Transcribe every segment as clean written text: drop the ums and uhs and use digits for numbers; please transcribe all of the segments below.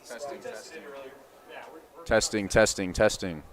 Testing, testing. Testing, testing, testing.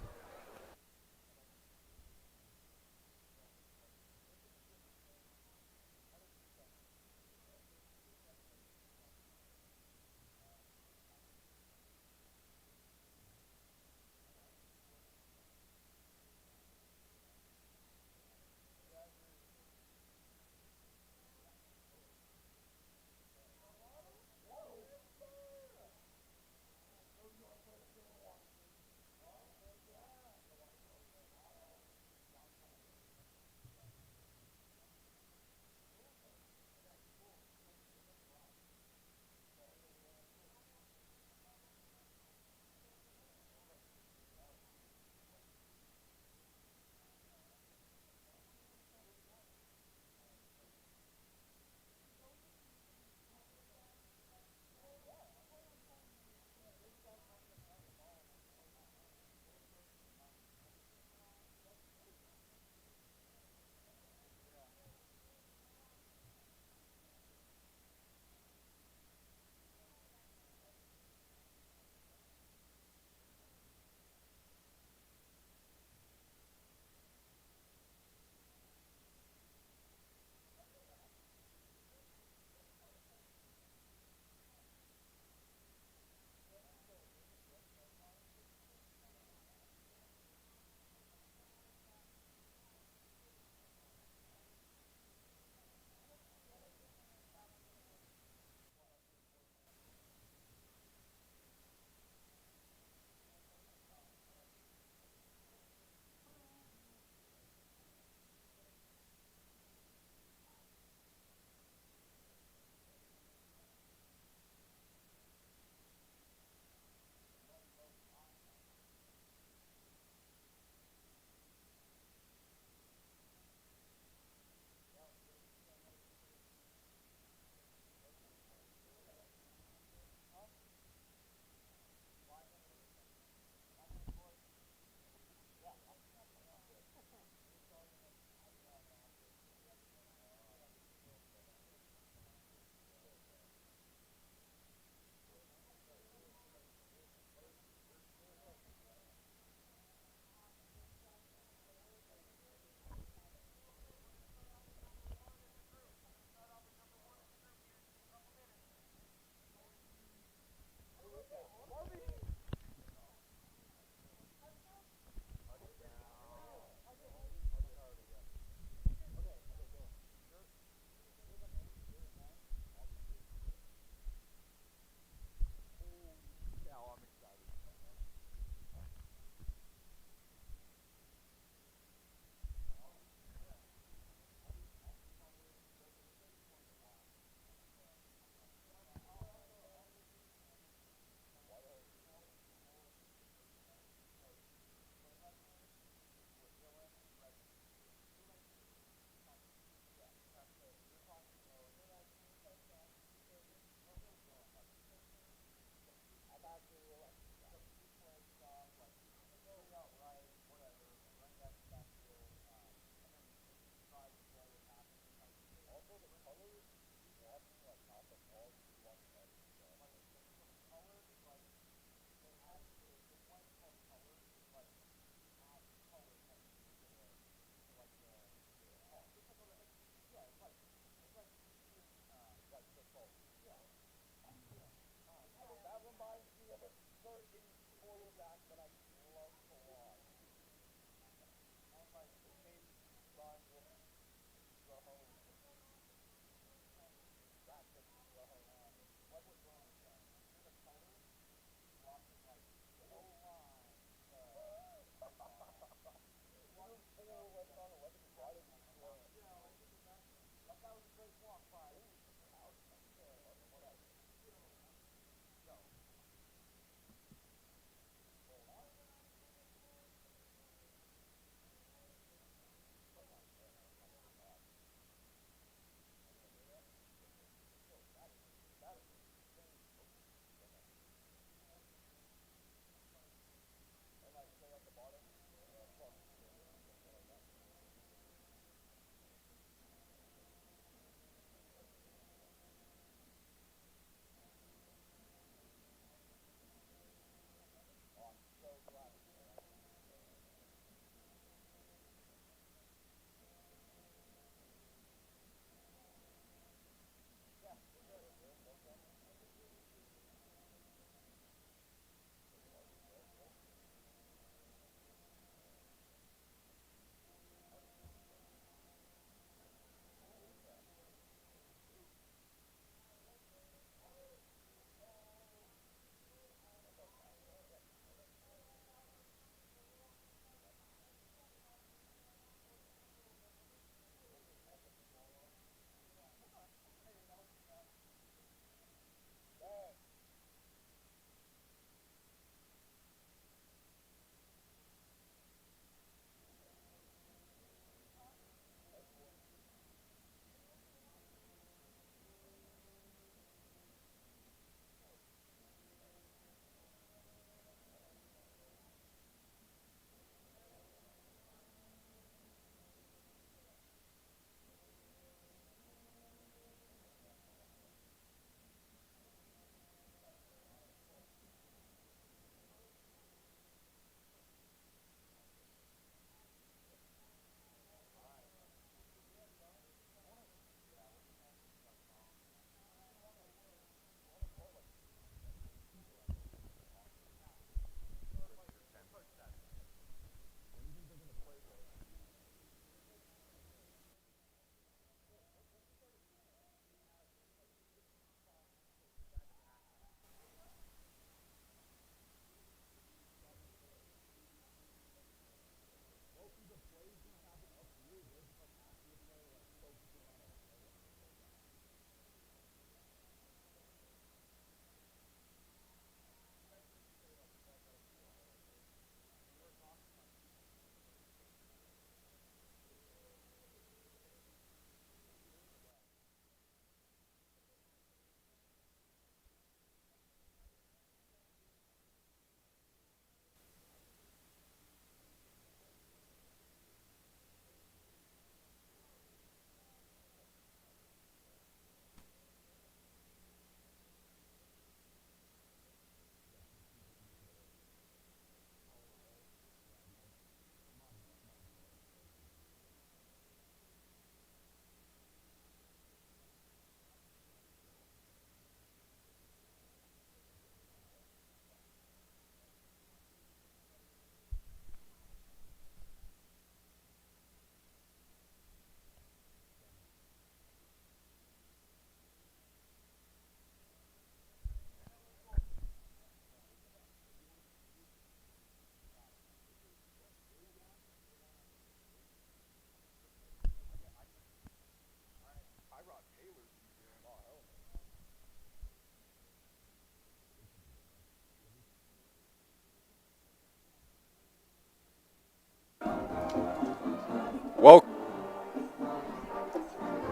Well,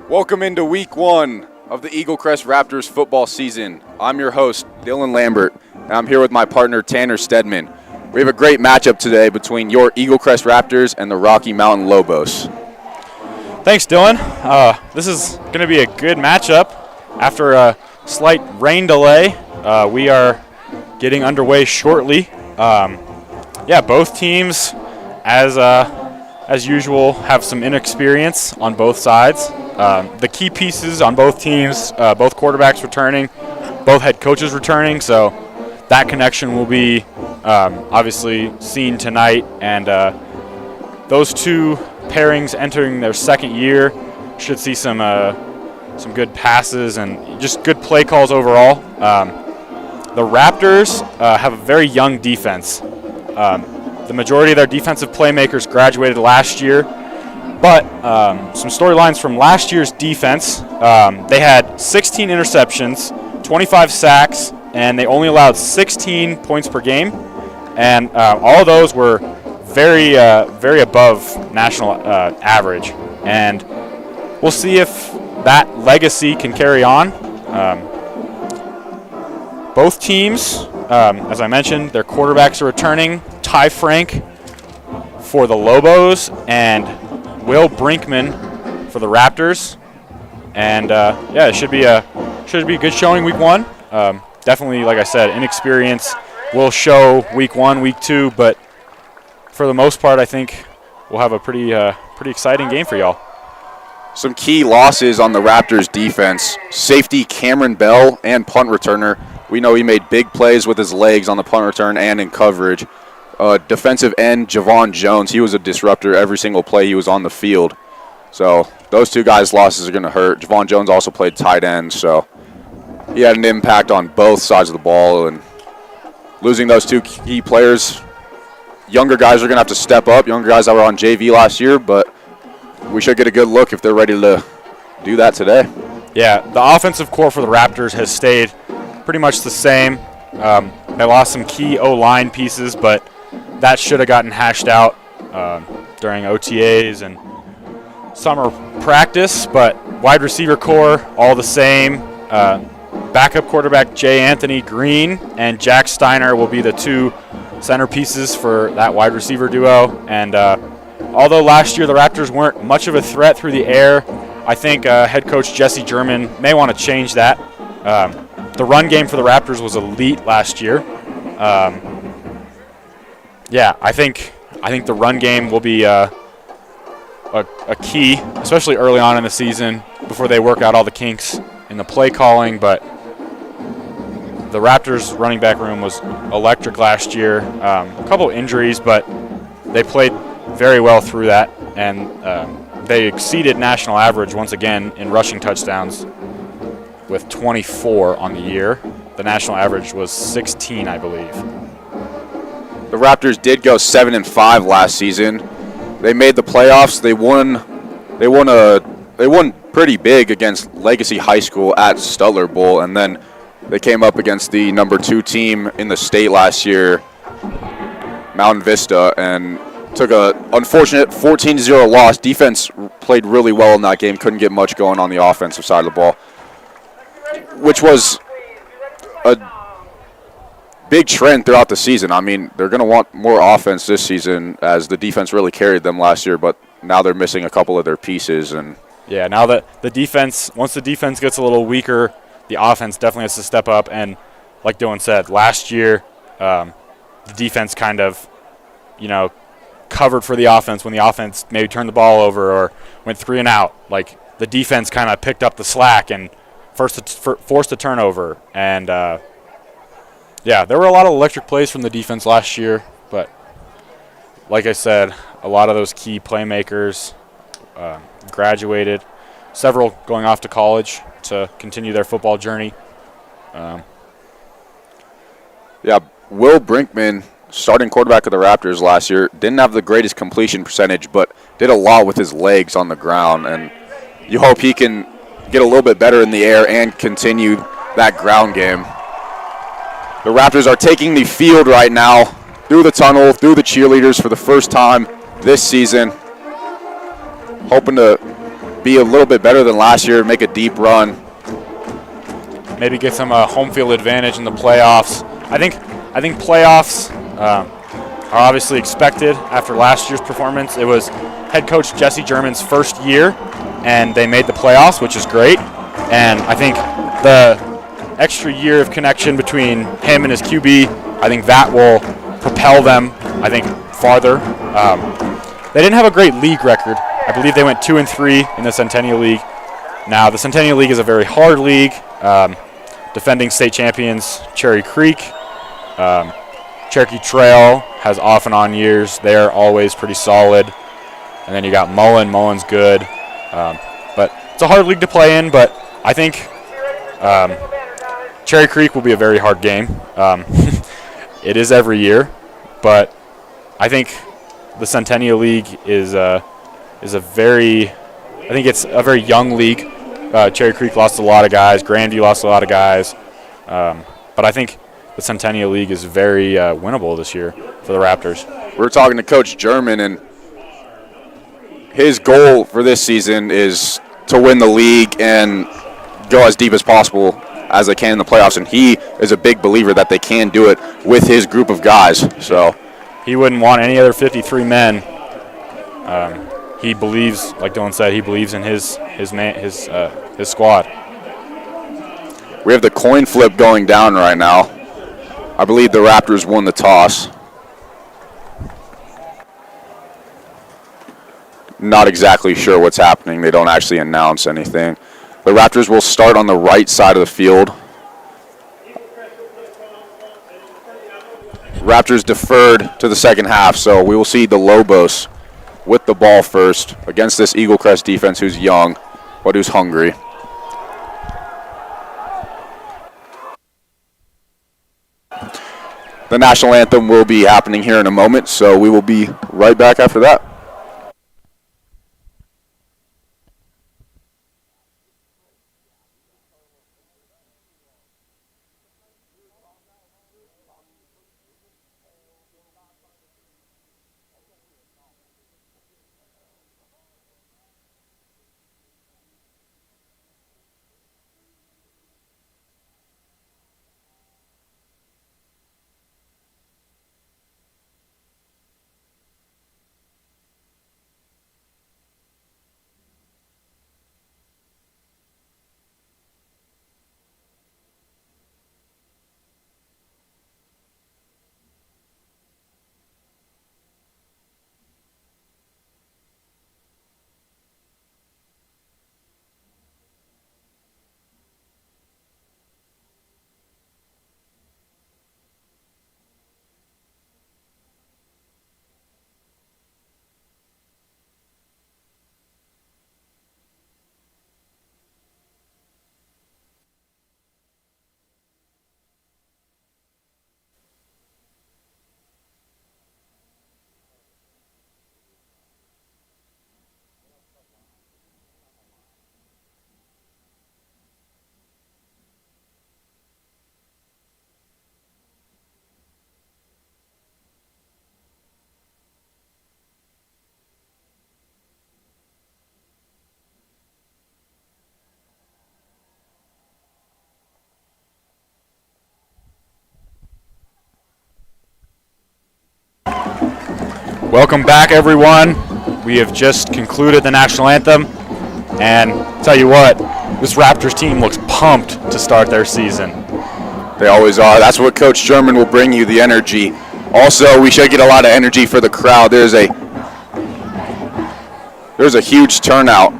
welcome into week 1 of the Eagle Crest Raptors football season. I'm your host, Dylan Lambert, and I'm here with my partner, Tanner Stedman. We have a great matchup today between your Eagle Crest Raptors and the Rocky Mountain Lobos. Thanks, Dylan. This is going to be a good matchup. After a slight rain delay, we are getting underway shortly. Both teams, as usual, have some inexperience on both sides. The key pieces on both teams, both quarterbacks returning, both head coaches returning, so that connection will be obviously seen tonight. And those two pairings entering their second year should see some good passes and just good play calls overall. The Raptors have a very young defense. The majority of their defensive playmakers graduated last year, but some storylines from last year's defense, they had 16 interceptions, 25 sacks, and they only allowed 16 points per game, and all of those were very above national average, and we'll see if that legacy can carry on. Both teams, as I mentioned, their quarterbacks are returning. Ty Frank for the Lobos and Will Brinkman for the Raptors. And it should be a good showing week 1. Definitely, like I said, inexperience will show week 1, week 2, but for the most part, I think we'll have a pretty exciting game for y'all. Some key losses on the Raptors defense. Safety Cameron Bell and punt returner. We know he made big plays with his legs on the punt return and in coverage. Defensive end Javon Jones, he was a disruptor every single play he was on the field. So those two guys' losses are going to hurt. Javon Jones also played tight end, so he had an impact on both sides of the ball. And losing those two key players, younger guys are going to have to step up, younger guys that were on JV last year, but we should get a good look if they're ready to do that today. Yeah, the offensive core for the Raptors has stayed pretty much the same. They lost some key O-line pieces, but that should have gotten hashed out during OTAs and summer practice. But wide receiver core, all the same. Backup quarterback Jay Anthony Green and Jack Steiner will be the two centerpieces for that wide receiver duo. And although last year the Raptors weren't much of a threat through the air, I think head coach Jesse German may want to change that. The run game for the Raptors was elite last year. I think the run game will be a key, especially early on in the season before they work out all the kinks in the play calling. But the Raptors' running back room was electric last year. A couple injuries, but they played very well through that, and they exceeded national average once again in rushing touchdowns with 24 on the year. The national average was 16, I believe. The Raptors did go 7-5 last season. They made the playoffs. They won pretty big against Legacy High School at Stutler Bowl, and then they came up against the number 2 team in the state last year, Mountain Vista, and took a unfortunate 14-0 loss. Defense played really well in that game. Couldn't get much going on the offensive side of the ball, which was a big trend throughout the season. I mean, they're going to want more offense this season as the defense really carried them last year, but now they're missing a couple of their pieces. And yeah, now that the defense, once the defense gets a little weaker, the offense definitely has to step up. And like Dylan said, last year the defense kind of, covered for the offense when the offense maybe turned the ball over or went 3 and out. Like, the defense kind of picked up the slack and forced a turnover. And there were a lot of electric plays from the defense last year, but like I said, a lot of those key playmakers graduated, several going off to college to continue their football journey. Will Brinkman, starting quarterback of the Raptors last year, didn't have the greatest completion percentage, but did a lot with his legs on the ground, and you hope he can get a little bit better in the air and continue that ground game. The Raptors are taking the field right now through the tunnel, through the cheerleaders for the first time this season. hoping to be a little bit better than last year, make a deep run. Maybe get some home field advantage in the playoffs. I think playoffs are obviously expected after last year's performance. It was head coach Jesse German's first year, and they made the playoffs, which is great. And I think the extra year of connection between him and his QB, I think that will propel them, I think, farther. They didn't have a great league record. I believe they went 2-3 in the Centennial League. Now, the Centennial League is a very hard league. Defending state champions Cherry Creek, Cherokee Trail has off and on years. They're always pretty solid. And then you got Mullen. Mullen's good. But it's a hard league to play in, but I think Cherry Creek will be a very hard game. It is every year, but I think the Centennial League is a very young league. Cherry Creek lost a lot of guys. Grandview lost a lot of guys. But I think the Centennial League is very winnable this year for the Raptors. We were talking to Coach German, and his goal for this season is to win the league and go as deep as possible as they can in the playoffs. And he is a big believer that they can do it with his group of guys. So he wouldn't want any other 53 men. He believes, like Dylan said, he believes in his squad. We have the coin flip going down right now. I believe the Raptors won the toss. Not exactly sure what's happening. They don't actually announce anything. The Raptors will start on the right side of the field. Raptors deferred to the second half, so we will see the Lobos with the ball first against this Eagle Crest defense who's young but who's hungry. The national anthem will be happening here in a moment, so we will be right back after that. Welcome back, everyone. We have just concluded the national anthem, and tell you what, this Raptors team looks pumped to start their season. They always are. That's what Coach German will bring you, the energy. Also, we should get a lot of energy for the crowd. There's a huge turnout.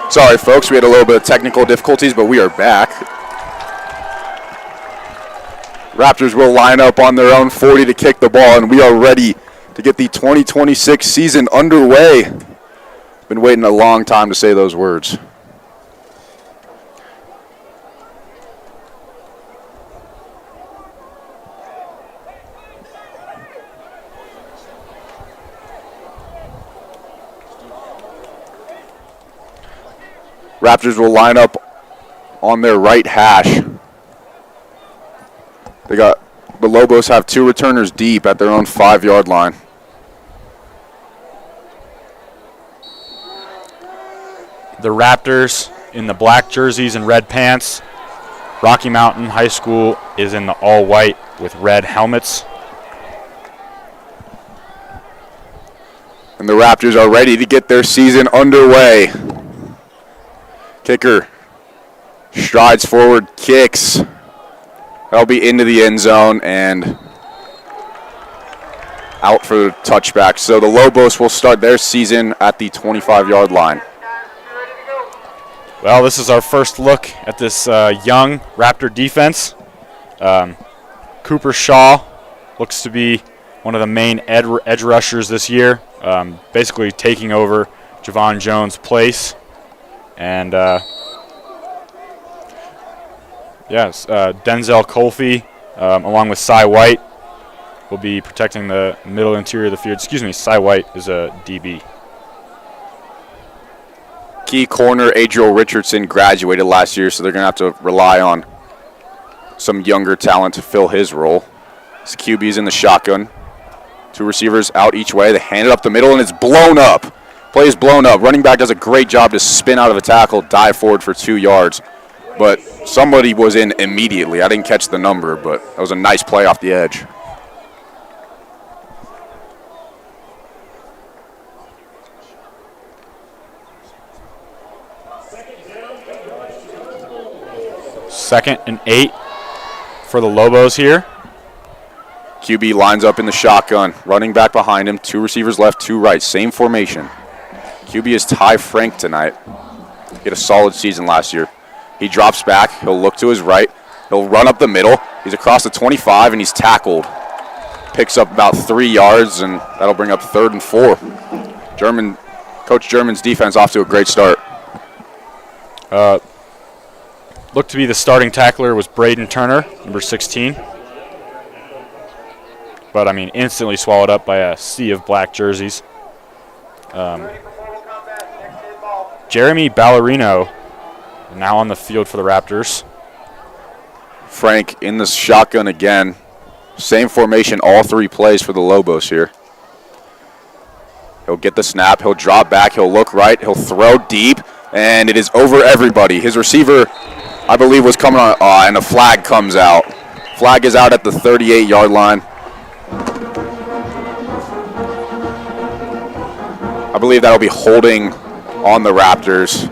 Sorry, folks, we had a little bit of technical difficulties, but we are back. Raptors will line up on their own 40 to kick the ball, and we are ready to get the 2026 season underway. Been waiting a long time to say those words. Raptors will line up on their right hash. The Lobos have 2 returners deep at their own 5-yard line. The Raptors in the black jerseys and red pants. Rocky Mountain High School is in the all-white with red helmets. And the Raptors are ready to get their season underway. Kicker strides forward, kicks. That'll be into the end zone and out for the touchback. So the Lobos will start their season at the 25-yard line. Well, this is our first look at this young Raptor defense. Cooper Shaw looks to be one of the main edge rushers this year, basically taking over Javon Jones' place. And Denzel Colfie, along with Cy White, will be protecting the middle interior of the field. Excuse me, Cy White is a DB. Key corner Adriel Richardson graduated last year, so they're going to have to rely on some younger talent to fill his role. His QB's in the shotgun. 2 receivers out each way. They hand it up the middle, and it's blown up. Play is blown up. Running back does a great job to spin out of a tackle, dive forward for 2 yards. But somebody was in immediately. I didn't catch the number, but that was a nice play off the edge. Second and 8 for the Lobos here. QB lines up in the shotgun. Running back behind him. 2 receivers left, 2 right. Same formation. QB is Ty Frank tonight. He had a solid season last year. He drops back. He'll look to his right. He'll run up the middle. He's across the 25, and he's tackled. Picks up about 3 yards, and that'll bring up 3rd and 4. Coach German's defense off to a great start. Looked to be the starting tackler was Braden Turner, number 16. But, I mean, instantly swallowed up by a sea of black jerseys. Jeremy Ballerino now on the field for the Raptors. Frank in the shotgun again. Same formation, all 3 plays for the Lobos here. He'll get the snap. He'll drop back. He'll look right. He'll throw deep, and it is over everybody. His receiver, I believe, was coming on, and a flag comes out. Flag is out at the 38-yard line. I believe that'll be holding on the Raptors.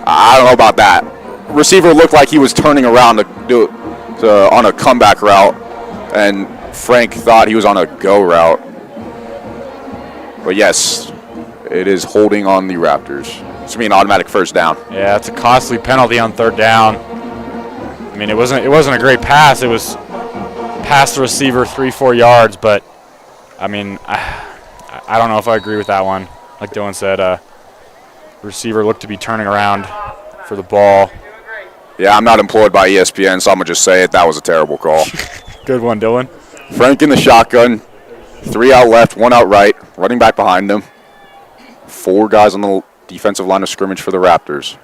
I don't know about that. Receiver looked like he was turning around on a comeback route, and Frank thought he was on a go route. But yes, it is holding on the Raptors. It's going to be an automatic first down. Yeah, it's a costly penalty on 3rd down. I mean, it wasn't a great pass. It was past the receiver 3-4 yards, but I mean, I don't know if I agree with that one. Like Dylan said, receiver looked to be turning around for the ball. Yeah, I'm not employed by ESPN, so I'm going to just say it. That was a terrible call. Good one, Dylan. Frank in the shotgun. 3 out left, 1 out right. Running back behind him. 4 guys on the defensive line of scrimmage for the Raptors.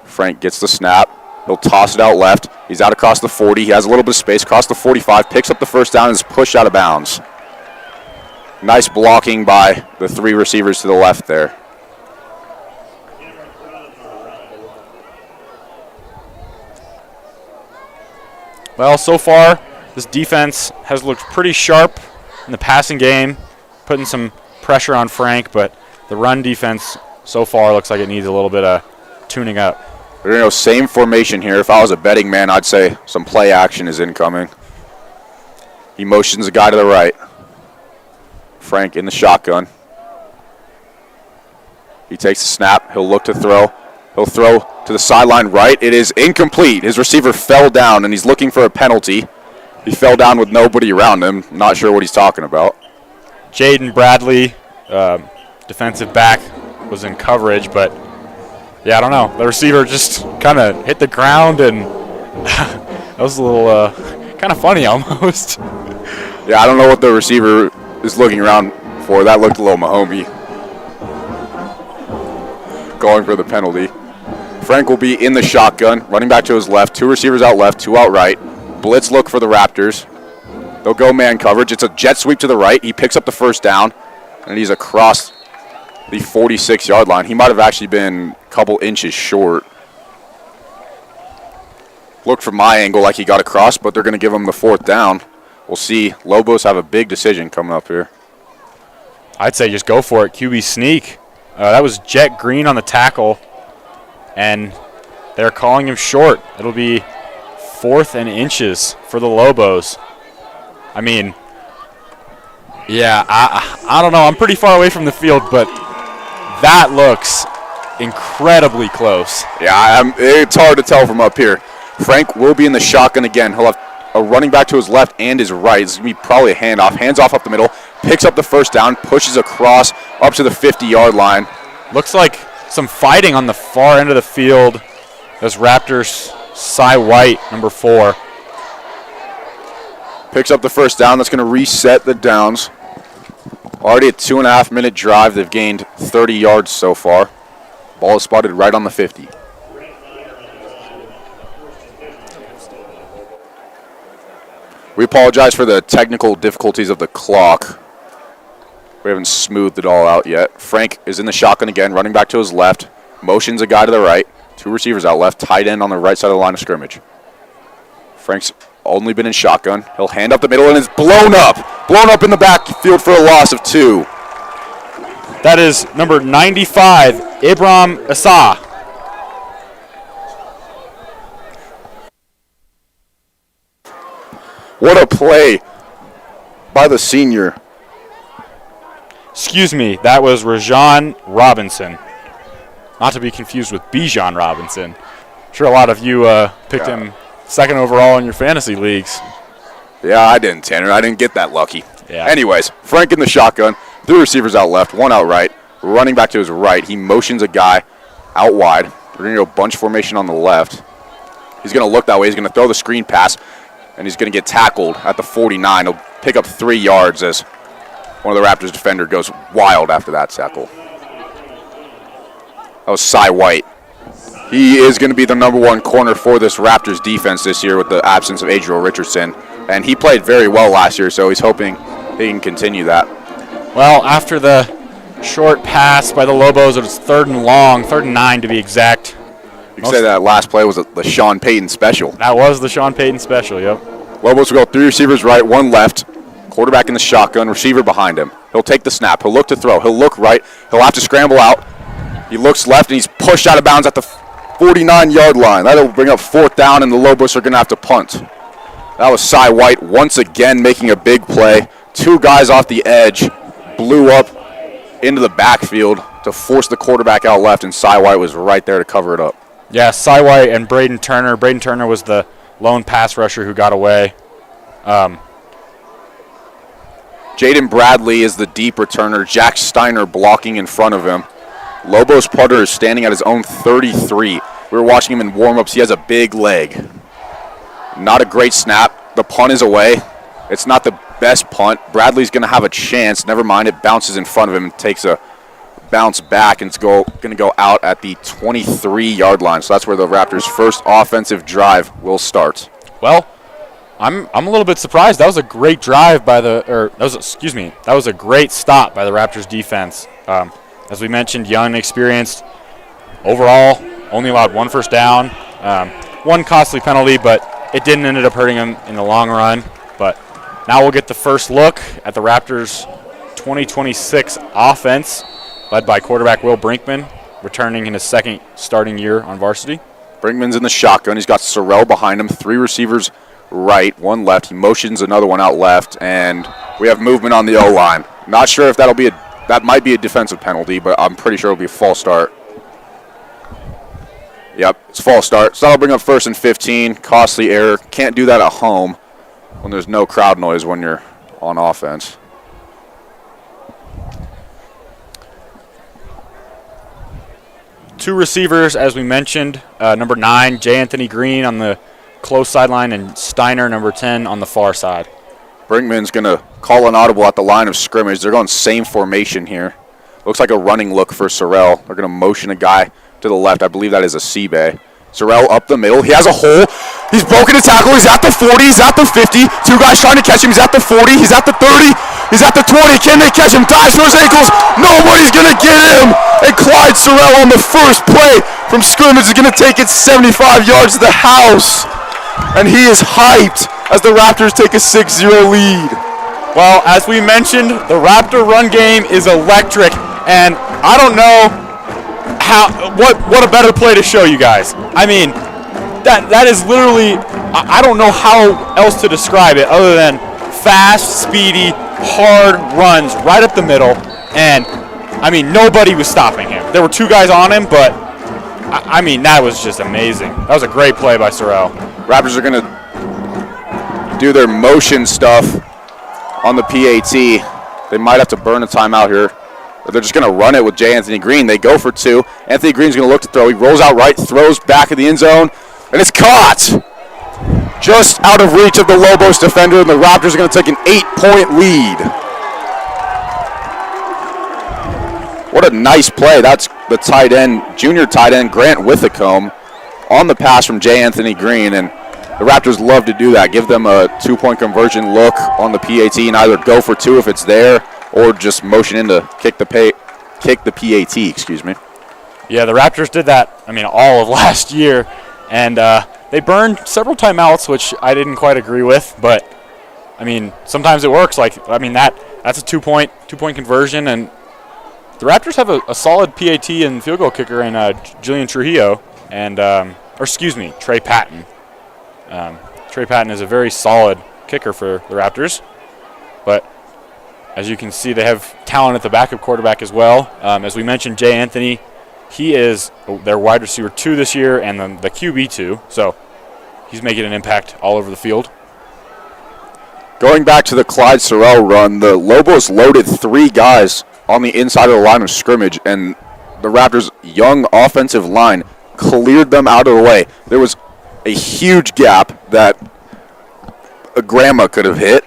Frank gets the snap. He'll toss it out left. He's out across the 40. He has a little bit of space across the 45. Picks up the first down and is pushed out of bounds. Nice blocking by the 3 receivers to the left there. Well, so far, this defense has looked pretty sharp in the passing game, putting some pressure on Frank, but the run defense so far looks like it needs a little bit of tuning up. We're going to go same formation here. If I was a betting man, I'd say some play action is incoming. He motions a guy to the right. Frank in the shotgun. He takes the snap. He'll look to throw. He'll throw to the sideline right. It is incomplete. His receiver fell down, and he's looking for a penalty. He fell down with nobody around him. Not sure what he's talking about. Jaden Bradley, defensive back, was in coverage, but yeah, I don't know. The receiver just kind of hit the ground, and that was a little kind of funny almost. Yeah, I don't know what the receiver is looking around for. That looked a little Mahomey. going for the penalty. Frank will be in the shotgun, running back to his left. 2 receivers out left, 2 out right. Blitz look for the Raptors. They'll go man coverage. It's a jet sweep to the right. He picks up the first down, and he's across the 46-yard line. He might have actually been a couple inches short. Looked from my angle like he got across, but they're going to give him the 4th down. We'll see. Lobos have a big decision coming up here. I'd say just go for it. QB sneak. That was Jet Green on the tackle, and they're calling him short. It'll be 4th and inches for the Lobos. I mean, yeah, I don't know. I'm pretty far away from the field, but that looks incredibly close. Yeah, it's hard to tell from up here. Frank will be in the shotgun again. He'll have a running back to his left and his right. It's going to be probably a handoff. Hands off up the middle. Picks up the first down. Pushes across up to the 50-yard line. Looks like some fighting on the far end of the field. Those Raptors, Cy White, number 4. Picks up the first down. That's going to reset the downs. Already a 2.5-minute drive. They've gained 30 yards so far. Ball is spotted right on the 50. We apologize for the technical difficulties of the clock. We haven't smoothed it all out yet. Frank is in the shotgun again, running back to his left. Motions a guy to the right. 2 receivers out left. Tight end on the right side of the line of scrimmage. Frank's only been in shotgun. He'll hand up the middle and is blown up. Blown up in the backfield for a loss of 2. That is number 95, Ibram Asa. What a play by the senior. Excuse me, that was Rajon Robinson. Not to be confused with Bijan Robinson. I'm sure a lot of you picked him 2nd overall in your fantasy leagues. Yeah, I didn't, Tanner. I didn't get that lucky. Yeah. Anyways, Frank in the shotgun. 3 receivers out left, 1 out right. Running back to his right. He motions a guy out wide. We're going to go bunch formation on the left. He's going to look that way. He's going to throw the screen pass, and he's going to get tackled at the 49. He'll pick up 3 yards as one of the Raptors defender goes wild after that tackle. That was Cy White. He is going to be the number 1 corner for this Raptors defense this year with the absence of Adriel Richardson. And he played very well last year, so he's hoping he can continue that. Well, after the short pass by the Lobos, it was 3rd and long, 3rd and 9 to be exact. You can say that last play was the Sean Payton special. That was the Sean Payton special, yep. Lobos will go 3 receivers right, 1 left. Quarterback in the shotgun, receiver behind him. He'll take the snap. He'll look to throw. He'll look right. He'll have to scramble out. He looks left, and he's pushed out of bounds at the 49-yard line. That'll bring up 4th down, and the Lobos are going to have to punt. That was Cy White once again making a big play. 2 guys off the edge blew up into the backfield to force the quarterback out left, and Cy White was right there to cover it up. Yeah, Cy White and Braden Turner. Braden Turner was the lone pass rusher who got away. Jaden Bradley is the deep returner. Jack Steiner blocking in front of him. Lobos punter is standing at his own 33. We were watching him in warm-ups. He has a big leg. Not a great snap. The punt is away. It's not the best punt. Bradley's going to have a chance. Never mind. It bounces in front of him and takes a bounce back, and it's going to go out at the 23-yard line. So that's where the Raptors' first offensive drive will start. Well, I'm a little bit surprised. That was a great drive by that was a great stop by the Raptors defense. As we mentioned, young, experienced. Overall, only allowed 1 first down, 1 costly penalty, but it didn't end up hurting him in the long run. But now we'll get the first look at the Raptors' 2026 offense, led by quarterback Will Brinkman, returning in his 2nd starting year on varsity. Brinkman's in the shotgun. He's got Sorrell behind him. 3 receivers right, 1 left. He motions another one out left, and we have movement on the O-line. Not sure if that might be a defensive penalty, but I'm pretty sure it'll be a false start. Yep, it's a false start. So that'll bring up 1st and 15. Costly error. Can't do that at home when there's no crowd noise when you're on offense. Two receivers, as we mentioned. Number 9, J. Anthony Green on the close sideline, and Steiner, number 10, on the far side. Brinkman's going to call an audible at the line of scrimmage. They're going same formation here. Looks like a running look for Sorrell. They're going to motion a guy to the left. I believe that is a C-Bay. Sorrell up the middle. He has a hole. He's broken a tackle. He's at the 40. He's at the 50. Two guys trying to catch him. He's at the 40. He's at the 30. He's at the 20. Can they catch him? Dives for his ankles. Nobody's going to get him. And Clyde Sorrell on the first play from scrimmage is going to take it 75 yards to the house. And he is hyped as the Raptors take a 6-0 lead. Well, as we mentioned, the Raptor run game is electric, and I don't know what a better play to show you guys. I mean, that is literally, I don't know how else to describe it other than fast, speedy, hard runs right up the middle, and I mean, nobody was stopping him. There were two guys on him, but I mean, that was just amazing. That was a great play by Sorrell. Raptors are going to do their motion stuff on the PAT. They might have to burn a timeout here. Or they're just going to run it with J. Anthony Green. They go for two. Anthony Green's going to look to throw. He rolls out right, throws back in the end zone, and it's caught. Just out of reach of the Lobos defender, and the Raptors are going to take an 8-point lead. What a nice play. That's the tight end, junior tight end, Grant Withacombe, on the pass from J. Anthony Green, and the Raptors love to do that. Give them a 2-point conversion look on the PAT and either go for two if it's there or just motion in to kick the PAT, excuse me. Yeah, the Raptors did that, I mean, all of last year, and they burned several timeouts, which I didn't quite agree with, but, I mean, sometimes it works. Like, I mean, that's a two-point conversion, and the Raptors have a solid PAT and field goal kicker in Jillian Trujillo, and, Trey Patton. Trey Patton is a very solid kicker for the Raptors, but as you can see, they have talent at the backup quarterback as well. As we mentioned, Jay Anthony, he is their wide receiver 2 this year and then the QB 2, so he's making an impact all over the field. Going back to the Clyde Sorrell run, the Lobos loaded 3 guys on the inside of the line of scrimmage, and the Raptors' young offensive line cleared them out of the way. There was a huge gap that a grandma could have hit.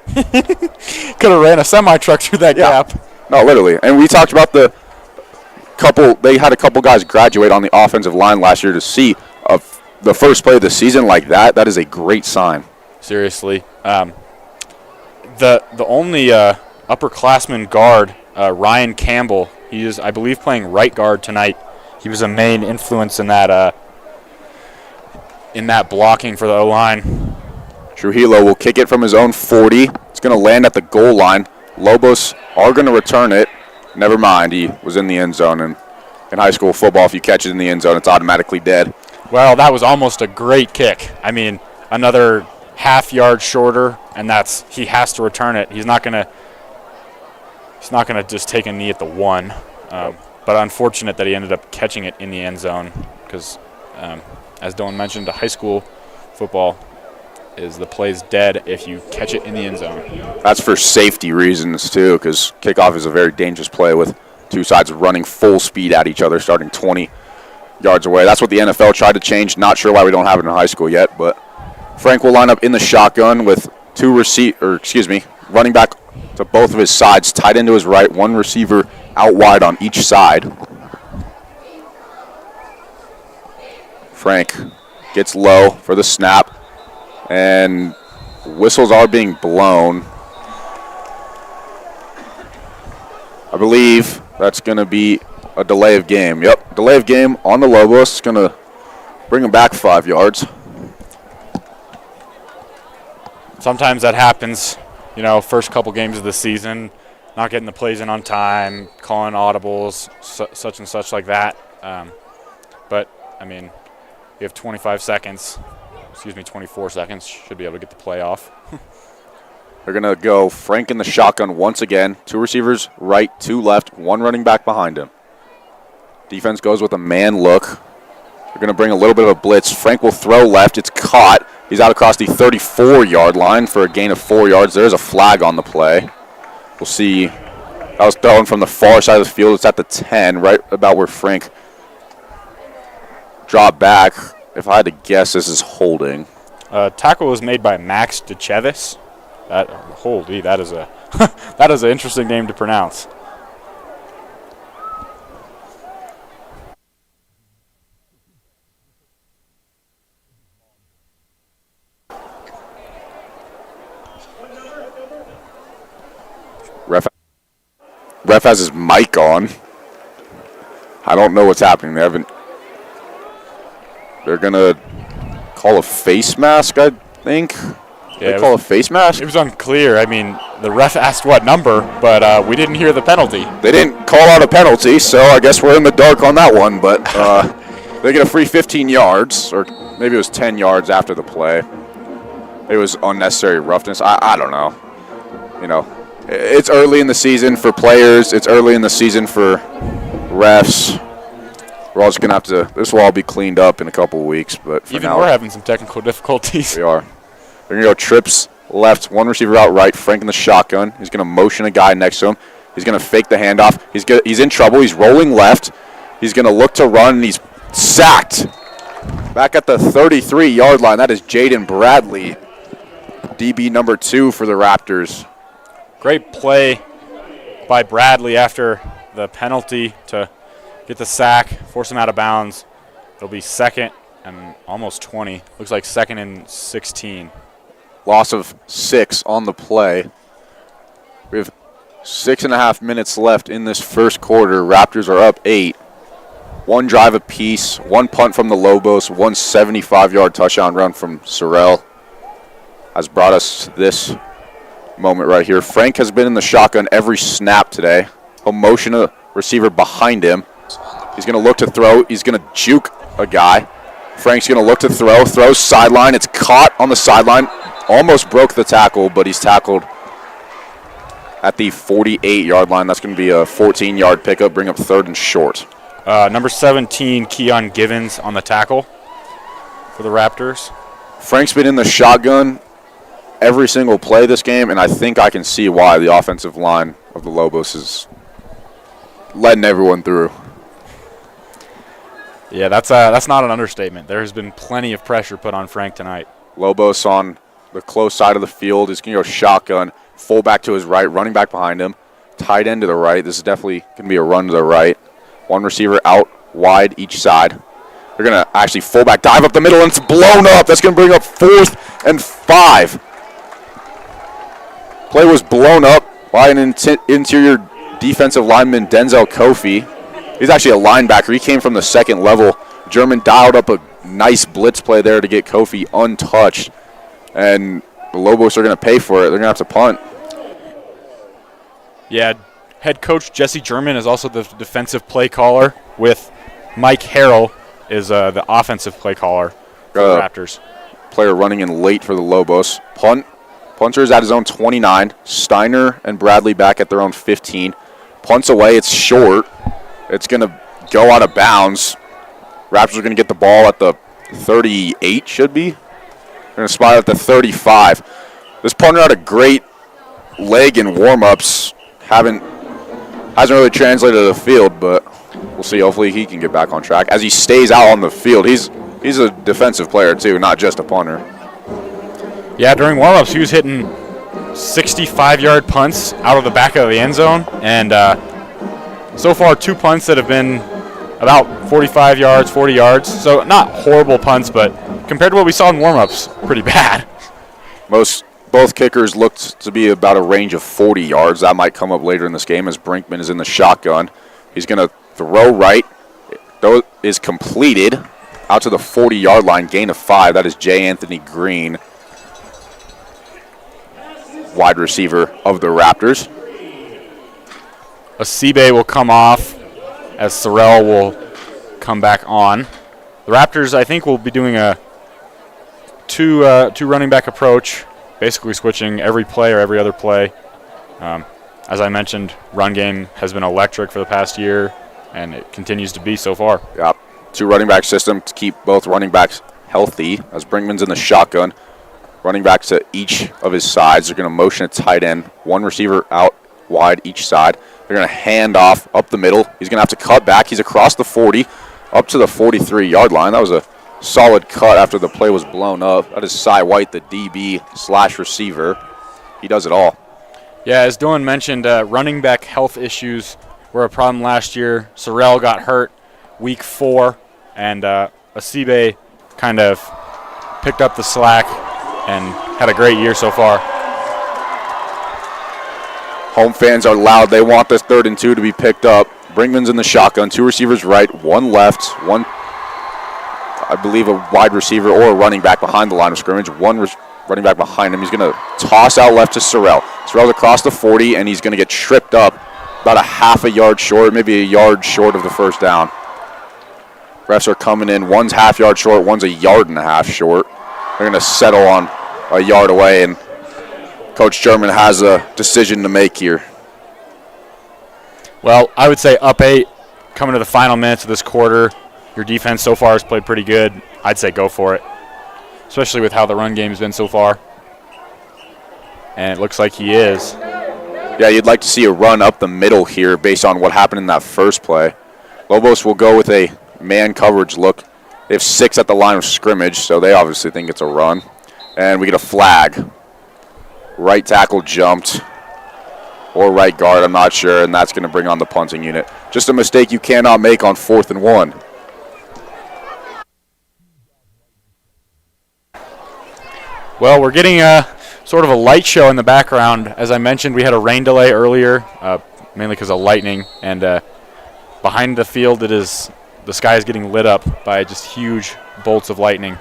Could have ran a semi-truck through that gap. No, literally. And we talked about they had a couple guys graduate on the offensive line last year to see the first play of the season like that. That is a great sign. Seriously. The only upperclassman guard, Ryan Campbell, he is, I believe, playing right guard tonight. He was a main influence in that blocking for the O-line. Trujillo will kick it from his own 40. It's going to land at the goal line. Lobos are going to return it. Never mind, he was in the end zone. And in high school football, if you catch it in the end zone, it's automatically dead. Well, that was almost a great kick. I mean, another half yard shorter, and he has to return it. He's not gonna just take a knee at the 1. But unfortunate that he ended up catching it in the end zone because, as Dylan mentioned, high school football is the play's dead if you catch it in the end zone. That's for safety reasons, too, because kickoff is a very dangerous play with two sides running full speed at each other, starting 20 yards away. That's what the NFL tried to change. Not sure why we don't have it in high school yet, but Frank will line up in the shotgun with running back to both of his sides, tight end to his right, one receiver out wide on each side. Frank gets low for the snap, and whistles are being blown. I believe that's going to be a delay of game. Yep, delay of game on the Lobos. It's going to bring them back 5 yards. Sometimes that happens, first couple games of the season, not getting the plays in on time, calling audibles, such and such like that. But, I mean, you have 24 seconds, should be able to get the play off. They're going to go Frank in the shotgun once again. 2 receivers right, 2 left, 1 running back behind him. Defense goes with a man look. They're going to bring a little bit of a blitz. Frank will throw left. It's caught. He's out across the 34-yard line for a gain of 4 yards. There's a flag on the play. We'll see. That was thrown from the far side of the field. It's at the 10, right about where Frank dropped back. If I had to guess, this is holding. Tackle was made by Max DeChevis. That is a that is an interesting name to pronounce. ref has his mic on. I don't know what's happening. They're going to call a face mask, I think. Yeah, they call a face mask? It was unclear. I mean, the ref asked what number, but we didn't hear the penalty. They didn't call out a penalty, so I guess we're in the dark on that one. But they get a free 15 yards, or maybe it was 10 yards after the play. It was unnecessary roughness. I don't know. You know, it's early in the season for players. It's early in the season for refs. We're all just going to have to – this will all be cleaned up in a couple of weeks. But for even now, we're having some technical difficulties. We are. They're going to go trips left, one receiver out right, Frank in the shotgun. He's going to motion a guy next to him. He's going to fake the handoff. He's in trouble. He's rolling left. He's going to look to run, and he's sacked. Back at the 33-yard line, that is Jaden Bradley, DB number 2 for the Raptors. Great play by Bradley after the penalty to get the sack, force him out of bounds. It'll be 2nd and almost 20. Looks like 2nd and 16. Loss of 6 on the play. We have 6.5 minutes left in this first quarter. Raptors are up 8. One drive apiece, one punt from the Lobos, one 75-yard touchdown run from Sorrell has brought us to this moment right here. Frank has been in the shotgun every snap today. He'll motion a receiver behind him. He's going to look to throw. He's going to juke a guy. Frank's going to look to throw. Throws sideline. It's caught on the sideline. Almost broke the tackle, but he's tackled at the 48-yard line. That's going to be a 14-yard pickup, bring up 3rd and short. Number 17, Keon Givens on the tackle for the Raptors. Frank's been in the shotgun every single play this game, and I think I can see why the offensive line of the Lobos is letting everyone through. Yeah, that's not an understatement. There has been plenty of pressure put on Frank tonight. Lobos on the close side of the field is going to go shotgun, fullback to his right, running back behind him, tight end to the right. This is definitely going to be a run to the right. One receiver out wide each side. They're going to actually fullback dive up the middle, and it's blown up. That's going to bring up 4th and 5. Play was blown up by an interior defensive lineman, Denzel Kofi. He's actually a linebacker. He came from the 2nd level. German dialed up a nice blitz play there to get Kofi untouched. And the Lobos are going to pay for it. They're going to have to punt. Yeah, head coach Jesse German is also the defensive play caller, with Mike Harrell is the offensive play caller for the Raptors. Player running in late for the Lobos. Punt. Punter is at his own 29. Steiner and Bradley back at their own 15. Punts away. It's short. It's going to go out of bounds. Raptors are going to get the ball at the 38, should be. They're going to spot it at the 35. This punter had a great leg in warm-ups. Hasn't really translated to the field, but we'll see. Hopefully he can get back on track. As he stays out on the field, he's a defensive player too, not just a punter. Yeah, during warm-ups, he was hitting 65-yard punts out of the back of the end zone, and so far 2 punts that have been about 45 yards, 40 yards. So not horrible punts, but compared to what we saw in warm-ups, pretty bad. Both kickers looked to be about a range of 40 yards. That might come up later in this game as Brinkman is in the shotgun. He's going to throw right. Throw is completed out to the 40-yard line, gain of 5. That is J. Anthony Green, wide receiver of the Raptors. Asibe will come off as Sorrell will come back on. The Raptors, I think, will be doing a two running back approach, basically switching every play or every other play. As I mentioned, run game has been electric for the past year, and it continues to be so far. Yep. 2 running back system to keep both running backs healthy as Brinkman's in the shotgun. Running backs to each of his sides. They're going to motion a tight end. 1 receiver out wide each side. They're going to hand off up the middle. He's going to have to cut back. He's across the 40 up to the 43-yard line. That was a solid cut after the play was blown up. That is Cy White, the DB/receiver. He does it all. Yeah, as Dylan mentioned, running back health issues were a problem last year. Sorrell got hurt week 4, and Asibe kind of picked up the slack and had a great year so far. Home fans are loud. They want this 3rd and 2 to be picked up. Brinkman's in the shotgun. 2 receivers right, 1 left, 1, I believe, a wide receiver or a running back behind the line of scrimmage. 1 running back behind him. He's going to toss out left to Sorrell. Sorrell's across the 40, and he's going to get tripped up about a half a yard short, maybe a yard short of the first down. Refs are coming in. One's half yard short, one's a yard and a half short. They're going to settle on a yard away, and Coach German has a decision to make here. Well, I would say up 8 coming to the final minutes of this quarter. Your defense so far has played pretty good. I'd say go for it, especially with how the run game has been so far. And it looks like he is. Yeah, you'd like to see a run up the middle here based on what happened in that first play. Lobos will go with a man coverage look. They have 6 at the line of scrimmage, so they obviously think it's a run. And we get a flag. Right tackle jumped, or right guard, I'm not sure, and that's going to bring on the punting unit. Just a mistake you cannot make on 4th and 1. Well, we're getting sort of a light show in the background. As I mentioned, we had a rain delay earlier, mainly because of lightning, and behind the field the sky is getting lit up by just huge bolts of lightning.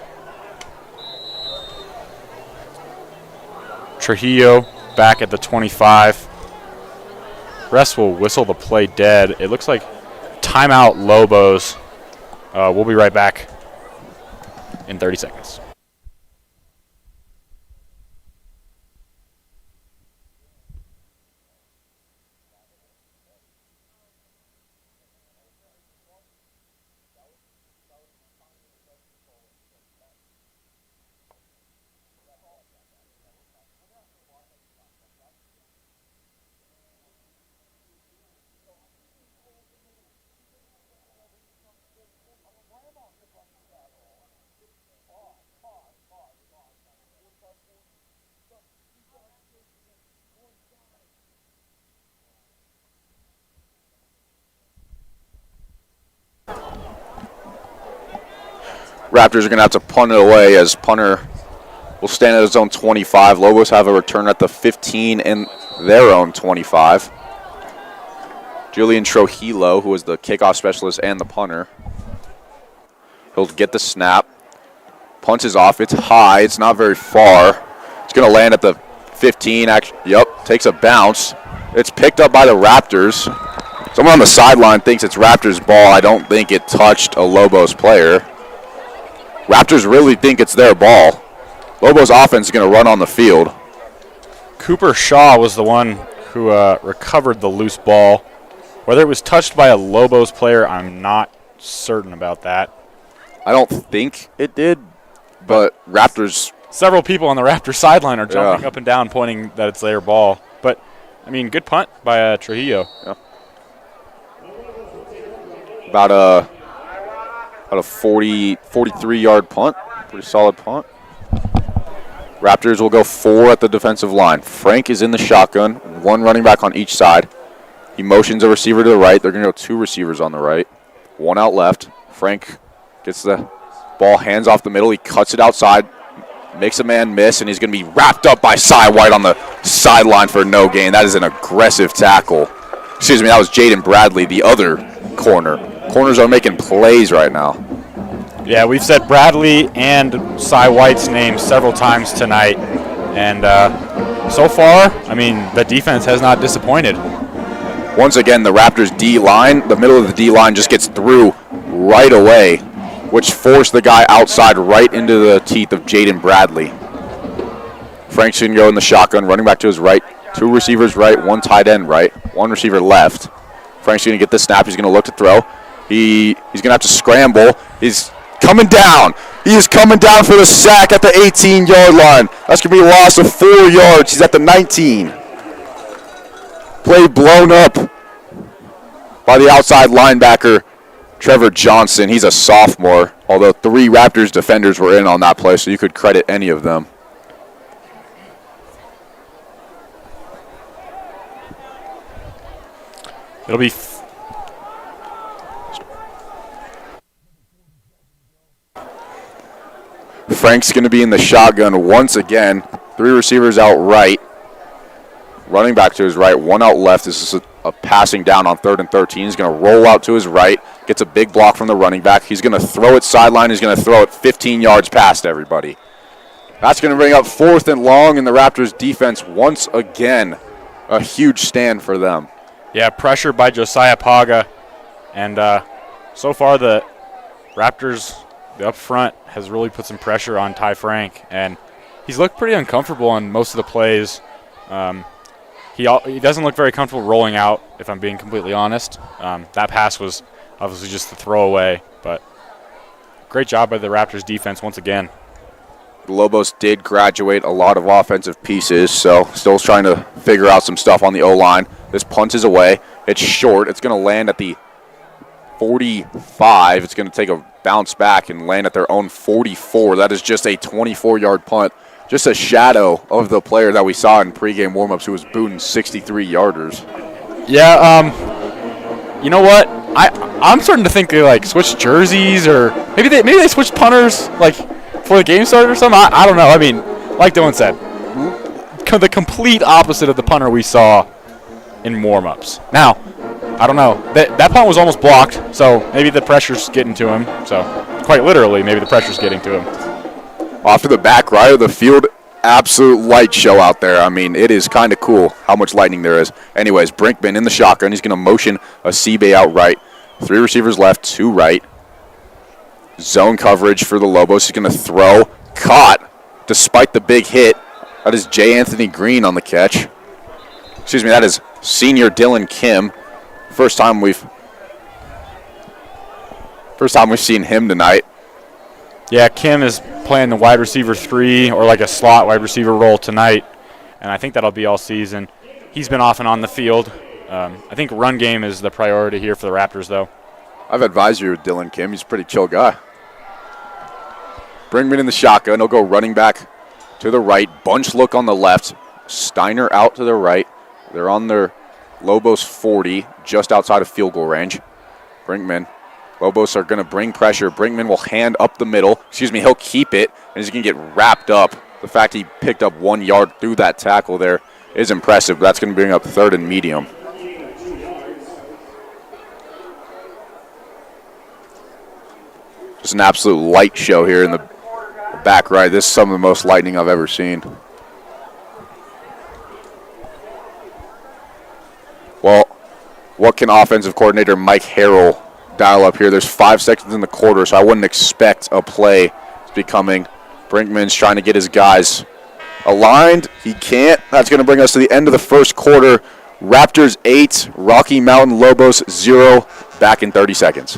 Trujillo back at the 25. Refs will whistle the play dead. It looks like timeout Lobos. We'll be right back in 30 seconds. Raptors are going to have to punt it away as punter will stand at his own 25. Lobos have a return at the 15 and their own 25. Julian Trujillo, who is the kickoff specialist and the punter. He'll get the snap. Punts is off. It's high. It's not very far. It's going to land at the 15. Takes a bounce. It's picked up by the Raptors. Someone on the sideline thinks it's Raptors' ball. I don't think it touched a Lobos player. Raptors really think it's their ball. Lobos offense is going to run on the field. Cooper Shaw was the one who recovered the loose ball. Whether it was touched by a Lobos player, I'm not certain about that. I don't think it did, but Raptors... Several people on the Raptors sideline are jumping up and down, pointing that it's their ball. But, I mean, good punt by Trujillo. Yeah. About a 43-yard punt. Pretty solid punt. Raptors will go 4 at the defensive line. Frank is in the shotgun, 1 running back on each side. He motions a receiver to the right. They're going to go 2 receivers on the right, 1 out left. Frank gets the ball, hands off the middle. He cuts it outside, makes a man miss, and he's going to be wrapped up by Cy White on the sideline for no gain. That is an aggressive tackle. Excuse me, that was Jaden Bradley, the other corner. Corners are making plays right now. Yeah, we've said Bradley and Cy White's name several times tonight. And so far, I mean, the defense has not disappointed. Once again, the Raptors D-line, the middle of the D-line just gets through right away, which forced the guy outside right into the teeth of Jaden Bradley. Frank's going to go in the shotgun, running back to his right. 2 receivers right, 1 tight end right, 1 receiver left. Frank's going to get the snap. He's going to look to throw. He's going to have to scramble. He's coming down. He is coming down for the sack at the 18-yard line. That's going to be a loss of 4 yards. He's at the 19. Play blown up by the outside linebacker, Trevor Johnson. He's a sophomore, although 3 Raptors defenders were in on that play, so you could credit any of them. It'll be Frank's going to be in the shotgun once again. 3 receivers out right. running back to his right, one out left. This is a passing down on 3rd and 13. He's going to roll out to his right, gets a big block from the running back. He's going to throw it sideline. He's going to throw it 15 yards past everybody. That's going to bring up 4th and long, and the Raptors defense once again, a huge stand for them. Yeah, pressure by Josiah Paga, and so far the Raptors, the up front, has really put some pressure on Ty Frank, and he's looked pretty uncomfortable on most of the plays. He doesn't look very comfortable rolling out, if I'm being completely honest. That pass was obviously just a throwaway, but great job by the Raptors defense once again. The Lobos did graduate a lot of offensive pieces, so still trying to figure out some stuff on the O-line. This punt is away. It's short. It's going to land at the 45. It's going to take a bounce back and land at their own 44. That is just a 24-yard punt. Just a shadow of the player that we saw in pregame warmups who was booting 63-yarders. Yeah, you know what? I'm starting to think they like switched jerseys, or maybe they switched punters like before the game started or something. I don't know. I mean, like Dylan said, the complete opposite of the punter we saw in warmups. Now, I don't know. That punt was almost blocked, so maybe the pressure's getting to him. So quite literally, maybe the pressure's getting to him. Off to the back right of the field, absolute light show out there. I mean, it is kind of cool how much lightning there is. Anyways, Brinkman in the shotgun. He's going to motion a Seabay out right. 3 receivers left, 2 right. Zone coverage for the Lobos. He's going to throw. Caught despite the big hit. That is J. Anthony Green on the catch. Excuse me, that is senior Dylan Kim. First time we've seen him tonight. Yeah, Kim is playing the wide receiver 3 or like a slot wide receiver role tonight, and I think that'll be all season. He's been off and on the field. I think run game is the priority here for the Raptors, though. I've advised you with Dylan Kim. He's a pretty chill guy. Brinkman in the shotgun. He'll go running back to the right. Bunch look on the left. Steiner out to the right. They're on their Lobos 40, just outside of field goal range. Brinkman. Lobos are going to bring pressure. Brinkman will hand up the middle. He'll keep it, and he's going to get wrapped up. The fact he picked up 1 yard through that tackle there is impressive. That's going to bring up 3rd and medium. Just an absolute light show here in the back right. This is some of the most lightning I've ever seen. Well, what can offensive coordinator Mike Harrell dial up here? There's 5 seconds in the quarter, so I wouldn't expect a play to be coming. Brinkman's trying to get his guys aligned. He can't. That's going to bring us to the end of the first quarter. Raptors 8, Rocky Mountain Lobos 0. Back in 30 seconds.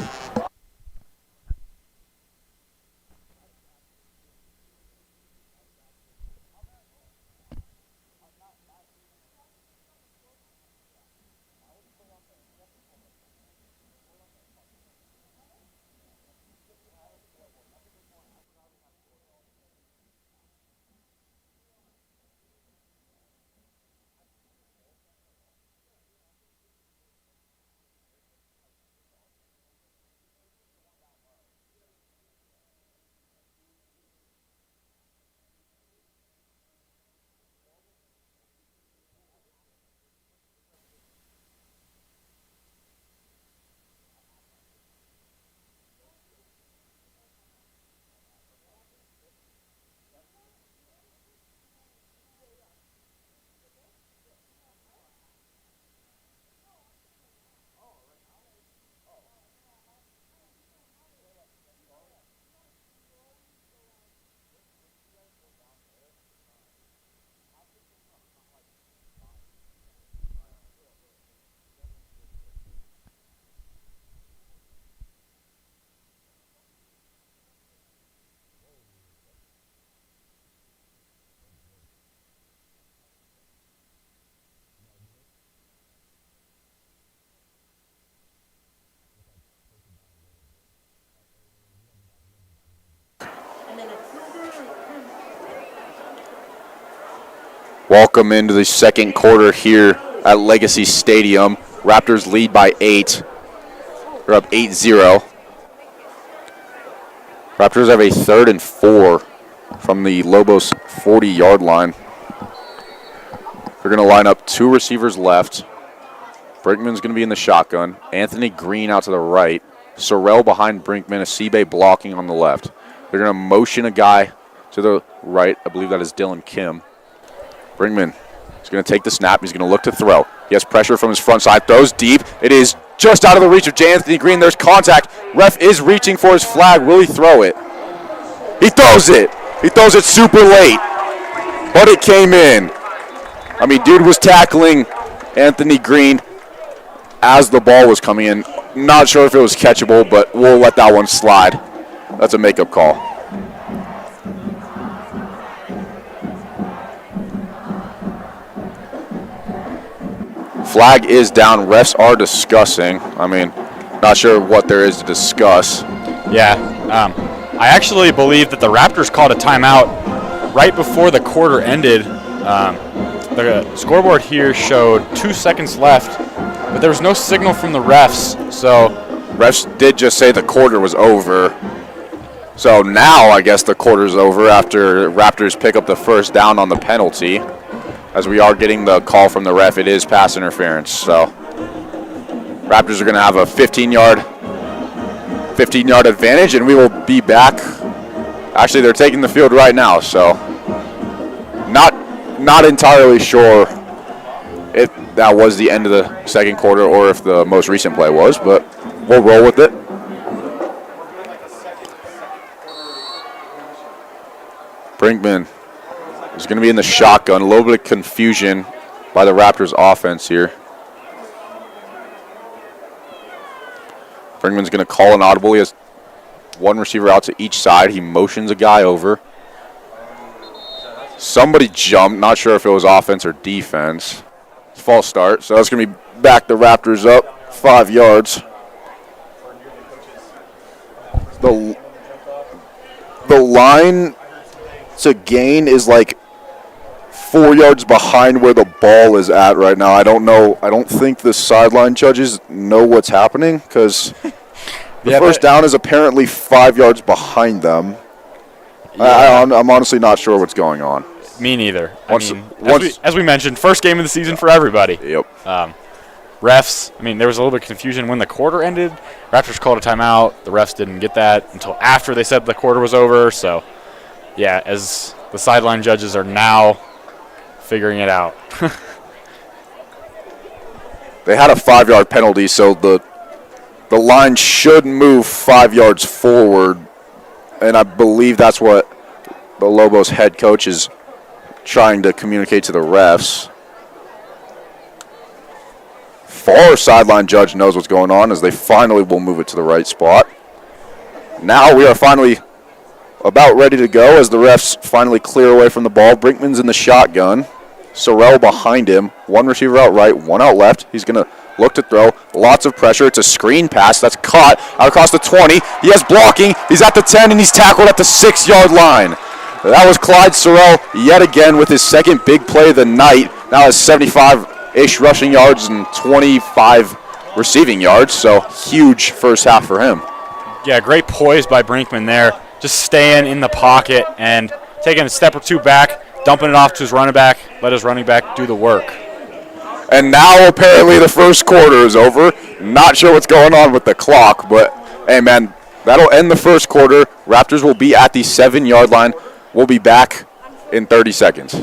Welcome into the second quarter here at Legacy Stadium. Raptors lead by 8. They're up 8-0. Raptors have a 3rd and 4 from the Lobos 40-yard line. They're going to line up 2 receivers left. Brinkman's going to be in the shotgun. Anthony Green out to the right. Sorrell behind Brinkman. Asibe blocking on the left. They're going to motion a guy to the right. I believe that is Dylan Kim. Brinkman is going to take the snap. He's going to look to throw. He has pressure from his front side. Throws deep. It is just out of the reach of J. Anthony Green. There's contact. Ref is reaching for his flag. Will he throw it? He throws it. He throws it super late. But it came in. I mean, dude was tackling Anthony Green as the ball was coming in. Not sure if it was catchable, but we'll let that one slide. That's a makeup call. Flag is down. Refs are discussing. I mean, not sure what there is to discuss. Yeah, I actually believe that the Raptors called a timeout right before the quarter ended. The scoreboard here showed 2 seconds left, but there was no signal from the refs. So refs did just say the quarter was over. So now I guess the quarter's over after Raptors pick up the first down on the penalty. As we are getting the call from the ref, it is pass interference. So Raptors are going to have a 15-yard advantage, and we will be back. Actually, they're taking the field right now, so not entirely sure if that was the end of the second quarter or if the most recent play was, but we'll roll with it. Brinkman is going to be in the shotgun. A little bit of confusion by the Raptors offense here. Brinkman's going to call an audible. He has 1 receiver out to each side. He motions a guy over. Somebody jumped. Not sure if it was offense or defense. False start. So that's going to be back the Raptors up 5 yards. The line to gain is like 4 yards behind where the ball is at right now. I don't know. I don't think the sideline judges know what's happening because the first down is apparently 5 yards behind them. Yeah. I'm honestly not sure what's going on. Me neither. As we mentioned, first game of the season for everybody. Yep. Refs, there was a little bit of confusion when the quarter ended. Raptors called a timeout. The refs didn't get that until after they said the quarter was over. So, yeah, as the sideline judges are now figuring it out. They had a 5-yard penalty, so the line should move 5 yards forward, and I believe that's what the Lobos head coach is trying to communicate to the refs. Far sideline judge knows what's going on as they finally will move it to the right spot. Now we are finally about ready to go as the refs finally clear away from the ball. Brinkman's in the shotgun. Sorrell behind him. 1 receiver out right, 1 out left. He's going to look to throw. Lots of pressure. It's a screen pass that's caught out across the 20. He has blocking. He's at the 10, and he's tackled at the 6-yard line. That was Clyde Sorrell yet again with his second big play of the night. Now has 75-ish rushing yards and 25 receiving yards, so huge first half for him. Yeah, great poise by Brinkman there. Just staying in the pocket and taking a step or 2 back, dumping it off to his running back, let his running back do the work. And now apparently the first quarter is over. Not sure what's going on with the clock, but, hey, man, that'll end the first quarter. Raptors will be at the 7-yard line. We'll be back in 30 seconds.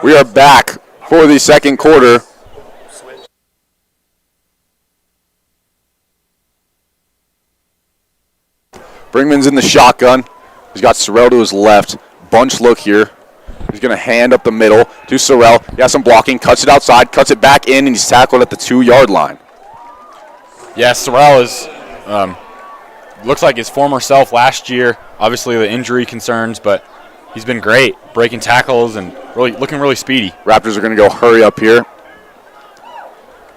We are back for the second quarter. Brinkman's in the shotgun. He's got Sorrell to his left. Bunch look here. He's going to hand up the middle to Sorrell. He has some blocking, cuts it outside, cuts it back in, and he's tackled at the 2-yard line. Yeah, Sorrell is looks like his former self last year. Obviously the injury concerns, but he's been great, breaking tackles and looking really speedy. Raptors are going to go hurry up here.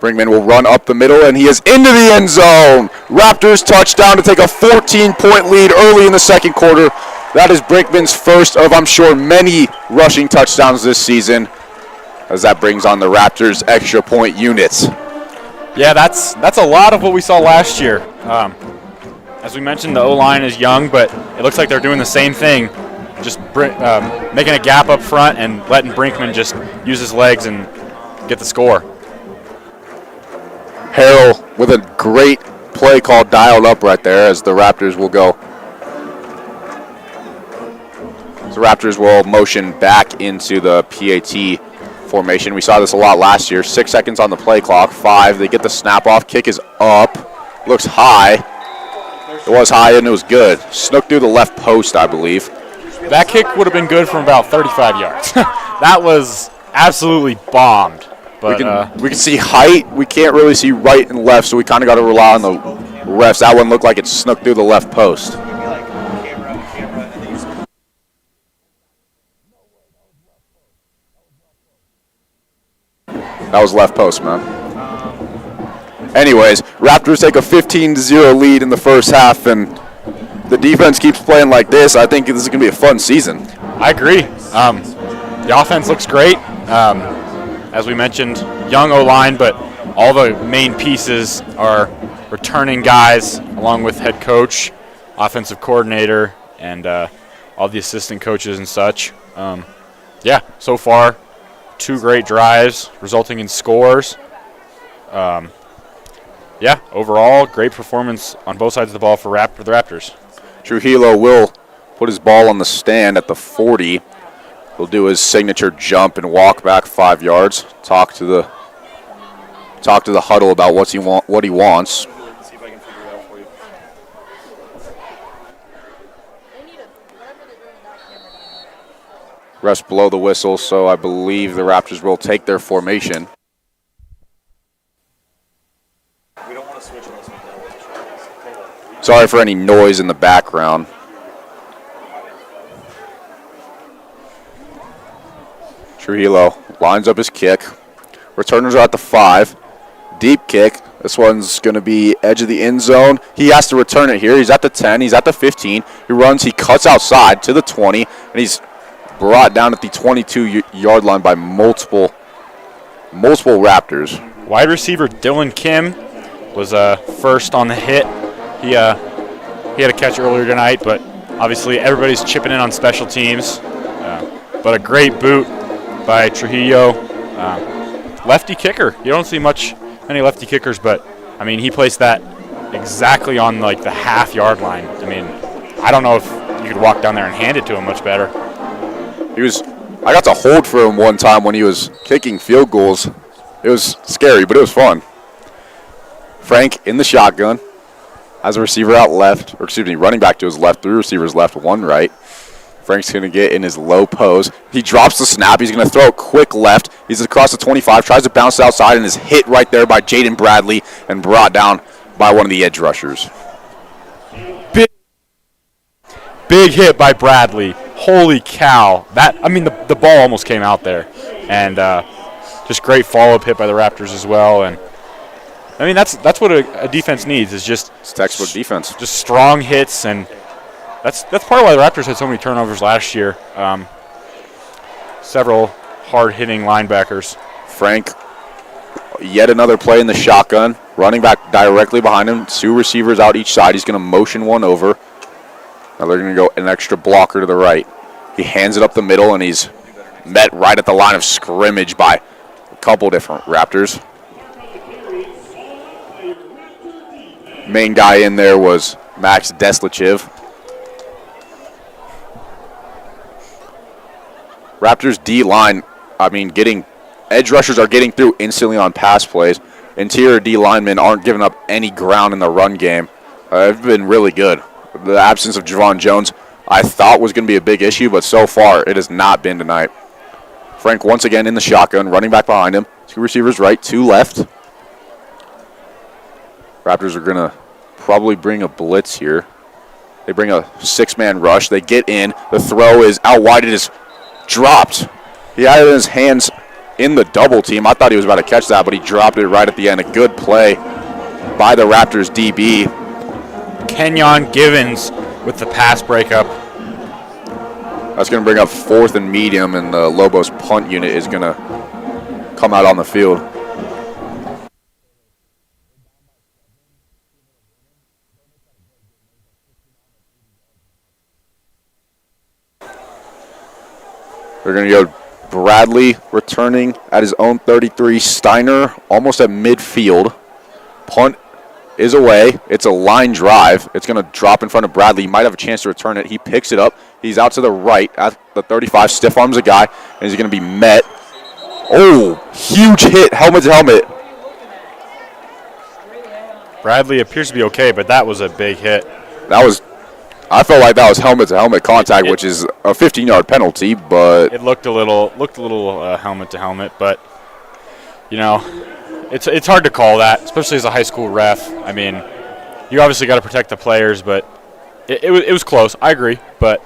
Brinkman will run up the middle, and he is into the end zone. Raptors touchdown to take a 14-point lead early in the second quarter. That is Brinkman's first of, I'm sure, many rushing touchdowns this season, as that brings on the Raptors' extra point units. Yeah, that's a lot of what we saw last year. As we mentioned, the O-line is young, but it looks like they're doing the same thing, just making a gap up front and letting Brinkman just use his legs and get the score. Harrell with a great play call dialed up right there as the Raptors will go. The Raptors will motion back into the PAT formation. We saw this a lot last year. 6 seconds on the play clock. 5. They get the snap off. Kick is up. Looks high. It was high and it was good. Snook through the left post, I believe. That kick would have been good from about 35 yards. That was absolutely bombed. But, we can see height. We can't really see right and left, so we kind of got to rely on the refs. That one looked like it snuck through the left post. That was left post, man. Anyways, Raptors take a 15-0 lead in the first half, and the defense keeps playing like this. I think this is going to be a fun season. I agree. The offense looks great. As we mentioned, young O-line, but all the main pieces are returning guys, along with head coach, offensive coordinator, and all the assistant coaches and such. Yeah, so far, 2 great drives resulting in scores. Yeah, overall, great performance on both sides of the ball for the Raptors. Trujillo will put his ball on the stand at the 40. He'll do his signature jump and walk back 5 yards. Talk to the huddle about what he wants. Refs blow the whistle, so I believe the Raptors will take their formation. Sorry for any noise in the background. Trujillo lines up his kick. Returners are at the 5. Deep kick. This one's going to be edge of the end zone. He has to return it here. He's at the 10. He's at the 15. He runs. He cuts outside to the 20. And he's brought down at the 22-yard line by multiple Raptors. Wide receiver Dylan Kim was first on the hit. He had a catch earlier tonight, but obviously everybody's chipping in on special teams. But a great boot by Trujillo. Lefty kicker. You don't see many lefty kickers, but I mean, he placed that exactly on like the half-yard line. I mean, I don't know if you could walk down there and hand it to him much better. I got to hold for him one time when he was kicking field goals. It was scary, but it was fun. Frank in the shotgun. Has a receiver out left, running back to his left, 3 receivers left, 1 right. Frank's going to get in his low pose. He drops the snap. He's going to throw a quick left. He's across the 25, tries to bounce outside, and is hit right there by Jaden Bradley and brought down by one of the edge rushers. Big hit by Bradley. Holy cow. The ball almost came out there. And just great follow-up hit by the Raptors as well. And I mean, that's what a defense needs, is just it's textbook defense. Just strong hits, and that's part of why the Raptors had so many turnovers last year. Several hard-hitting linebackers. Frank, yet another play in the shotgun, running back directly behind him. 2 receivers out each side. He's going to motion one over. Now they're going to go an extra blocker to the right. He hands it up the middle, and he's met right at the line of scrimmage by a couple different Raptors. Main guy in there was Max Deslichev. Raptors D-line, edge rushers are getting through instantly on pass plays. Interior D linemen aren't giving up any ground in the run game. They've been really good. The absence of Javon Jones I thought was going to be a big issue, but so far it has not been tonight. Frank once again in the shotgun, running back behind him. 2 receivers right, 2 left. Raptors are going to probably bring a blitz here. They bring a 6-man rush. They get in. The throw is out wide. It is dropped. He had it in his hands in the double team. I thought he was about to catch that, but he dropped it right at the end. A good play by the Raptors DB. Kenyon Givens with the pass breakup. That's going to bring up 4th and medium, and the Lobos punt unit is going to come out on the field. They're going to go Bradley returning at his own 33. Steiner almost at midfield. Punt is away. It's a line drive. It's going to drop in front of Bradley. He might have a chance to return it. He picks it up. He's out to the right at the 35. Stiff arms a guy, and he's going to be met. Oh, huge hit, helmet to helmet. Bradley appears to be okay, but that was a big hit. I felt like that was helmet to helmet contact, which is a 15-yard penalty, but it looked a little helmet to helmet, but you know, it's hard to call that, especially as a high school ref. I mean, you obviously got to protect the players, but it was close. I agree, but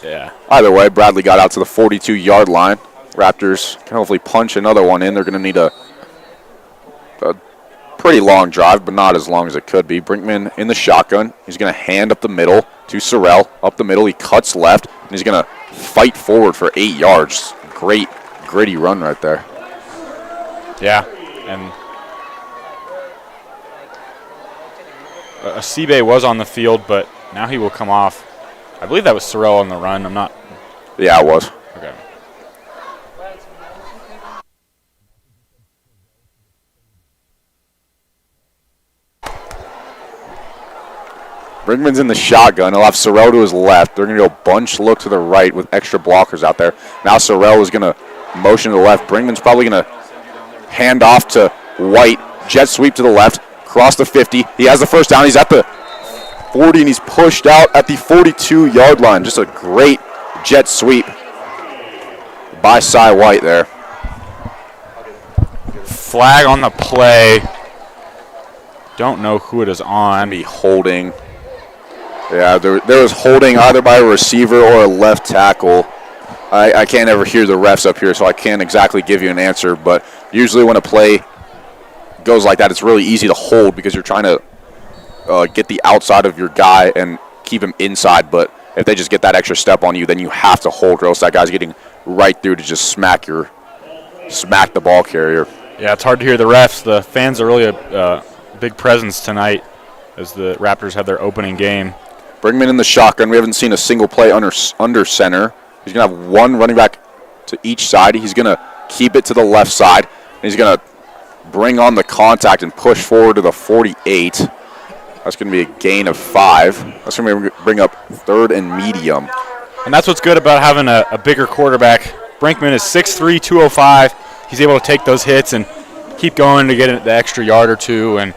yeah. Either way, Bradley got out to the 42-yard line. Raptors can hopefully punch another one in. They're going to need a pretty long drive, but not as long as it could be. Brinkman in the shotgun. He's going to hand up the middle to Sorrell. Up the middle, he cuts left, and he's going to fight forward for 8 yards. Great, gritty run right there. Yeah, and Asibe was on the field, but now he will come off. I believe that was Sorrell on the run. I'm not. Yeah, it was. Okay. Brinkman's in the shotgun. He'll have Sorrell to his left. They're going to go bunch look to the right with extra blockers out there. Now Sorrell is going to motion to the left. Brinkman's probably going to hand off to White. Jet sweep to the left. Cross the 50. He has the first down. He's at the 40, and he's pushed out at the 42-yard line. Just a great jet sweep by Cy White there. Flag on the play. Don't know who it is on. Be holding. Yeah, there was holding either by a receiver or a left tackle. I can't ever hear the refs up here, so I can't exactly give you an answer. But usually when a play goes like that, it's really easy to hold because you're trying to get the outside of your guy and keep him inside. But if they just get that extra step on you, then you have to hold, or else that guy's getting right through to just smack the ball carrier. Yeah, it's hard to hear the refs. The fans are really a big presence tonight as the Raptors have their opening game. Brinkman in the shotgun. We haven't seen a single play under center. He's going to have one running back to each side. He's going to keep it to the left side. And he's going to bring on the contact and push forward to the 48. That's going to be a gain of 5. That's going to bring up 3rd and medium. And that's what's good about having a bigger quarterback. Brinkman is 6'3", 205. He's able to take those hits and keep going to get the extra yard or two. And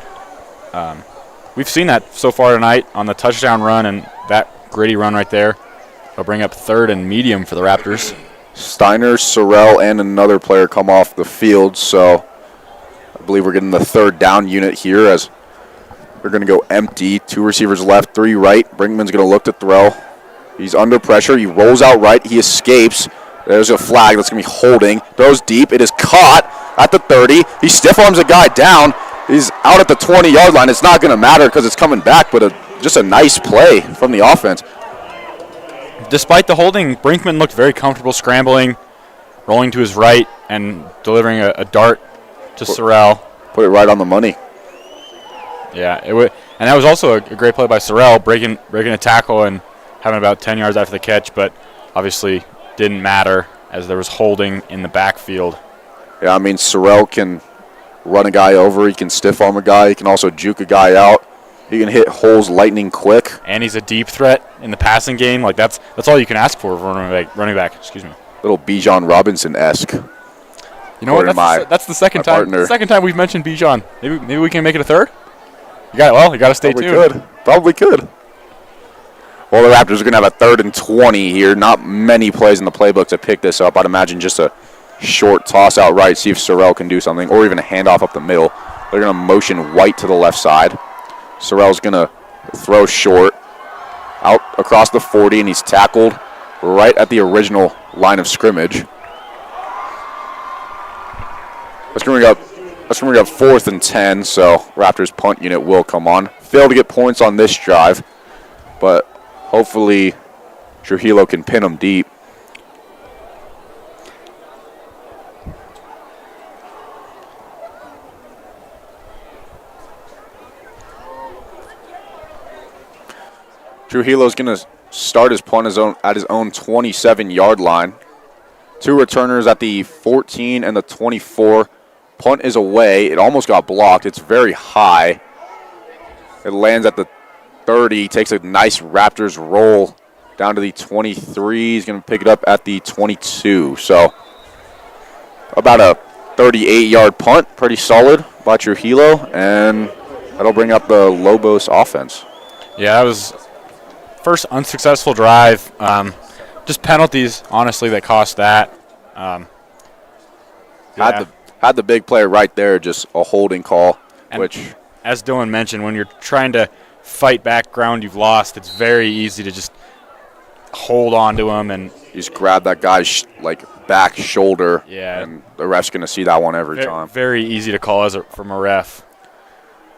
we've seen that so far tonight on the touchdown run and that gritty run right there. He'll bring up 3rd and medium for the Raptors. Steiner, Sorrell, and another player come off the field. So I believe we're getting the 3rd down unit here as we're going to go empty. 2 receivers left, 3 right. Brinkman's going to look to throw. He's under pressure. He rolls out right. He escapes. There's a flag that's going to be holding. Throws deep. It is caught at the 30. He stiff arms a guy down. He's out at the 20-yard line. It's not going to matter because it's coming back, but just a nice play from the offense. Despite the holding, Brinkman looked very comfortable scrambling, rolling to his right, and delivering a dart to Sorrell. Put it right on the money. Yeah, and that was also a great play by Sorrell, breaking a tackle and having about 10 yards after the catch, but obviously didn't matter as there was holding in the backfield. Yeah, I mean, Sorrell can run a guy over. He can stiff arm a guy. He can also juke a guy out. He can hit holes lightning quick. And he's a deep threat in the passing game. Like that's all you can ask for running back. Excuse me. Little Bijan Robinson-esque. You know what? That's the second time. Partner. The second time we've mentioned Bijan. Maybe we can make it a third. You got to stay tuned. Probably could. Well, the Raptors are going to have a 3rd and 20 here. Not many plays in the playbook to pick this up. I'd imagine just a short toss out right, see if Sorrell can do something, or even a handoff up the middle. They're going to motion White to the left side. Sorrell's going to throw short out across the 40, and he's tackled right at the original line of scrimmage. That's going to bring up 4th and 10, so Raptors punt unit will come on. Failed to get points on this drive, but hopefully Trujillo can pin them deep. Trujillo's going to start his punt at his own 27-yard line. 2 returners at the 14 and the 24. Punt is away. It almost got blocked. It's very high. It lands at the 30. Takes a nice Raptors roll down to the 23. He's going to pick it up at the 22. So about a 38-yard punt. Pretty solid by Trujillo. And that'll bring up the Lobos offense. Yeah, that was first unsuccessful drive. Just penalties, honestly, that cost that. Had the big play right there, just a holding call. And as Dylan mentioned, when you're trying to fight back ground you've lost, it's very easy to just hold on to him and just grab that guy's back shoulder. Yeah, and the ref's going to see that one every time. Very easy to call from a ref.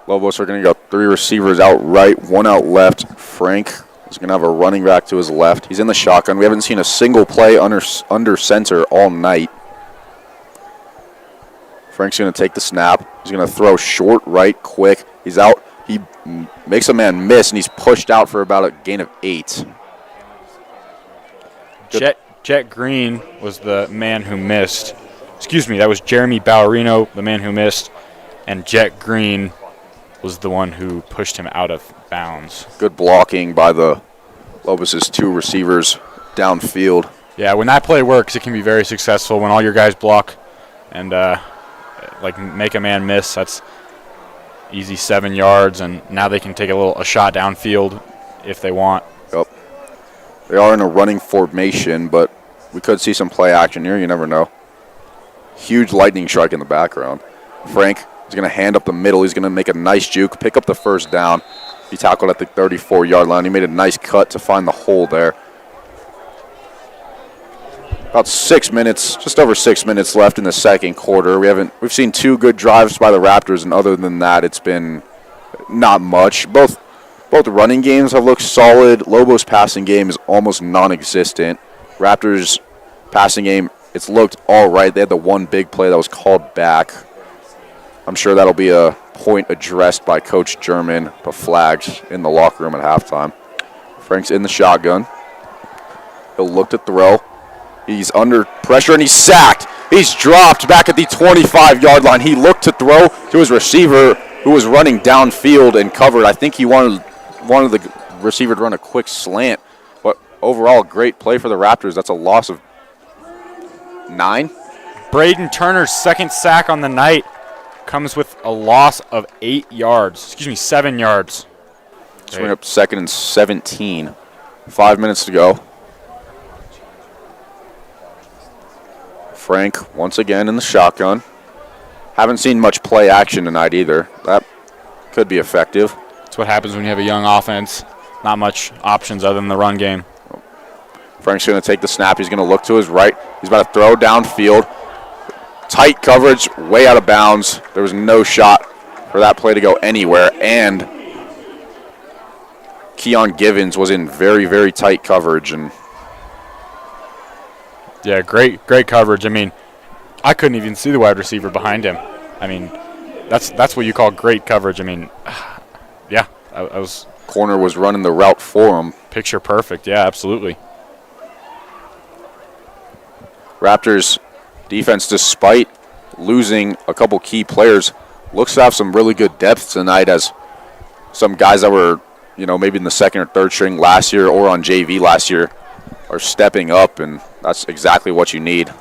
Lobos are going to go 3 receivers out right, 1 out left. Frank is going to have a running back to his left. He's in the shotgun. We haven't seen a single play under center all night. Frank's going to take the snap. He's going to throw short right quick. He's out. He makes a man miss, and he's pushed out for about a gain of 8. Jet Green was the man who missed. Excuse me, that was Jeremy Ballerino, the man who missed, and Jet Green was the one who pushed him out of bounds. Good blocking by the Lobos' 2 receivers downfield. Yeah, when that play works, it can be very successful. When all your guys block and make a man miss, that's easy 7 yards, and now they can take a shot downfield if they want. Yep. They are in a running formation, but we could see some play action here. You never know. Huge lightning strike in the background. Frank is going to hand up the middle. He's going to make a nice juke, pick up the first down. He tackled at the 34-yard line. He made a nice cut to find the hole there. About 6 minutes, just over 6 minutes left in the second quarter. We've seen 2 good drives by the Raptors, and other than that, it's been not much. Both running games have looked solid. Lobos' passing game is almost non-existent. Raptors' passing game, it's looked all right. They had the one big play that was called back. I'm sure that'll be a point addressed by Coach German, but flagged in the locker room at halftime. Frank's in the shotgun. He'll look to throw. He's under pressure, and he's sacked. He's dropped back at the 25-yard line. He looked to throw to his receiver, who was running downfield and covered. I think he wanted the receiver to run a quick slant. But overall, great play for the Raptors. That's a loss of 9. Braden Turner's second sack on the night comes with a loss of 7 yards. Let's bring up 2nd and 17. 5 minutes to go. Frank once again in the shotgun. Haven't seen much play action tonight either. That could be effective. That's what happens when you have a young offense. Not much options other than the run game. Frank's going to take the snap. He's going to look to his right. He's about to throw downfield. Tight coverage, way out of bounds. There was no shot for that play to go anywhere. And Keon Givens was in very, very tight coverage. Yeah, great coverage. I mean, I couldn't even see the wide receiver behind him. I mean, that's what you call great coverage. I mean, yeah, I was. Corner was running the route for him. Picture perfect. Yeah, absolutely. Raptors defense, despite losing a couple key players, looks to have some really good depth tonight, as some guys that were, maybe in the second or third string last year or on JV last year are stepping up and that's exactly what you need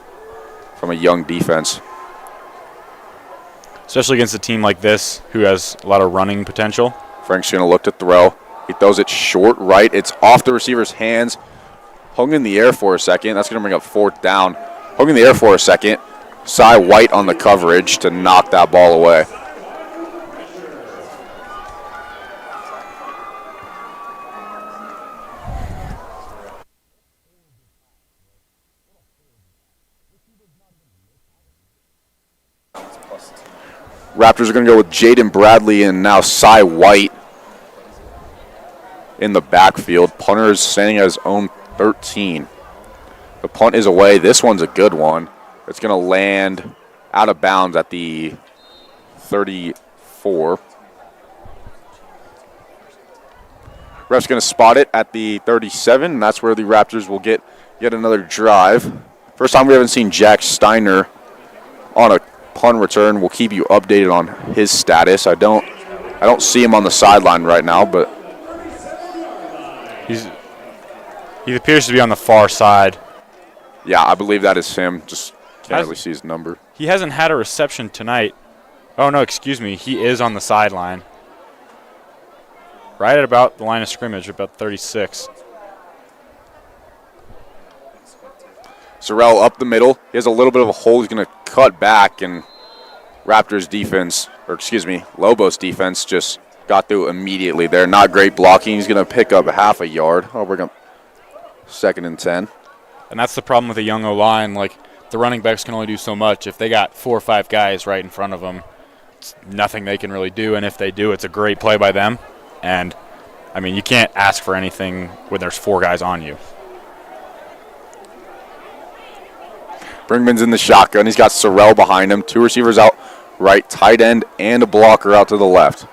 from a young defense. Especially against a team like this who has a lot of running potential. Frank's going to look to throw. He throws it short right. It's off the receiver's hands. Hung in the air for a second. That's going to bring up 4th down. Hung in the air for a second. Cy White on the coverage to knock that ball away. Raptors are going to go with Jaden Bradley and now Cy White in the backfield. Punter is standing at his own 13. The punt is away. This one's a good one. It's going to land out of bounds at the 34. Ref's going to spot it at the 37, and that's where the Raptors will get yet another drive. First time we haven't seen Jack Steiner on a punt return. We'll keep you updated on his status. I don't see him on the sideline right now, but he appears to be on the far side. Yeah, I believe that is him. Just can't really see his number. He hasn't had a reception tonight. Oh, no, excuse me. He is on the sideline. Right at about the line of scrimmage, about 36. Sorrell up the middle. He has a little bit of a hole. He's going to cut back, and Raptors defense, or excuse me, Lobos defense just got through immediately there. Not great blocking. He's going to pick up half a yard. I'll bring up 2nd and 10. And that's the problem with a young O-line. Like, the running backs can only do so much. If they got 4 or 5 guys right in front of them, it's nothing they can really do. And if they do, it's a great play by them. And, I mean, you can't ask for anything when there's 4 guys on you. Brinkman's in the shotgun. He's got Sorrell behind him. 2 receivers out right, tight end, and a blocker out to the left.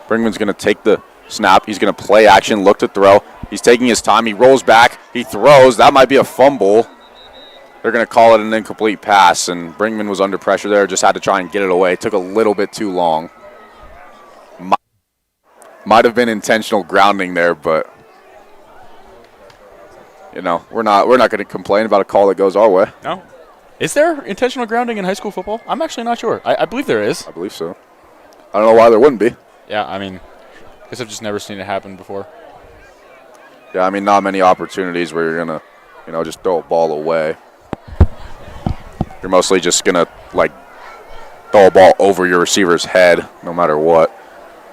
Brinkman's going to take the snap. He's going to play action, look to throw. He's taking his time. He rolls back. He throws. That might be a fumble. They're going to call it an incomplete pass, and Brinkman was under pressure there. Just had to try and get it away. It took a little bit too long. Might have been intentional grounding there, but you know, we're not going to complain about a call that goes our way. No. Is there intentional grounding in high school football? I'm actually not sure. I believe there is. I believe so. I don't know why there wouldn't be. Yeah, I mean, I guess I've just never seen it happen before. Yeah, I mean, not many opportunities where you're going to, you know, just throw a ball away. You're mostly just going to, like, throw a ball over your receiver's head no matter what.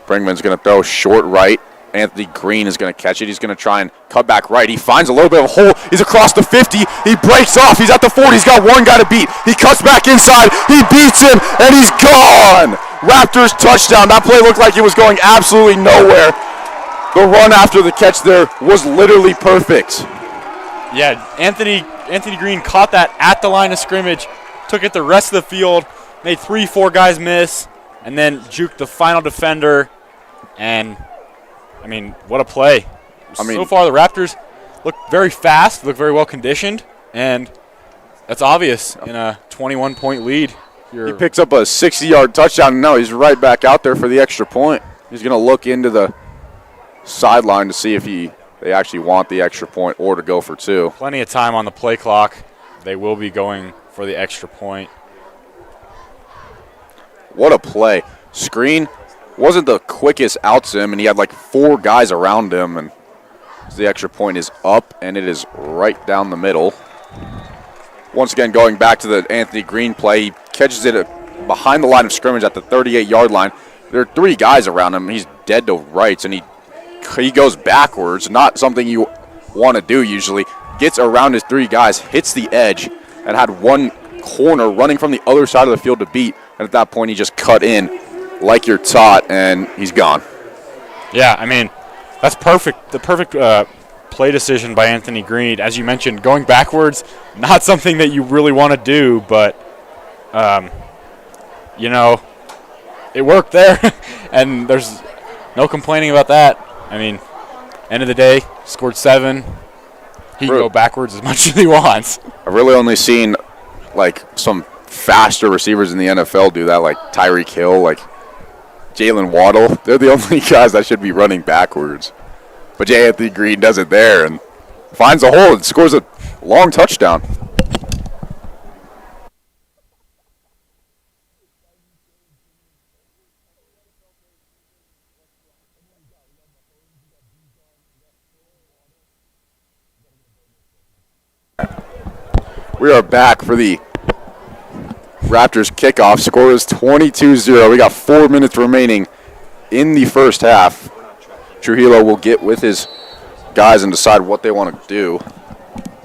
Brinkman's going to throw short right. Anthony Green is going to catch it. He's going to try and cut back right. He finds a little bit of a hole. He's across the 50. He breaks off. He's at the 40. He's got one guy to beat. He cuts back inside. He beats him, and he's gone. Raptors touchdown. That play looked like it was going absolutely nowhere. The run after the catch there was literally perfect. Yeah, Anthony Green caught that at the line of scrimmage, took it the rest of the field, made 3-4 guys miss, and then juked the final defender. And, I mean, what a play. So far, the Raptors look very fast, look very well conditioned, and that's obvious in a 21-point lead. He picks up a 60-yard touchdown, and now he's right back out there for the extra point. He's going to look into the sideline to see if they actually want the extra point or to go for 2. Plenty of time on the play clock. They will be going for the extra point. What a play. Screen wasn't the quickest out to him, and he had like 4 guys around him, and the extra point is up, and it is right down the middle. Once again, going back to the Anthony Green play, he catches it behind the line of scrimmage at the 38-yard line. There are 3 guys around him. He's dead to rights, and he goes backwards, not something you want to do usually. Gets around his 3 guys, hits the edge, and had one corner running from the other side of the field to beat. And at that point, he just cut in like you're taught, and he's gone. Yeah, I mean, that's perfect. The perfect play decision by Anthony Green. As you mentioned, going backwards, not something that you really want to do, but, you know, it worked there, and there's no complaining about that. I mean, end of the day, scored 7. He can go backwards as much as he wants. I've really only seen, like, some faster receivers in the NFL do that, like Tyreek Hill, like Jalen Waddle. They're the only guys that should be running backwards. But Anthony Green does it there and finds a hole and scores a long touchdown. We are back for the Raptors kickoff. Score is 22-0. We got 4 minutes remaining in the first half. Trujillo will get with his guys and decide what they want to do.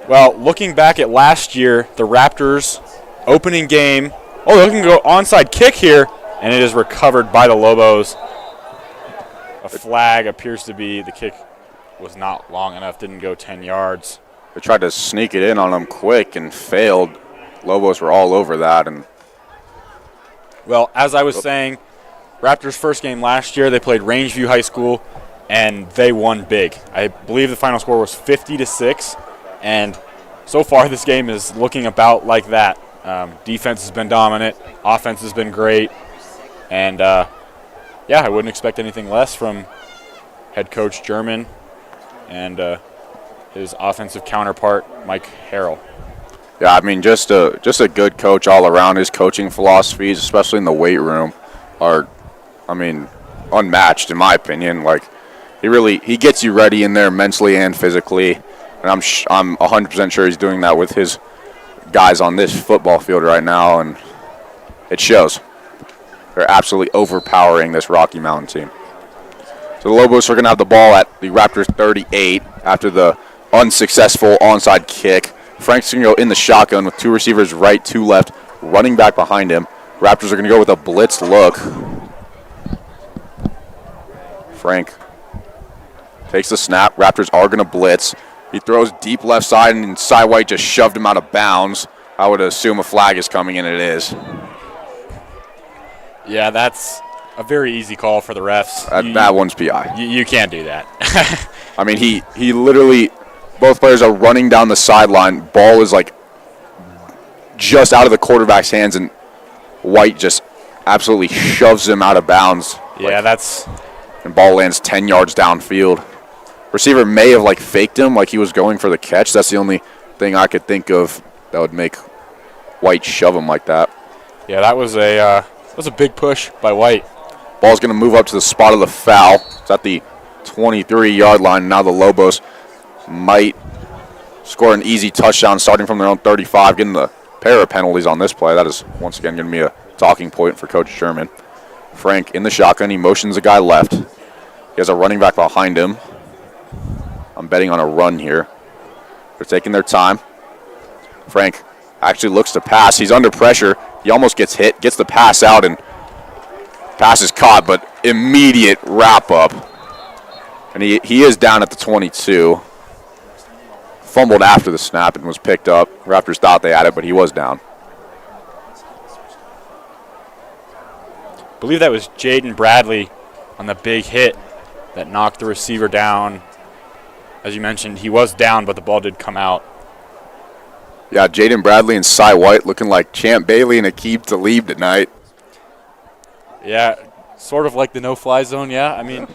Well, looking back at last year, the Raptors opening game. Oh, they're looking to go onside kick here, and it is recovered by the Lobos. A flag appears to be the kick was not long enough, didn't go 10 yards. They tried to sneak it in on them quick and failed. Lobos were all over that. And well, as I was saying, Raptors' first game last year, they played Rangeview High School, and they won big. I believe the final score was 50-6, and so far this game is looking about like that. Defense has been dominant, offense has been great, and I wouldn't expect anything less from head coach German and his offensive counterpart, Mike Harrell. Yeah, I mean, just a good coach all around. His coaching philosophies, especially in the weight room, are, unmatched in my opinion. Like, he gets you ready in there mentally and physically, and I'm 100% sure he's doing that with his guys on this football field right now, and it shows. They're absolutely overpowering this Rocky Mountain team. So the Lobos are going to have the ball at the Raptors 38 after the unsuccessful onside kick. Frank's going to go in the shotgun with two receivers right, two left, running back behind him. Raptors are going to go with a blitz look. Frank takes the snap. Raptors are going to blitz. He throws deep left side, and Cy White just shoved him out of bounds. I would assume a flag is coming, and it is. Yeah, that's a very easy call for the refs. That one's PI. You can't do that. I mean, he literally, both players are running down the sideline. Ball is like just out of the quarterback's hands, and White just absolutely shoves him out of bounds. Yeah, and ball lands 10 yards downfield. Receiver may have faked him, like he was going for the catch. That's the only thing I could think of that would make White shove him like that. Yeah, that was a big push by White. Ball's going to move up to the spot of the foul. It's at the 23-yard line. Now the Lobos might score an easy touchdown starting from their own 35, getting the pair of penalties on this play. That is, once again, going to be a talking point for Coach Sherman. Frank in the shotgun. He motions a guy left. He has a running back behind him. I'm betting on a run here. They're taking their time. Frank actually looks to pass. He's under pressure. He almost gets hit, gets the pass out, and pass is caught, but immediate wrap-up. And he is down at the 22. Fumbled after the snap and was picked up. Raptors thought they had it, but he was down. I believe that was Jaden Bradley on the big hit that knocked the receiver down. As you mentioned, he was down, but the ball did come out. Yeah, Jaden Bradley and Cy White looking like Champ Bailey and Aqib Talib tonight. Yeah, sort of like the no-fly zone, yeah. I mean,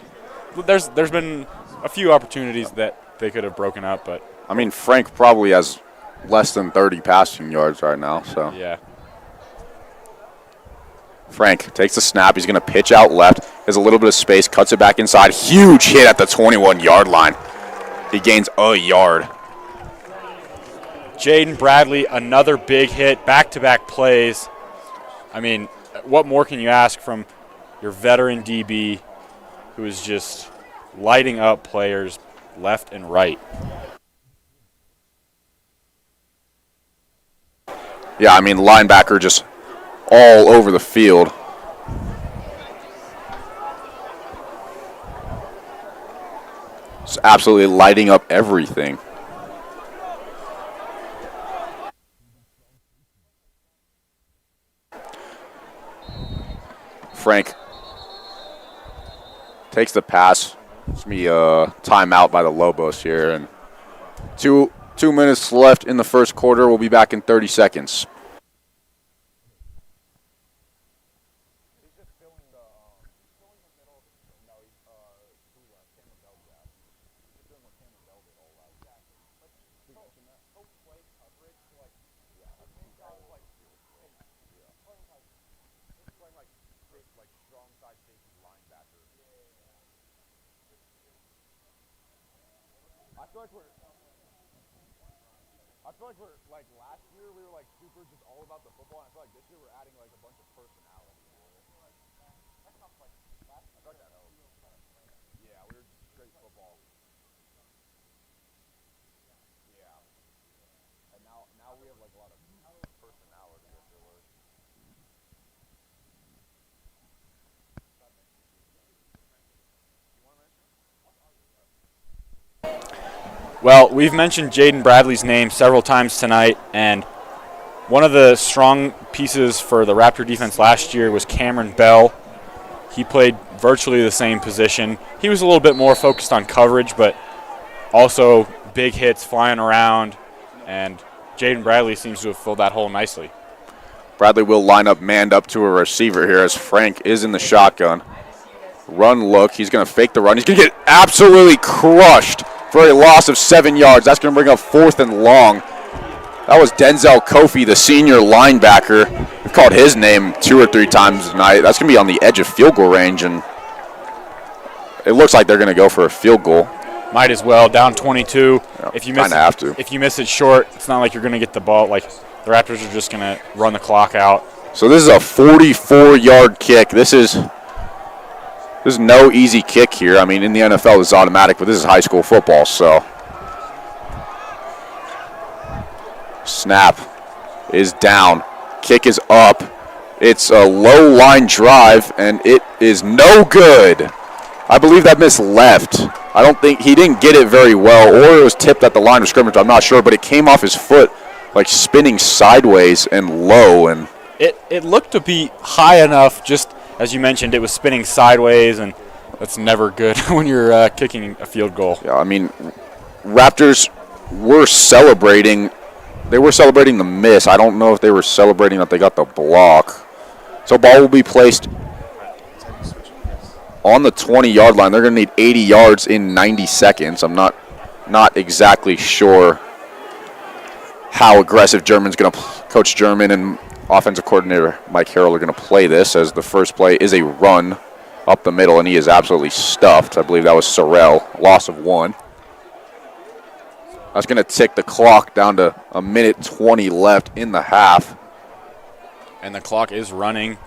there's been a few opportunities that they could have broken up, but... I mean, Frank probably has less than 30 passing yards right now, so... Yeah. Frank takes the snap. He's going to pitch out left. Has a little bit of space, cuts it back inside. Huge hit at the 21-yard line. He gains a yard. Jaden Bradley, another big hit, back-to-back plays. I mean, what more can you ask from your veteran DB who is just lighting up players left and right? Yeah, I mean, linebacker just all over the field. Just absolutely lighting up everything. Frank takes the pass. It's me timeout by the Lobos here, and two minutes left in the first quarter. We'll be back in 30 seconds. I feel like last year we were super just all about the football, and I feel like this year we're adding a bunch of personality. Yeah, we were just straight football. Yeah. And now we have a lot of personality, I feel like. Well, we've mentioned Jaden Bradley's name several times tonight, and one of the strong pieces for the Raptor defense last year was Cameron Bell. He played virtually the same position. He was a little bit more focused on coverage, but also big hits flying around, and Jaden Bradley seems to have filled that hole nicely. Bradley will line up manned up to a receiver here as Frank is in the shotgun. Run look. He's going to fake the run. He's going to get absolutely crushed for a loss of 7 yards. That's going to bring up 4th and long. That was Denzel Kofi, the senior linebacker. We've called his name 2 or 3 times tonight. That's going to be on the edge of field goal range, and it looks like they're going to go for a field goal. Might as well. Down 22. Yeah, if you miss have to. If you miss it short, it's not like you're going to get the ball. The Raptors are just going to run the clock out. So this is a 44-yard kick. This is no easy kick here. I mean, in the NFL, this is automatic, but this is high school football, so. Snap is down. Kick is up. It's a low line drive, and it is no good. I believe that missed left. I don't think he didn't get it very well, or it was tipped at the line of scrimmage. I'm not sure, but it came off his foot, spinning sideways and low. And it looked to be high enough. Just as you mentioned, it was spinning sideways, and that's never good when you're kicking a field goal. Yeah, I mean, Raptors were celebrating. They were celebrating the miss. I don't know if they were celebrating that they got the block. So ball will be placed on the 20-yard line. They're going to need 80 yards in 90 seconds. I'm not exactly sure how aggressive Coach German and offensive coordinator Mike Harrell are going to play this, as the first play is a run up the middle, and he is absolutely stuffed. I believe that was Sorrell, loss of 1. That's going to tick the clock down to 1:20 left in the half. And the clock is running.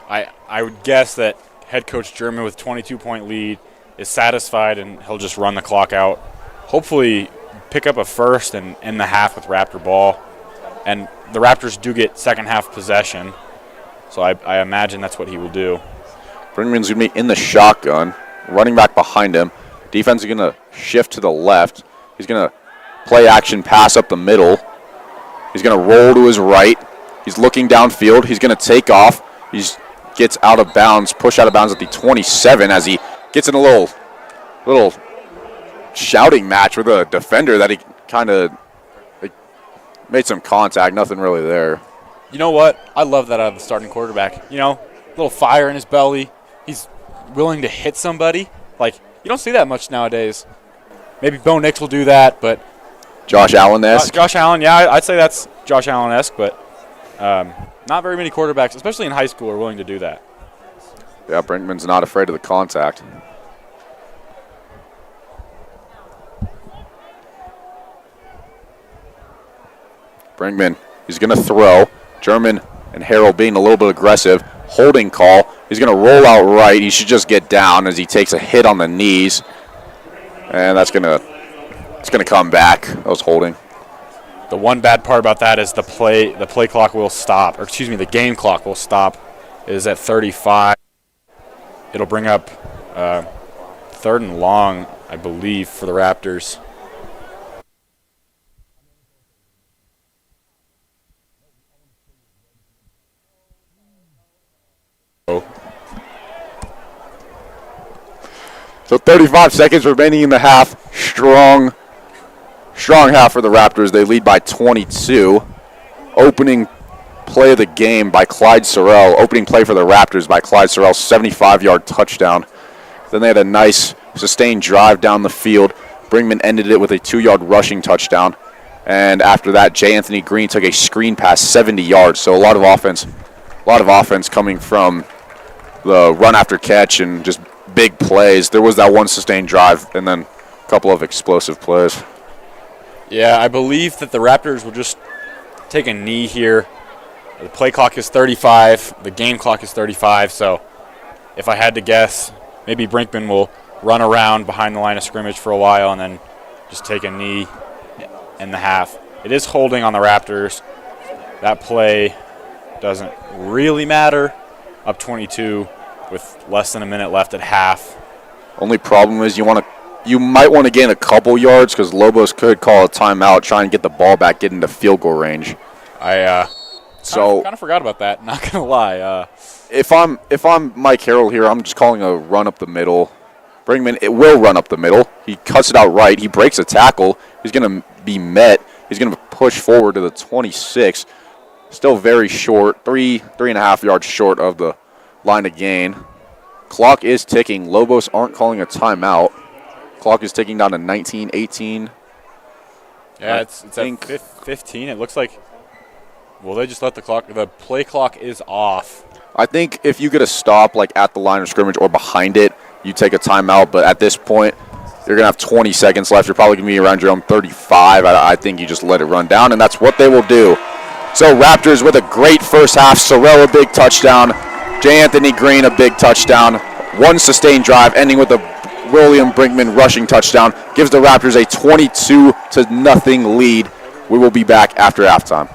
I would guess that head coach German with 22-point lead is satisfied, and he'll just run the clock out. Hopefully pick up a first and end the half with Raptor ball. And the Raptors do get second half possession, so I imagine that's what he will do. Brinkman's going to be in the shotgun, running back behind him. Defense is going to shift to the left. He's going to play action pass up the middle. He's going to roll to his right. He's looking downfield. He's going to take off. He gets out of bounds, push out of bounds at the 27 as he gets in a little shouting match with a defender that he kind of made some contact. Nothing really there. You know what? I love that out of the starting quarterback. A little fire in his belly. He's willing to hit somebody. You don't see that much nowadays. Maybe Bo Nix will do that, but Josh Allen-esque? Josh Allen, yeah, I'd say that's Josh Allen-esque, but not very many quarterbacks, especially in high school, are willing to do that. Yeah, Brinkman's not afraid of the contact. Brinkman, he's going to throw. German and Harrell being a little bit aggressive. Holding call. He's going to roll out right. He should just get down as he takes a hit on the knees. And it's going to come back. That was holding. The one bad part about that is the play clock will stop, or the game clock will stop. It is at 35. It'll bring up 3rd and long, I believe, for the Raptors. So 35 seconds remaining in the half. Strong half for the Raptors. They lead by 22. Opening play of the game by Clyde Sorrell. Opening play for the Raptors by Clyde Sorrell. 75-yard touchdown. Then they had a nice sustained drive down the field. Brinkman ended it with a 2-yard rushing touchdown. And after that, J. Anthony Green took a screen pass 70 yards. So a lot of offense coming from the run after catch and just big plays. There was that one sustained drive and then a couple of explosive plays. Yeah, I believe that the Raptors will just take a knee here. The play clock is 35. The game clock is 35. So if I had to guess, maybe Brinkman will run around behind the line of scrimmage for a while and then just take a knee in the half. It is holding on the Raptors. That play doesn't really matter. Up 22 with less than a minute left at half. Only problem is you might want to gain a couple yards because Lobos could call a timeout, try and get the ball back, get into field goal range. I kind of forgot about that. Not gonna lie. If I'm Mike Harrell here, I'm just calling a run up the middle. Brinkman, it will run up the middle. He cuts it out right. He breaks a tackle. He's going to be met. He's going to push forward to the 26. Still very short, 3.5 yards short of the line of gain. Clock is ticking. Lobos aren't calling a timeout. Clock is ticking down to 19, 18. Yeah, it's at 15. It looks like, well, they just let the play clock is off. I think if you get a stop like at the line of scrimmage or behind it, you take a timeout. But at this point, you're going to have 20 seconds left. You're probably going to be around your own 35. I think you just let it run down, and that's what they will do. So Raptors with a great first half. Sorrell a big touchdown. J. Anthony Green a big touchdown. One sustained drive ending with a William Brinkman rushing touchdown. Gives the Raptors a 22-0 lead. We will be back after halftime.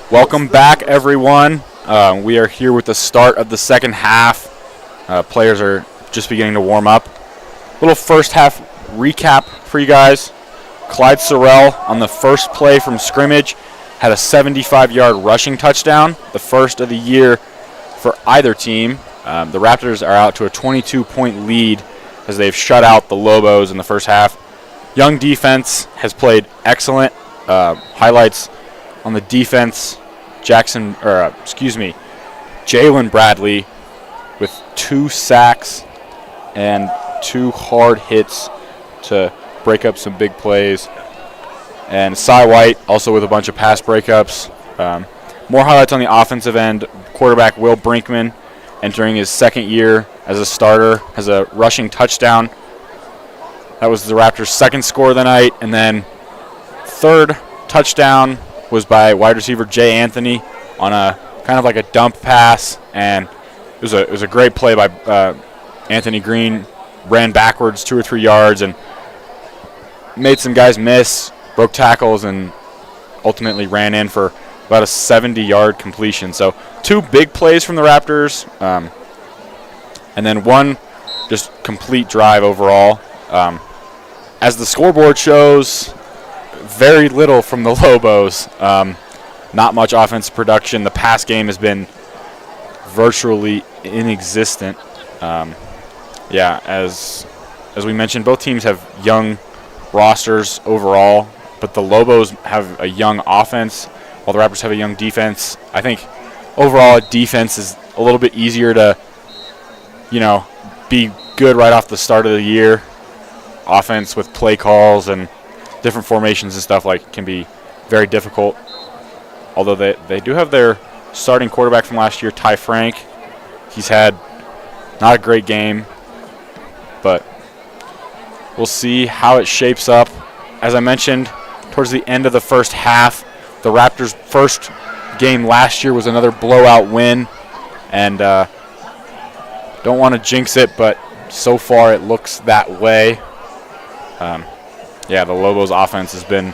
Welcome back, everyone. We are here with the start of the second half. Players are just beginning to warm up. Little first half recap for you guys. Clyde Sorrell on the first play from scrimmage had a 75-yard rushing touchdown, the first of the year for either team. The Raptors are out to a 22-point lead as they've shut out the Lobos in the first half. Young defense has played excellent. Highlights on the defense, Jalen Bradley with 2 sacks and 2 hard hits to break up some big plays. And Cy White also with a bunch of pass breakups. More highlights on the offensive end. Quarterback Will Brinkman, entering his second year as a starter, has a rushing touchdown. That was the Raptors' second score of the night. And then third touchdown was by wide receiver Jay Anthony on a kind of like a dump pass, and it was a great play by Anthony Green. Ran backwards 2 or 3 yards and made some guys miss, broke tackles, and ultimately ran in for about a 70-yard completion. So 2 big plays from the Raptors, and then 1 just complete drive overall. As the scoreboard shows, very little from the Lobos. Not much offensive production. The pass game has been virtually inexistent. As we mentioned, both teams have young rosters overall, but the Lobos have a young offense while the Raptors have a young defense. I think overall defense is a little bit easier to, be good right off the start of the year. Offense with play calls and different formations and stuff can be very difficult. Although they do have their starting quarterback from last year, Ty Frank. He's had not a great game, but we'll see how it shapes up. As I mentioned, towards the end of the first half, the Raptors' first game last year was another blowout win, and don't want to jinx it, but so far it looks that way. The Lobos offense has been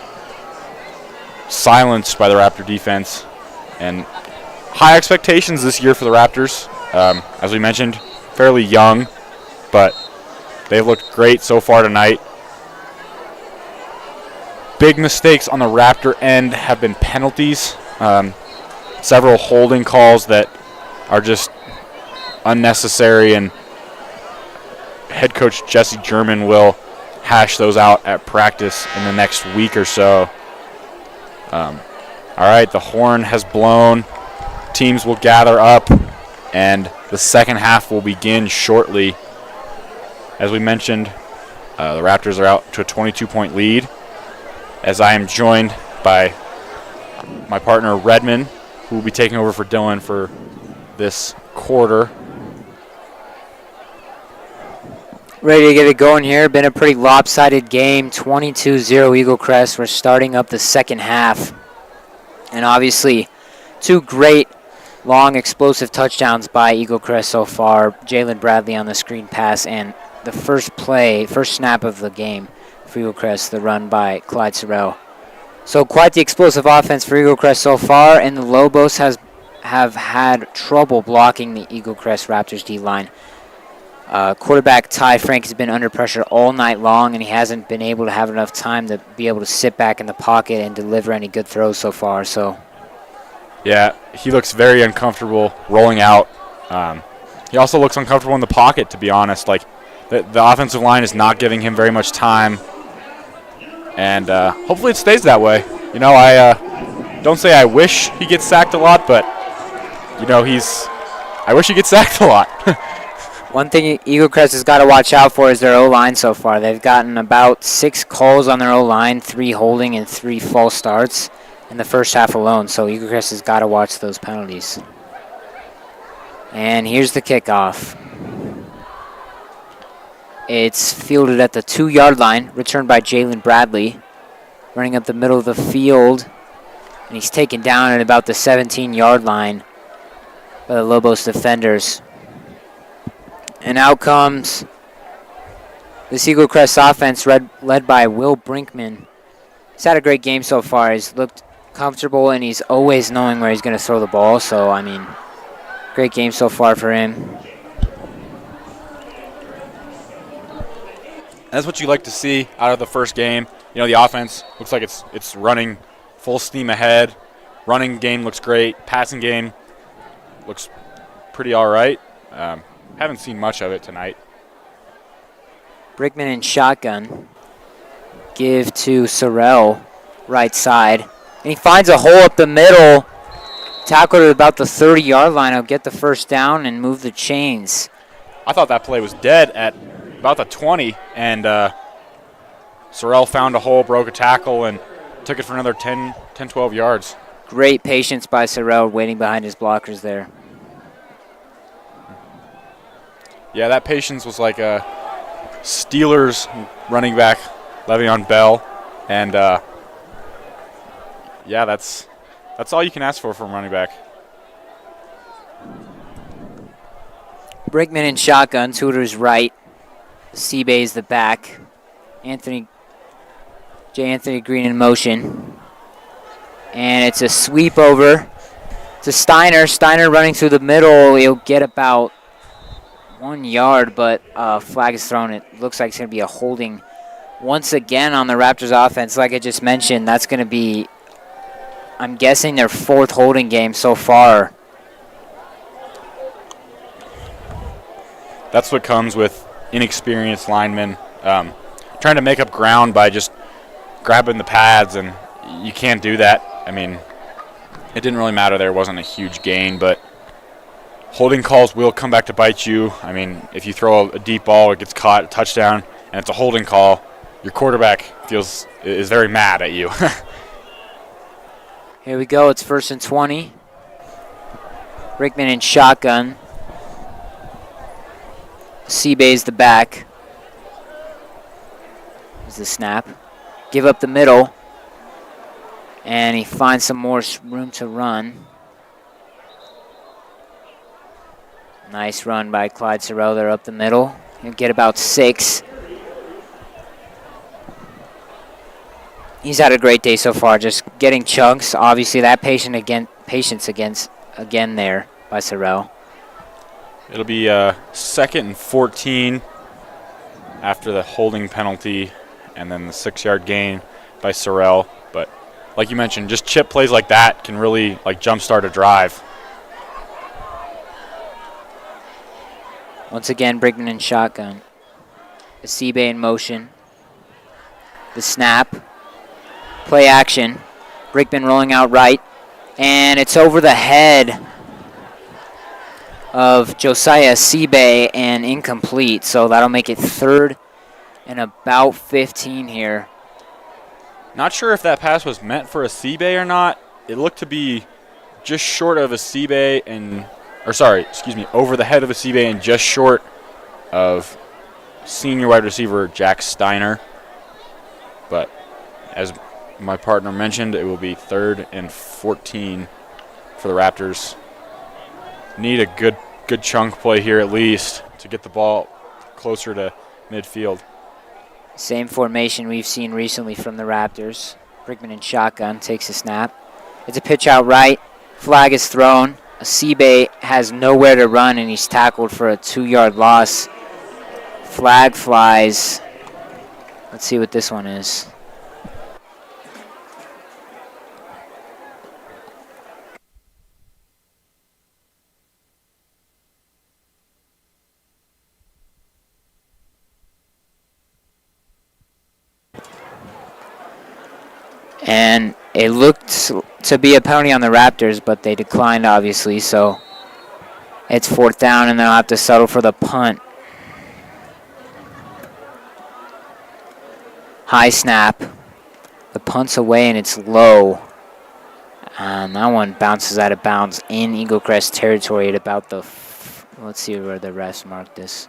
silenced by the Raptor defense, and high expectations this year for the Raptors. As we mentioned, fairly young, but they've looked great so far tonight. Big mistakes on the Raptor end have been penalties. Several holding calls that are just unnecessary, and head coach Jesse German will hash those out at practice in the next week or so. All right, the horn has blown. Teams will gather up, and the second half will begin shortly. As we mentioned, the Raptors are out to a 22-point lead, as I am joined by my partner Redmond, who will be taking over for Dylan for this quarter. Ready to get it going here. Been a pretty lopsided game. 22-0 Eagle Crest. We're starting up the second half. And obviously, 2 great, long, explosive touchdowns by Eagle Crest so far. Jalen Bradley on the screen pass, and the first snap of the game for Eagle Crest, the run by Clyde Sorrell. So quite the explosive offense for Eagle Crest so far, and the Lobos have had trouble blocking the Eagle Crest Raptors D-line. Quarterback Ty Frank has been under pressure all night long, and he hasn't been able to have enough time to be able to sit back in the pocket and deliver any good throws so far. Yeah, he looks very uncomfortable rolling out. He also looks uncomfortable in the pocket, to be honest. The offensive line is not giving him very much time. and hopefully it stays that way. You know, I don't say I wish he gets sacked a lot, but you know, I wish he gets sacked a lot. One thing Eagle Crest has got to watch out for is their O-line so far. They've gotten about 6 calls on their O-line, 3 holding and 3 false starts in the first half alone. So Eagle Crest has got to watch those penalties. And here's the kickoff. It's fielded at the 2-yard line, returned by Jalen Bradley, running up the middle of the field, and he's taken down at about the 17-yard line by the Lobos defenders. And out comes this Eagle Crest offense led by Will Brinkman. He's had a great game so far. He's looked comfortable, and he's always knowing where he's going to throw the ball. So, I mean, great game so far for him. That's what you like to see out of the first game. You know, the offense looks like it's running full steam ahead. Running game looks great. Passing game looks pretty all right. Haven't seen much of it tonight. Brickman in shotgun. Give to Sorrell, right side. And he finds a hole up the middle. Tackled at about the 30-yard line. He'll get the first down and move the chains. I thought that play was dead at about the 20, and Sorrell found a hole, broke a tackle, and took it for another 10, 12 yards. Great patience by Sorrell waiting behind his blockers there. Yeah, that patience was like a Steelers running back, Le'Veon Bell, and yeah, that's all you can ask for from running back. Brickman in shotgun, Tudor's right. Seabay's the back. Anthony Green in motion. And it's a sweep over to Steiner. Steiner running through the middle. He'll get about 1 yard, but flag is thrown. It looks like it's going to be a holding once again on the Raptors offense. Like I just mentioned, that's going to be, I'm guessing, their 4th holding game so far. That's what comes with inexperienced linemen trying to make up ground by just grabbing the pads, and you can't do that. I mean, it didn't really matter there. It wasn't a huge gain, but holding calls will come back to bite you. I mean, if you throw a deep ball, it gets caught, a touchdown, and it's a holding call, your quarterback is very mad at you. Here we go. It's 1st and 20. Brickman in shotgun. Seabay's the back. Here's the snap. Give up the middle. And he finds some more room to run. Nice run by Clyde Sorrell there up the middle. He'll get about 6. He's had a great day so far, just getting chunks. Obviously, that patience again there by Sorrell. It'll be 2nd and 14 after the holding penalty, and then the 6-yard gain by Sorrell. But like you mentioned, just chip plays like that can really jumpstart a drive. Once again, Brickman in shotgun. The Seabay in motion. The snap. Play action. Brickman rolling out right. And it's over the head of Josiah Seabay and incomplete. So that'll make it 3rd and about 15 here. Not sure if that pass was meant for a Seabay or not. It looked to be just short of a Seabay over the head of a Seabay and just short of senior wide receiver Jack Steiner. But as my partner mentioned, it will be 3rd and 14 for the Raptors. Need a good chunk play here at least to get the ball closer to midfield. Same formation we've seen recently from the Raptors. Brickman in shotgun takes a snap. It's a pitch out right. Flag is thrown. Seabay has nowhere to run, and he's tackled for a 2-yard loss. Flag flies. Let's see what this one is. And it looked to be a penalty on the Raptors, but they declined, obviously. So it's 4th down, and they'll have to settle for the punt. High snap. The punt's away, and it's low. That one bounces out of bounds in Eagle Crest territory at about the... let's see where the refs marked this.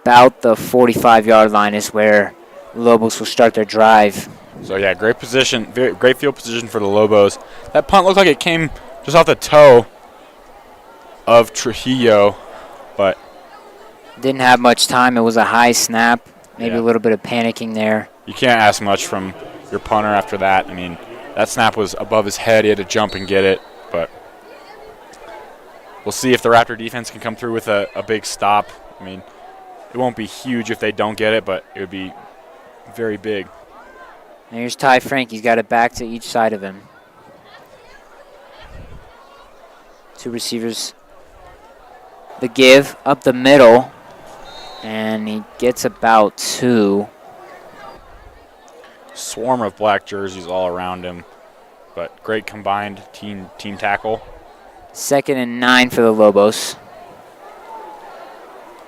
About the 45-yard line is where Lobos will start their drive. So, yeah, great position, great field position for the Lobos. That punt looked like it came just off the toe of Trujillo, but... didn't have much time. It was a high snap. Maybe Yeah. a little bit of panicking there. You can't ask much from your punter after that. I mean, that snap was above his head. He had to jump and get it, but we'll see if the Raptor defense can come through with a big stop. I mean, it won't be huge if they don't get it, but it would be very big. And here's Ty Frank. He's got it back to each side of him. 2 receivers. The give up the middle, and he gets about 2. Swarm of black jerseys all around him, but great combined team tackle. 2nd and 9 for the Lobos.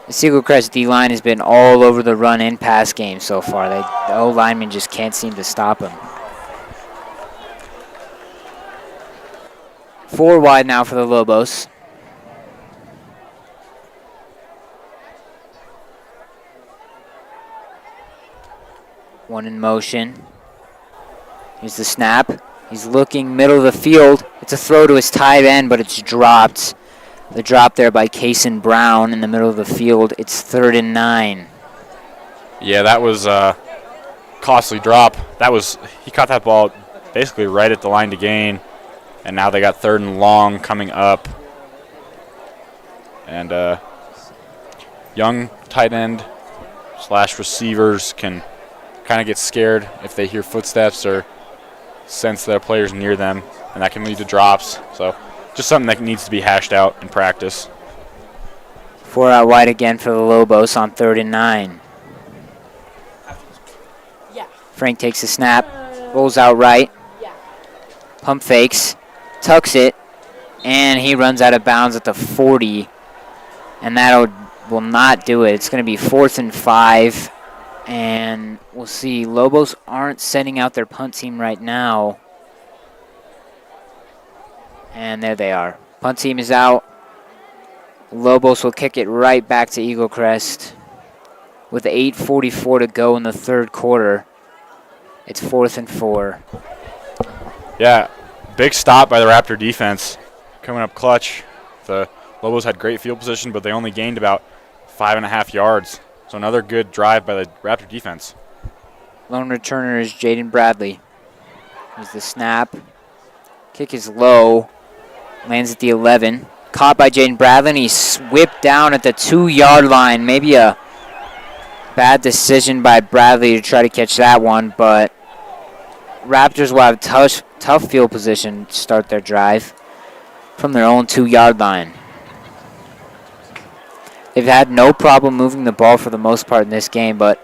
The Eagle Crest D-line has been all over the run and pass game so far. The O-linemen just can't seem to stop him. 4 wide now for the Lobos. One in motion. Here's the snap. He's looking middle of the field. It's a throw to his tight end, but it's dropped. The drop there by Kaysen Brown in the middle of the field. It's 3rd and 9. Yeah, that was a costly drop. He caught that ball basically right at the line to gain, and now they got 3rd and long coming up. And young tight end / receivers can kind of get scared if they hear footsteps or sense that a player's near them, and that can lead to drops. So just something that needs to be hashed out in practice. 4 out wide again for the Lobos on 3rd and 9. Frank takes a snap, rolls out right, pump fakes, tucks it, and he runs out of bounds at the 40, and that will not do it. It's going to be 4th and 5, and we'll see. Lobos aren't sending out their punt team right now. And there they are. Punt team is out. Lobos will kick it right back to Eagle Crest with 8:44 to go in the 3rd quarter. It's 4th and 4. Yeah, big stop by the Raptor defense. Coming up clutch. The Lobos had great field position, but they only gained about 5.5 yards. So another good drive by the Raptor defense. Lone returner is Jaden Bradley. Here's the snap. Kick is low. Lands at the 11. Caught by Jaden Bradley, and he's whipped down at the 2-yard line. Maybe a bad decision by Bradley to try to catch that one, but Raptors will have tough field position to start their drive from their own 2-yard line. They've had no problem moving the ball for the most part in this game, but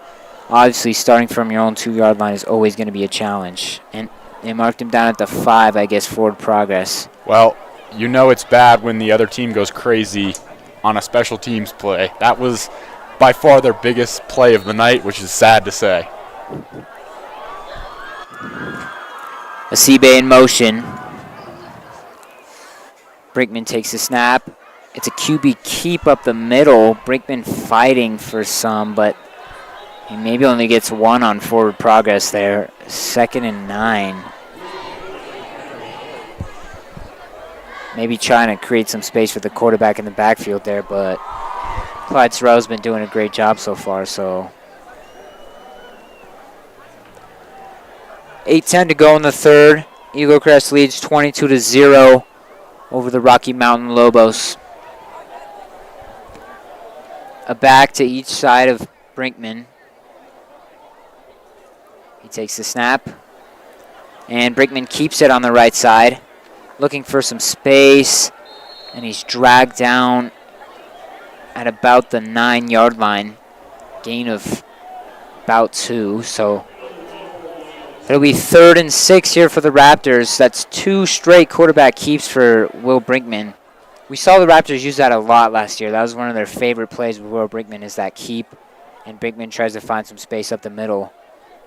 obviously starting from your own 2-yard line is always going to be a challenge. And they marked him down at the 5, I guess, forward progress. Well, you know it's bad when the other team goes crazy on a special teams play. That was by far their biggest play of the night, which is sad to say. Asibe in motion. Brinkman takes the snap. It's a QB keep up the middle. Brinkman fighting for some, but he maybe only gets 1 on forward progress there. 2nd and 9. Maybe trying to create some space for the quarterback in the backfield there, but Clyde Sorrell's been doing a great job so far, so 8:10 to go in the 3rd. Eagle Crest leads 22-0 over the Rocky Mountain Lobos. A back to each side of Brinkman. He takes the snap, and Brinkman keeps it on the right side, looking for some space, and he's dragged down at about the 9-yard line. Gain of about 2, so It'll be 3rd and 6 here for the Raptors. That's 2 straight quarterback keeps for Will Brinkman. We saw the Raptors use that a lot last year. That was one of their favorite plays with Will Brinkman, is that keep, and Brinkman tries to find some space up the middle.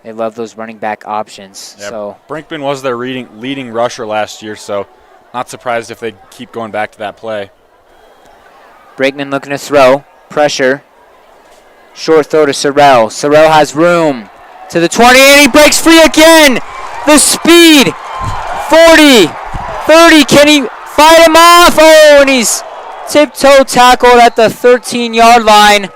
They love those running back options. Yeah, So Brinkman was their leading rusher last year, so not surprised if they keep going back to that play. Brinkman looking to throw. Pressure. Short throw to Sorrell. Sorrell has room to the 20, and he breaks free again. The speed. 40, 30. Can he fight him off? Oh, and he's tiptoe tackled at the 13-yard line.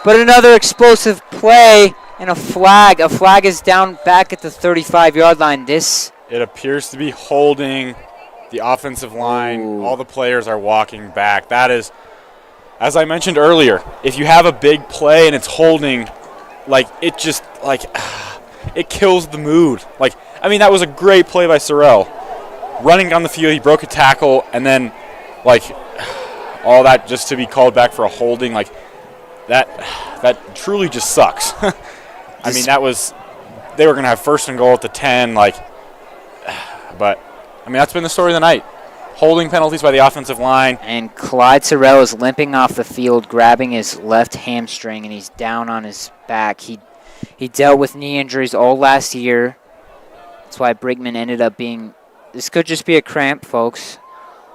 But another explosive play and a flag. A flag is down back at the 35-yard line. It appears to be holding the offensive line. Ooh. All the players are walking back. That is, as I mentioned earlier, if you have a big play and it's holding, it kills the mood. That was a great play by Sorrell. Running down the field, he broke a tackle, and then, all that just to be called back for a holding, that truly just sucks. They were going to have 1st and goal at the 10, but, that's been the story of the night. Holding penalties by the offensive line. And Clyde Sorrell is limping off the field, grabbing his left hamstring, and he's down on his back. He dealt with knee injuries all last year. That's why Brinkman ended up being... This could just be a cramp, folks.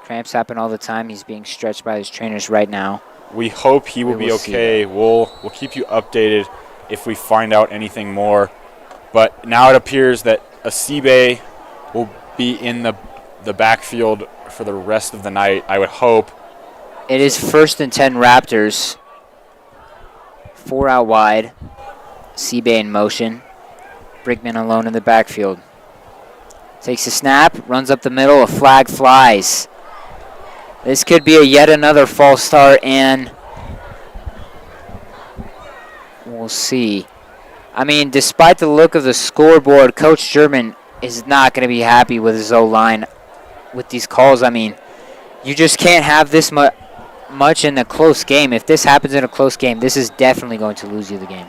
Cramps happen all the time. He's being stretched by his trainers right now. We hope he will be okay. We'll keep you updated if we find out anything more. But now it appears that Asibe will be in the backfield for the rest of the night, I would hope. It is 1st and 10 Raptors. 4 out wide. Asibe in motion. Brinkman alone in the backfield. Takes a snap, runs up the middle, a flag flies. This could be yet another false start, and we'll see. Despite the look of the scoreboard, Coach German is not going to be happy with his O-line with these calls. You just can't have this much in a close game. If this happens in a close game, this is definitely going to lose you the game.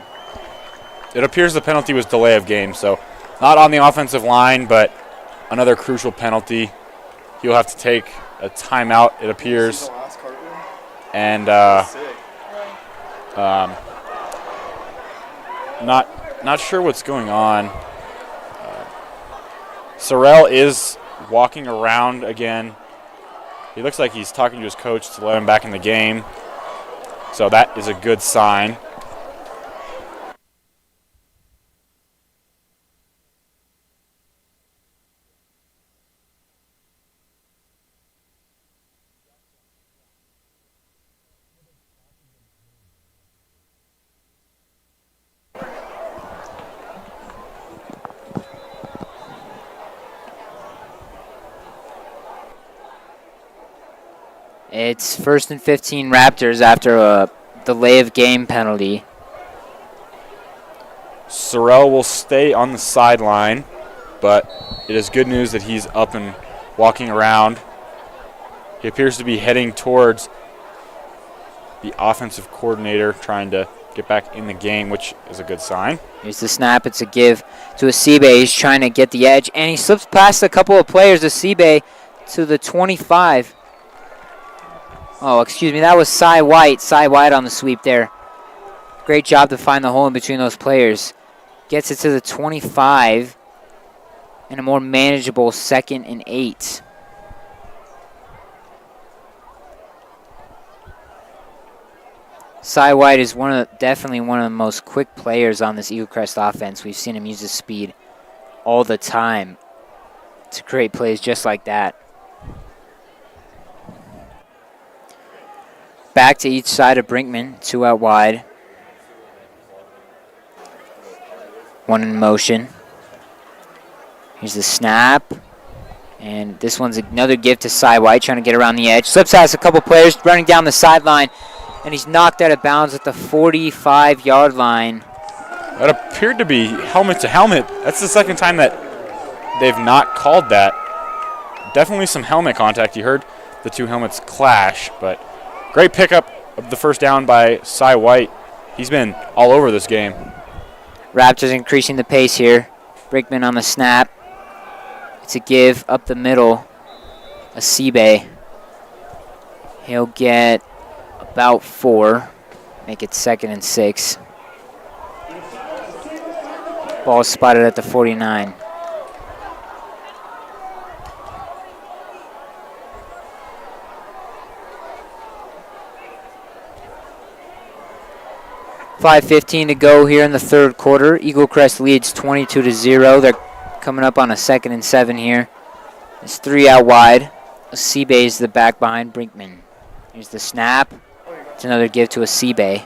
It appears the penalty was delay of game, so not on the offensive line, but another crucial penalty. He'll have to take a timeout, it appears. And not sure what's going on. Sorrell is walking around again. He looks like he's talking to his coach to let him back in the game. So that is a good sign. It's 1st and 15 Raptors after a delay of game penalty. Sorrell will stay on the sideline, but it is good news that he's up and walking around. He appears to be heading towards the offensive coordinator, trying to get back in the game, which is a good sign. Here's the snap. It's a give to Asibe. He's trying to get the edge, and he slips past a couple of players. Asibe to the 25. Oh, excuse me. That was Cy White. Cy White on the sweep there. Great job to find the hole in between those players. Gets it to the 25 and a more manageable 2nd and 8. Cy White is definitely one of the most quick players on this Eagle Crest offense. We've seen him use his speed all the time to create plays just like that. Back to each side of Brinkman, 2 out wide. 1 in motion. Here's the snap. And this one's another give to Cy White, trying to get around the edge. Slips past a couple players, running down the sideline. And he's knocked out of bounds at the 45-yard line. That appeared to be helmet to helmet. That's the second time that they've not called that. Definitely some helmet contact. You heard the two helmets clash, but great pickup of the first down by Cy White. He's been all over this game. Raptors increasing the pace here. Brinkman on the snap. It's a give up the middle. Asibe. He'll get about 4. Make it 2nd and 6. Ball spotted at the 49. .5:15 to go here in the third quarter. Eagle Crest leads 22-0. They're coming up on a 2nd and 7 here. It's 3 out wide. Asibe is the back behind Brinkman. Here's the snap. It's another give to Asibe.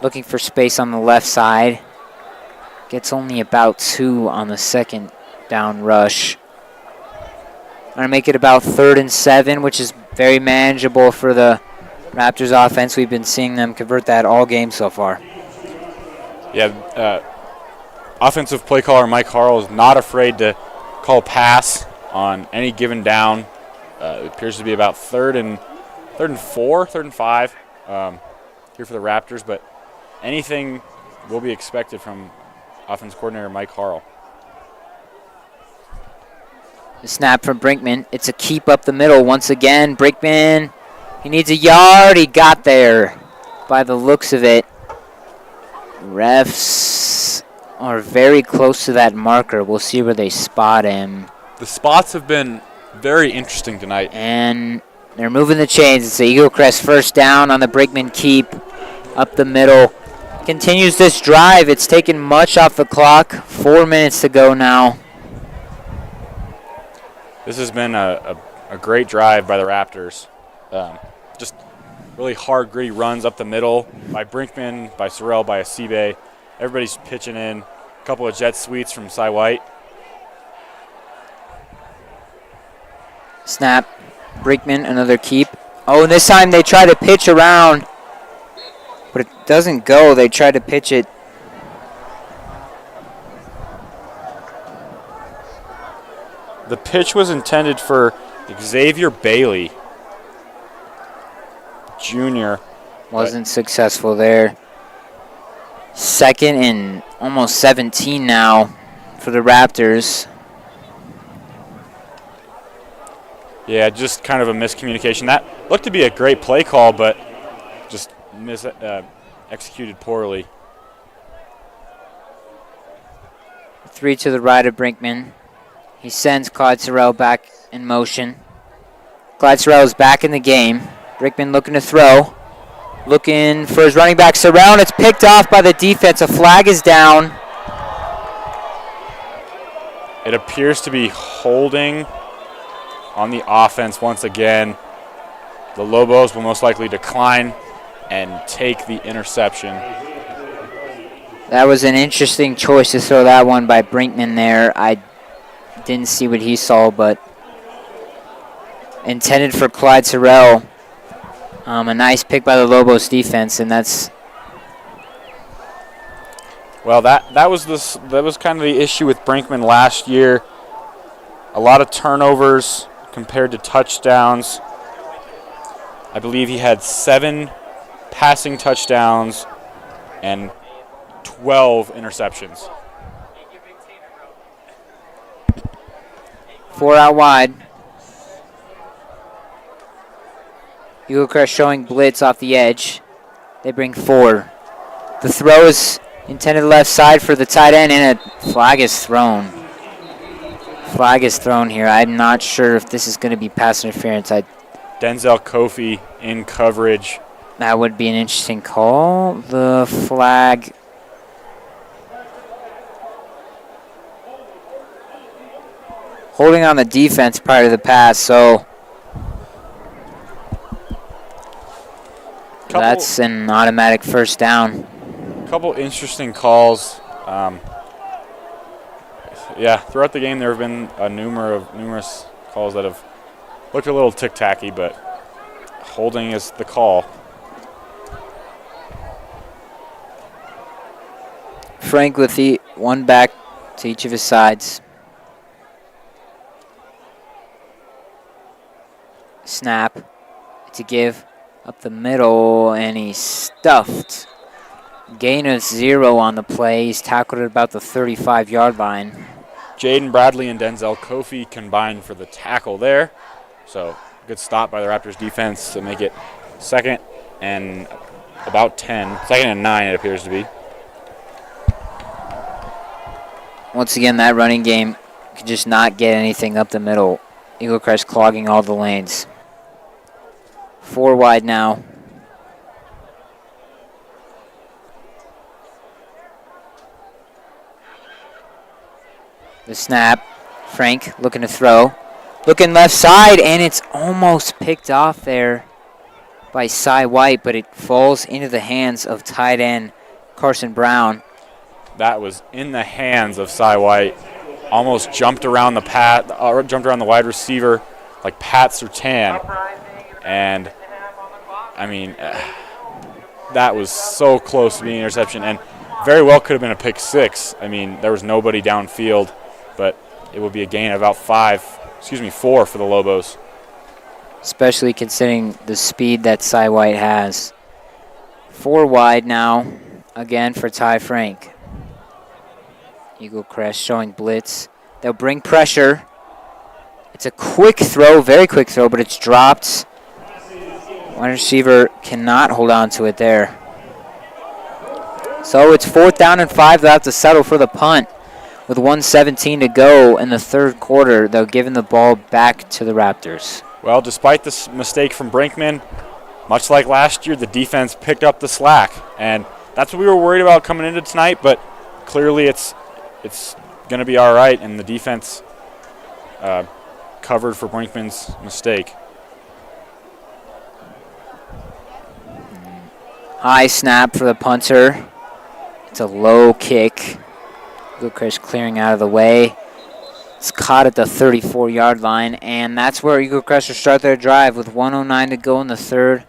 Looking for space on the left side. Gets only about 2 on the second down rush. Going to make it about 3rd and 7, which is very manageable for the Raptors offense. We've been seeing them convert that all game so far. Yeah, offensive play caller Mike Harrell is not afraid to call pass on any given down. It appears to be about 3rd and 4, 3rd and 5 here for the Raptors, but anything will be expected from offense coordinator Mike Harrell. The snap from Brinkman. It's a keep up the middle once again. Brinkman, he needs a yard. He got there by the looks of it. Refs are very close to that marker. We'll see where they spot him. The spots have been very interesting tonight. And they're moving the chains. It's the Eagle Crest first down on the Brinkman keep up the middle. Continues this drive. It's taken much off the clock. 4 minutes to go now. This has been a great drive by the Raptors. Just really hard, gritty runs up the middle by Brinkman, by Sorrell, by Asibe. Everybody's pitching in. A couple of jet sweeps from Cy White. Snap. Brinkman, another keep. Oh, and this time they try to pitch around, but it doesn't go. They try to pitch it. The pitch was intended for Xavier Bailey, Jr. Wasn't successful there. 2nd and almost 17 now for the Raptors. Yeah, just kind of a miscommunication. That looked to be a great play call, but just executed poorly. 3 to the right of Brinkman. He sends Clyde Sorrell back in motion. Clyde Sorrell is back in the game. Brinkman looking to throw. Looking for his running back, Sorrell, and it's picked off by the defense. A flag is down. It appears to be holding on the offense once again. The Lobos will most likely decline and take the interception. That was an interesting choice to throw that one by Brinkman there. I didn't see what he saw, but intended for Clyde Sorrell. A nice pick by the Lobos defense, and that's... Well, that was kind of the issue with Brinkman last year. A lot of turnovers compared to touchdowns. I believe he had 7 passing touchdowns and 12 interceptions. 4 out wide. Eagle Crest showing blitz off the edge. They bring 4. The throw is intended left side for the tight end, and a flag is thrown. Flag is thrown here. I'm not sure if this is going to be pass interference. Denzel Kofi in coverage. That would be an interesting call. The flag... holding on the defense prior to the pass, so... that's an automatic first down. Couple interesting calls. Yeah, throughout the game there have been numerous calls that have looked a little tick-tacky, but holding is the call. Frank with the one back to each of his sides. Snap. It's a give up the middle, and he's stuffed. Gain of 0 on the play. He's tackled at about the 35-yard line. Jaden Bradley and Denzel Kofi combined for the tackle there. So good stop by the Raptors defense to make it second and about 10. Second and 9 it appears to be. Once again, that running game could just not get anything up the middle. Eagle Crest clogging all the lanes. 4 wide now. The snap. Frank looking to throw. Looking left side, and it's almost picked off there by Cy White, but it falls into the hands of tight end Carson Brown. That was in the hands of Cy White. Almost jumped around the wide receiver like Pat Surtain. And, I mean, that was so close to being an interception, and very well could have been a pick six. I mean, there was nobody downfield, but it would be a gain of about 4 for the Lobos. Especially considering the speed that Cy White has. 4 wide now, again for Ty Frank. Eagle Crest showing blitz. They'll bring pressure. It's a quick throw, very quick throw, but it's dropped. Wide receiver cannot hold on to it there. So it's 4th down and 5. They'll have to settle for the punt. With 1:17 to go in the third quarter, they're giving the ball back to the Raptors. Well, despite this mistake from Brinkman, much like last year, the defense picked up the slack. And that's what we were worried about coming into tonight, but clearly it's going to be all right, and the defense covered for Brinkman's mistake. High snap for the punter. It's a low kick. Eagle clearing out of the way. It's caught at the 34-yard line, and that's where Eagle Crest will start their drive with 1:09 to go in the third.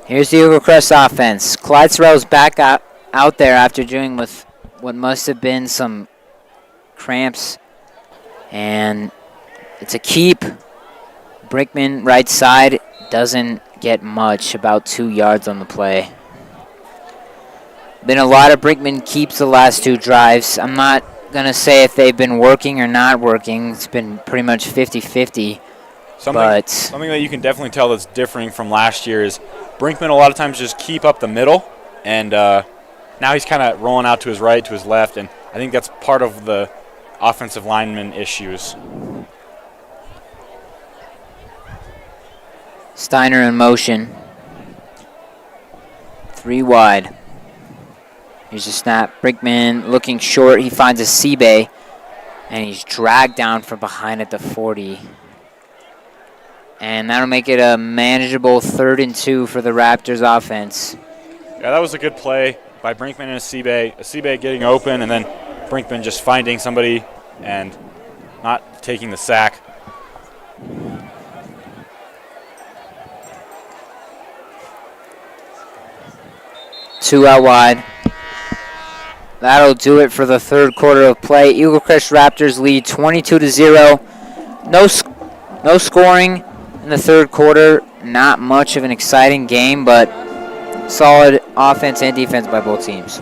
Here's the Eagle Crest offense. Clyde Sorrell's back out there after dealing with what must have been some cramps. And it's a keep. Brinkman right side doesn't get much, about 2 yards on the play. Been a lot of Brinkman keeps the last 2 drives. I'm not going to say if they've been working or not working. It's been pretty much 50-50. Something that you can definitely tell that's differing from last year is Brinkman a lot of times just keep up the middle, and now he's kind of rolling out to his right, to his left, and I think that's part of the offensive lineman issues. Steiner in motion. 3 wide. Here's a snap. Brinkman looking short. He finds a Seabay, and he's dragged down from behind at the 40. And that'll make it a manageable 3rd and 2 for the Raptors offense. Yeah, that was a good play by Brinkman and a Seabay getting open, and then Brinkman just finding somebody and not taking the sack. Two out wide. That'll do it for the third quarter of play. Eagle Crest Raptors lead 22-0. No scoring in the third quarter. Not much of an exciting game, but solid offense and defense by both teams.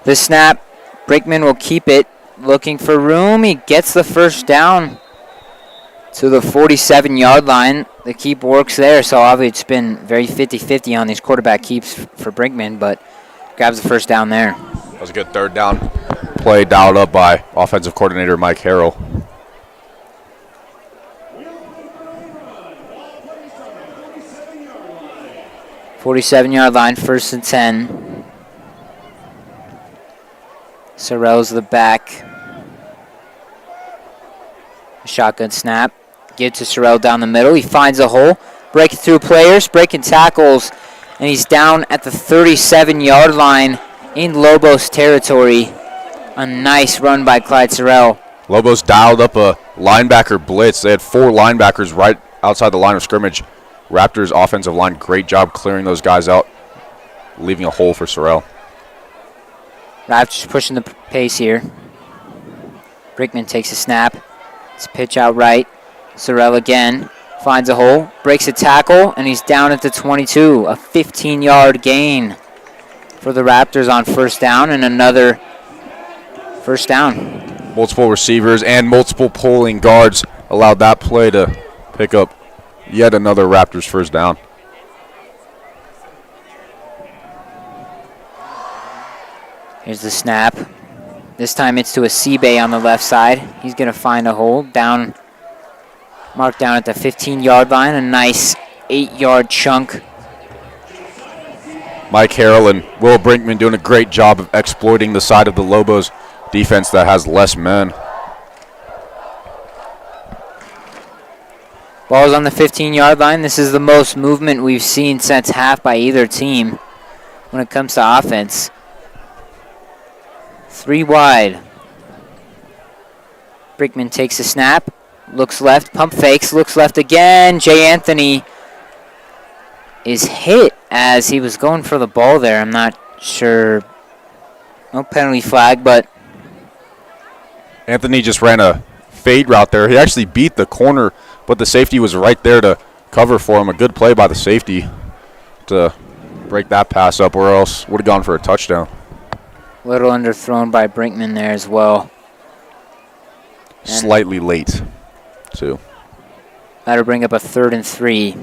The snap. Brinkman will keep it. Looking for room. He gets the first down to the 47-yard line. The keep works there, so obviously it's been very 50-50 on these quarterback keeps for Brinkman, but grabs the first down there. That was a good third down play dialed up by offensive coordinator Mike Harrell. "47-yard line, 1st and 10. Sorrell's the back. Shotgun snap. Give to Sorrell down the middle. He finds a hole. Breaking through players, breaking tackles, and he's down at the 37-yard line in Lobos territory. A nice run by Clyde Sorrell. Lobos dialed up a linebacker blitz. They had 4 linebackers right outside the line of scrimmage. Raptors offensive line, great job clearing those guys out, leaving a hole for Sorrell. Raptors pushing the pace here. Brinkman takes a snap. It's a pitch out right. Sorrell again finds a hole, breaks a tackle, and he's down at the 22. A 15-yard gain for the Raptors on first down, and another first down. Multiple receivers and multiple pulling guards allowed that play to pick up yet another Raptors first down. Here's the snap. This time it's to a Seabay on the left side. He's going to find a hole down, marked down at the 15-yard line. A nice 8-yard chunk. Mike Harrell and Will Brinkman doing a great job of exploiting the side of the Lobos defense that has less men. Ball's on the 15-yard line. This is the most movement we've seen since half by either team when it comes to offense. 3 wide. Brinkman takes a snap, looks left, pump fakes, looks left again. Jay Anthony is hit as he was going for the ball there. I'm not sure. No penalty flag, but Anthony just ran a fade route there. He actually beat the corner, but the safety was right there to cover for him. A good play by the safety to break that pass up, or else would have gone for a touchdown. little underthrown by Brinkman there as well. And slightly late, too. that'll bring up a 3rd and 3.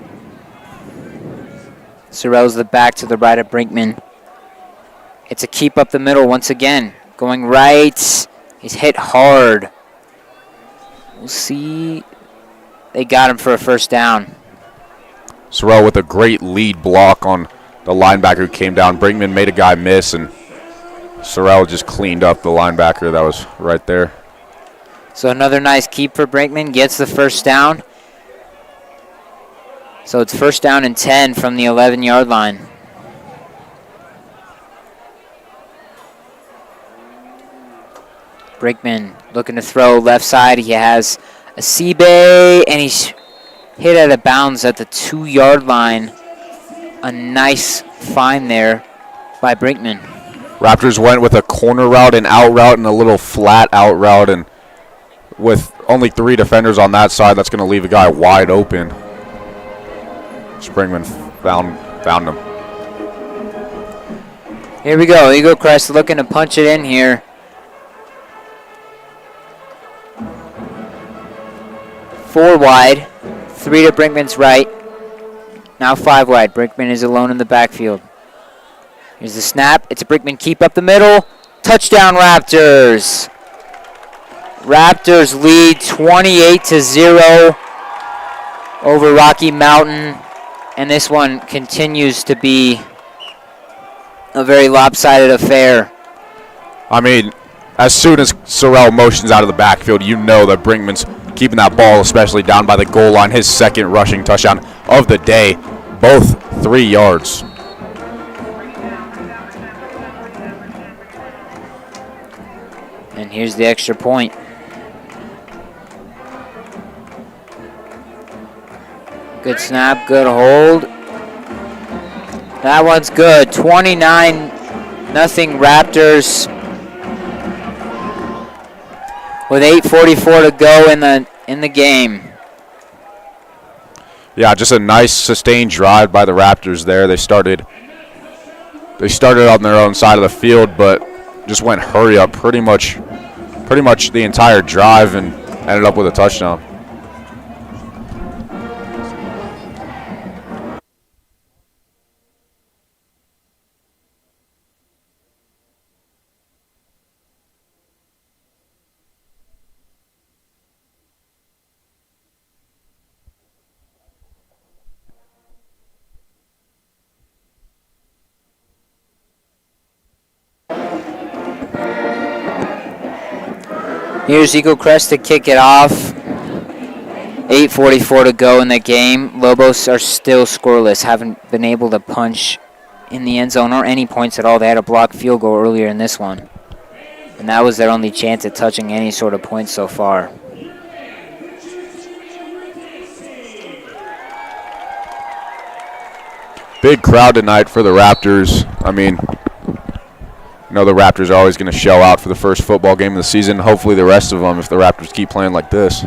Sorrell's the back to the right of Brinkman. It's a keep up the middle once again. Going right. He's hit hard. We'll see. They got him for a first down. Sorrell with a great lead block on the linebacker who came down. Brinkman made a guy miss, and Sorrell just cleaned up the linebacker that was right there. So another nice keep for Brinkman. Gets the first down. So it's first down and 10 from the 11-yard line. Brinkman looking to throw left side. He has a Seabay, and he's hit out of bounds at the 2-yard line. A nice find there by Brinkman. Raptors went with a corner route, an out route, and a little flat out route, and with only 3 defenders on that side, that's going to leave a guy wide open. Springman found him. Here we go. Eagle Crest looking to punch it in here. 4 wide. 3 to Brinkman's right. Now 5 wide. Brinkman is alone in the backfield. Here's the snap. It's a Brinkman keep up the middle. Touchdown Raptors. Raptors lead 28-0 over Rocky Mountain. And this one continues to be a very lopsided affair. I mean, as soon as Sorrell motions out of the backfield, you know that Brinkman's keeping that ball, especially down by the goal line. His 2nd rushing touchdown of the day, both 3 yards. And here's the extra point. Good snap, good hold. That one's good. 29-0 Raptors. With 8:44 to go in the game. Yeah, just a nice sustained drive by the Raptors there. They started on their own side of the field, but just went hurry up pretty much the entire drive and ended up with a touchdown. Here's Eagle Crest to kick it off. 8:44 to go in the game. Lobos are still scoreless. Haven't been able to punch in the end zone or any points at all. They had a blocked field goal earlier in this one. And that was their only chance at touching any sort of points so far. Big crowd tonight for the Raptors. I mean, you know the Raptors are always going to shell out for the first football game of the season. Hopefully the rest of them if the Raptors keep playing like this.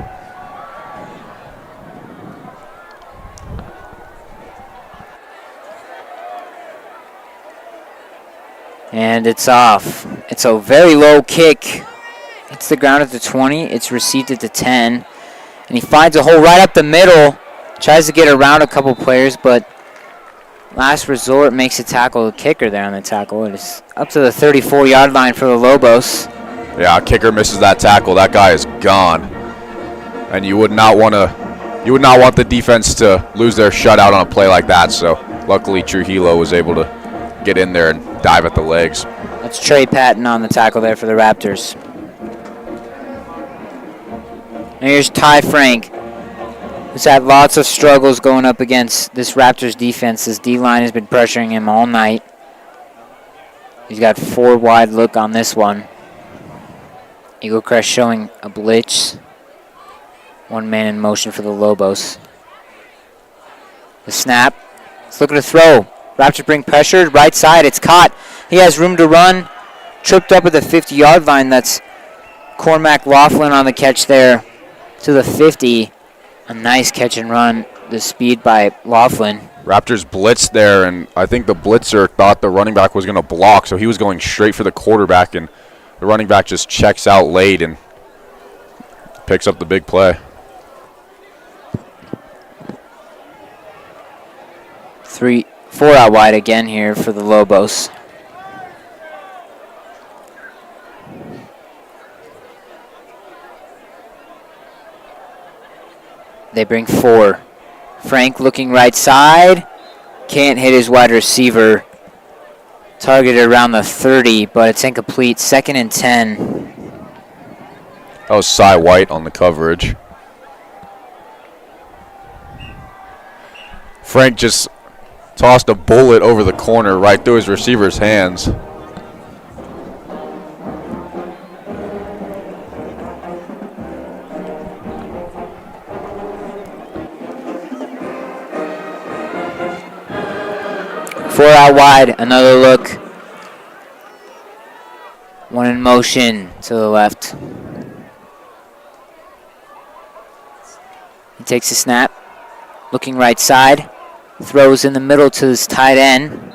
And it's off. It's a very low kick. Hits the ground at the 20. It's received at the 10. And he finds a hole right up the middle. Tries to get around a couple players, but last resort makes a tackle. The kicker there on the tackle. It is up to the 34-yard line for the Lobos. Yeah, kicker misses that tackle. That guy is gone. And you would not want the defense to lose their shutout on a play like that. So luckily Trujillo was able to get in there and dive at the legs. That's Trey Patton on the tackle there for the Raptors. And here's Ty Frank, who's had lots of struggles going up against this Raptors defense. This D-line has been pressuring him all night. He's got 4 wide look on this one. Eagle Crest showing a blitz. 1 man in motion for the Lobos. The snap. Let's look at the throw. Raptors bring pressure. Right side. It's caught. He has room to run. Tripped up at the 50-yard line. That's Cormac Laughlin on the catch there to the 50. A nice catch and run. The speed by Laughlin. Raptors blitzed there, and I think the blitzer thought the running back was going to block, so he was going straight for the quarterback, and the running back just checks out late and picks up the big play. 4 out wide again here for the Lobos. They bring 4. Frank looking right side. Can't hit his wide receiver. Targeted around the 30, but it's incomplete. 2nd and 10. That was Cy White on the coverage. Frank just tossed a bullet over the corner right through his receiver's hands. Four out wide, another look. 1 in motion to the left. He takes a snap, looking right side. Throws in the middle to his tight end.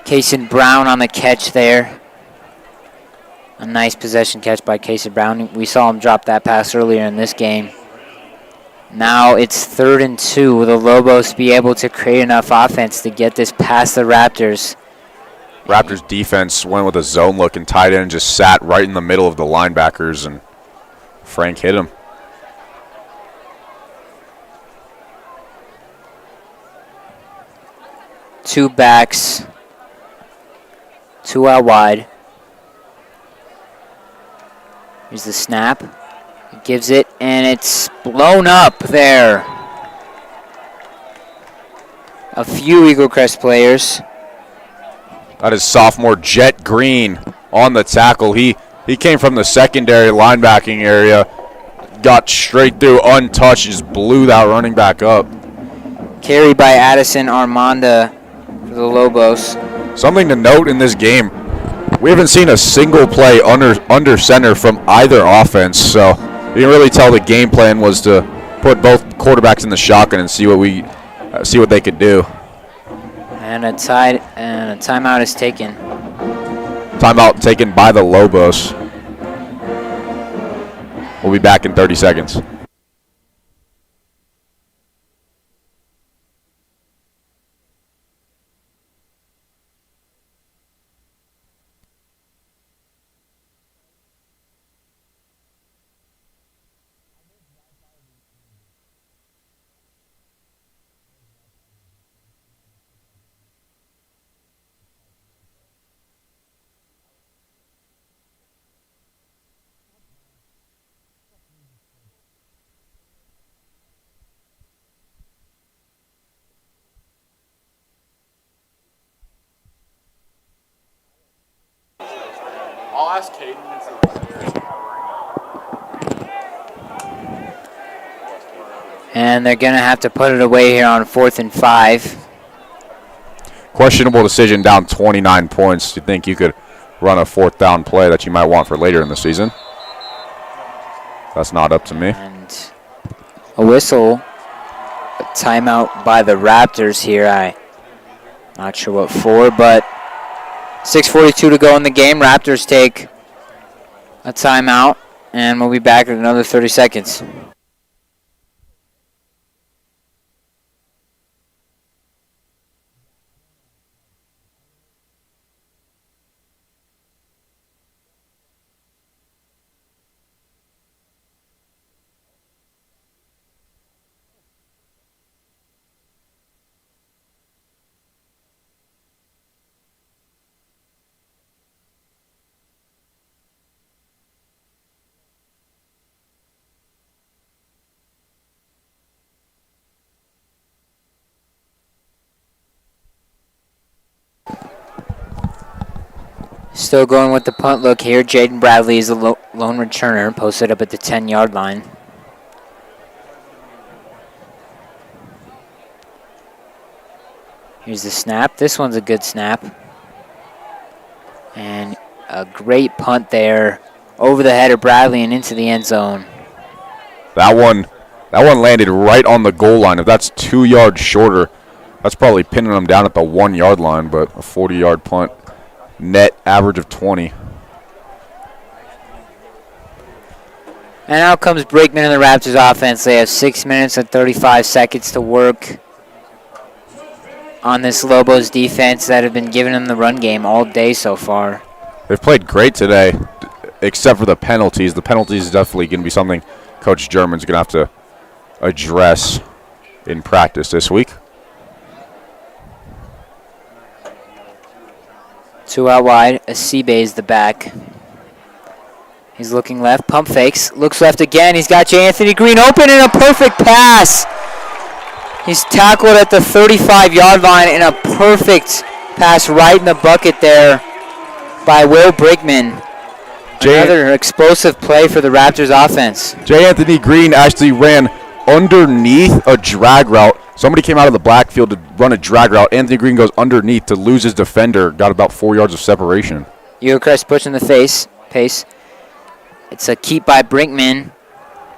Kason Brown on the catch there. A nice possession catch by Kason Brown. We saw him drop that pass earlier in this game. Now it's 3rd and 2. Will the Lobos be able to create enough offense to get this past the Raptors? Raptors defense went with a zone look, and tight end just sat right in the middle of the linebackers, and Frank hit him. Two backs, 2 out wide. Here's the snap. He gives it, and it's blown up there. A few Eagle Crest players. That is sophomore Jet Green on the tackle. He came from the secondary linebacking area, got straight through untouched, just blew that running back up. Carried by Addison Armanda for the Lobos. Something to note in this game, we haven't seen a single play under center from either offense, so you can really tell the game plan was to put both quarterbacks in the shotgun and see what they could do. And a timeout is taken. Timeout taken by the Lobos. We'll be back in 30 seconds. I'll ask Caden. And they're going to have to put it away here on 4th and 5. Questionable decision, down 29 points. Do you think you could run a 4th down play that you might want for later in the season? That's not up to me. And a whistle, a timeout by the Raptors here. I'm not sure what for, but 6:42 to go in the game. Raptors take a timeout, and we'll be back in another 30 seconds. Still going with the punt look here. Jaden Bradley is the lone returner, posted up at the 10-yard line. Here's the snap. This one's a good snap. And a great punt there over the head of Bradley and into the end zone. That one landed right on the goal line. If that's 2 yards shorter, that's probably pinning them down at the 1 yard line, but a 40-yard punt. Net average of 20. And out comes Brickman and the Raptors offense. They have 6 minutes and 35 seconds to work on this Lobos defense that have been giving them the run game all day so far. They've played great today, except for the penalties. The penalties is definitely going to be something Coach German's going to have to address in practice this week. 2 out wide. Asibe is the back. He's looking left. Pump fakes. Looks left again. He's got J. Anthony Green open and a perfect pass. He's tackled at the 35-yard line and a perfect pass right in the bucket there by Will Brickman. Another explosive play for the Raptors offense. J. Anthony Green actually ran underneath a drag route. Somebody came out of the backfield to run a drag route. Anthony Green goes underneath to lose his defender. Got about 4 yards of separation. Crest pushing the pace. It's a keep by Brinkman,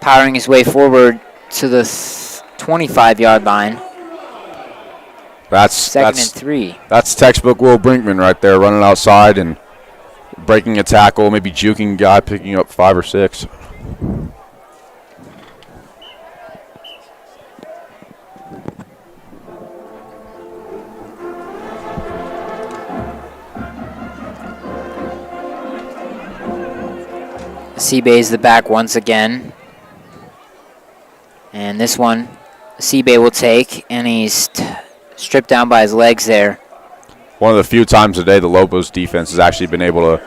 powering his way forward to the 25-yard line. That's second and 3. That's textbook Will Brinkman right there, running outside and breaking a tackle, maybe juking a guy, picking up 5 or 6. Seabay is the back once again. And this one, Seabay will take, and he's stripped down by his legs there. One of the few times today the Lobos defense has actually been able to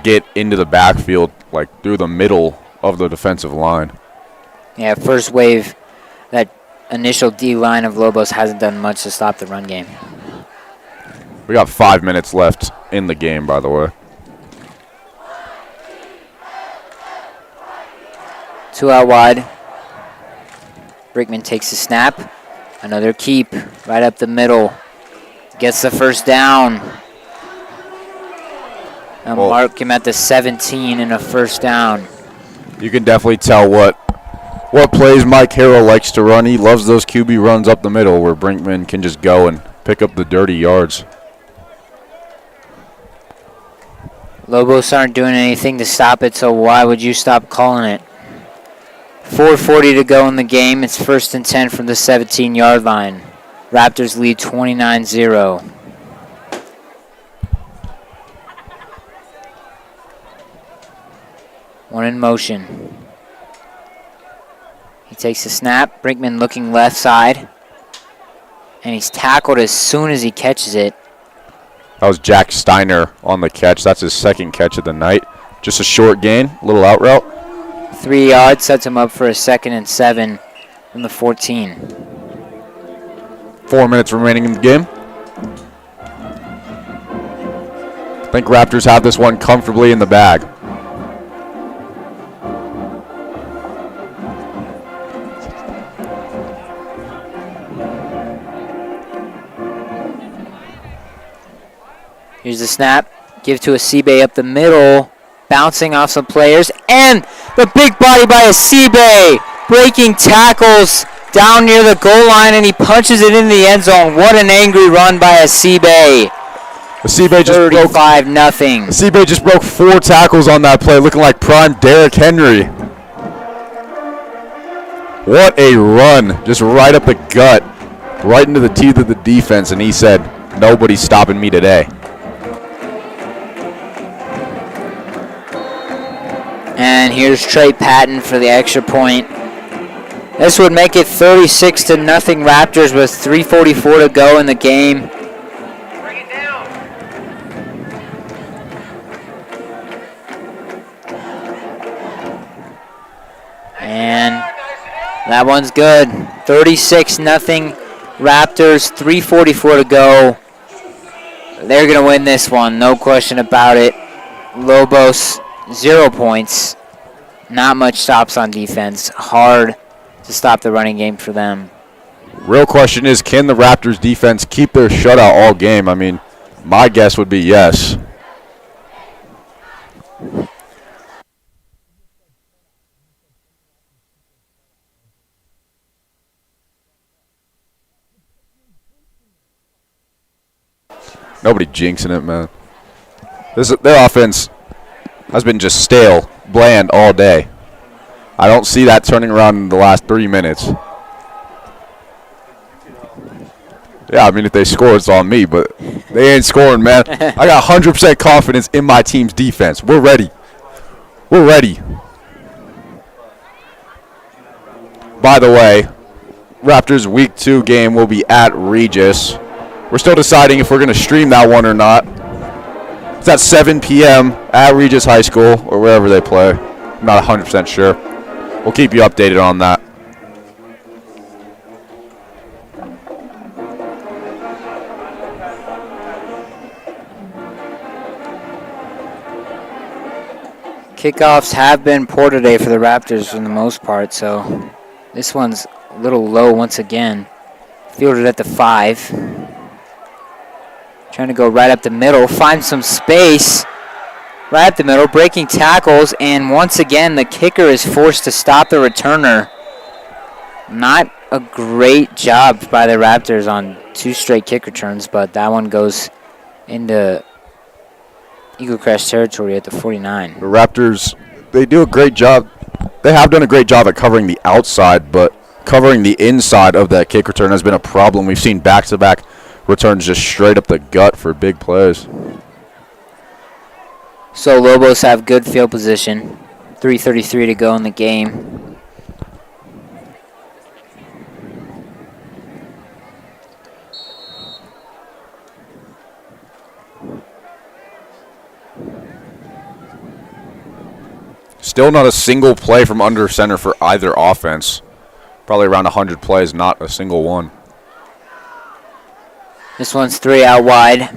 get into the backfield, like through the middle of the defensive line. Yeah, first wave, that initial D line of Lobos hasn't done much to stop the run game. We got 5 minutes left in the game, by the way. 2 out wide. Brickman takes the snap. Another keep right up the middle. Gets the first down. And mark him at the 17 and a first down. You can definitely tell what plays Mike Harrell likes to run. He loves those QB runs up the middle where Brinkman can just go and pick up the dirty yards. Lobos aren't doing anything to stop it, so why would you stop calling it? 4:40 to go in the game. It's 1st and 10 from the 17-yard line. Raptors lead 29-0. One in motion. He takes the snap. Brinkman looking left side. And he's tackled as soon as he catches it. That was Jack Steiner on the catch. That's his second catch of the night. Just a short gain, little out route. 3 yards sets him up for a 2nd and 7 from the 14. 4 minutes remaining in the game. I think Raptors have this one comfortably in the bag. Here's the snap. Give to Asibe up the middle. Bouncing off some players. And the big body by Asibe. Breaking tackles down near the goal line, and he punches it in the end zone. What an angry run by Asibe. Asibe just 35-0. Asibe just broke 4 tackles on that play, looking like prime Derrick Henry. What a run. Just right up the gut. Right into the teeth of the defense, and he said, nobody's stopping me today. And here's Trey Patton for the extra point. This would make it 36-0 Raptors with 3:44 to go in the game. Bring it down. And that one's good. 36-0 Raptors, 3:44 to go. They're going to win this one, no question about it. Lobos, 0 points. Not much stops on defense. Hard to stop the running game for them. Real question is, can the Raptors defense keep their shutout all game? I mean, my guess would be yes. Nobody jinxing it, man. Their offense has been just stale, bland all day. I don't see that turning around in the last 3 minutes. Yeah, I mean, if they score, it's on me, but they ain't scoring, man. I got 100% confidence in my team's defense. We're ready. We're ready. By the way, Raptors Week 2 game will be at Regis. We're still deciding if we're going to stream that one or not. It's at 7 p.m. at Regis High School or wherever they play. I'm not 100% sure. We'll keep you updated on that. Kickoffs have been poor today for the Raptors for the most part, so this one's a little low once again. Fielded at the 5. Trying to go right up the middle, find some space. Right up the middle, breaking tackles, and once again the kicker is forced to stop the returner. Not a great job by the Raptors on 2 straight kick returns, but that one goes into Eagle Crest territory at the 49. The Raptors, they do a great job. They have done a great job at covering the outside, but covering the inside of that kick return has been a problem. We've seen back-to-back returns just straight up the gut for big plays. So Lobos have good field position. 3:33 to go in the game. Still not a single play from under center for either offense. Probably around 100 plays, not a single one. This one's 3 out wide.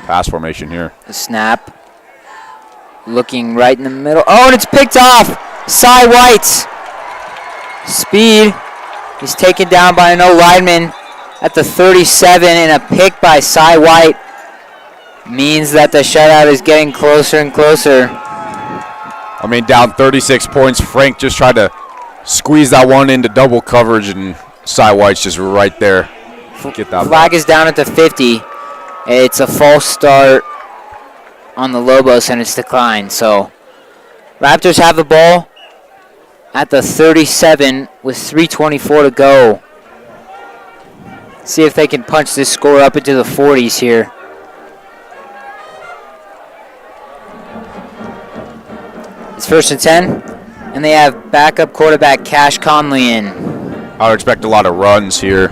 Pass formation here. The snap. Looking right in the middle. Oh, and it's picked off. Cy White. Speed. He's taken down by an O-lineman at the 37, and a pick by Cy White means that the shutout is getting closer and closer. I mean, down 36 points. Frank just tried to squeeze that one into double coverage, and Cy White's just right there. Get that flag is down at the 50. It's a false start on the Lobos, and it's declined. So Raptors have the ball at the 37 with 3:24 to go. See if they can punch this score up into the 40s here. It's 1st and 10, and they have backup quarterback Cash Conley in. I would expect a lot of runs here.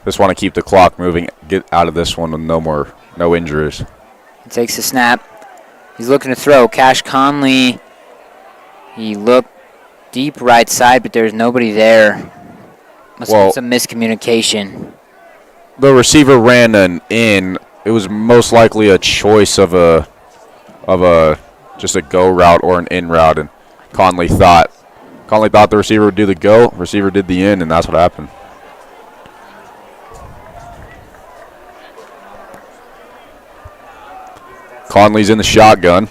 Just want to keep the clock moving, get out of this one with no injuries. He takes the snap. He's looking to throw. Cash Conley, he looked deep right side, but there's nobody there. Must have been some miscommunication. The receiver ran an in. It was most likely a choice of just a go route or an in route, and Conley thought the receiver would do the go. Receiver did the in, and that's what happened. Conley's in the shotgun.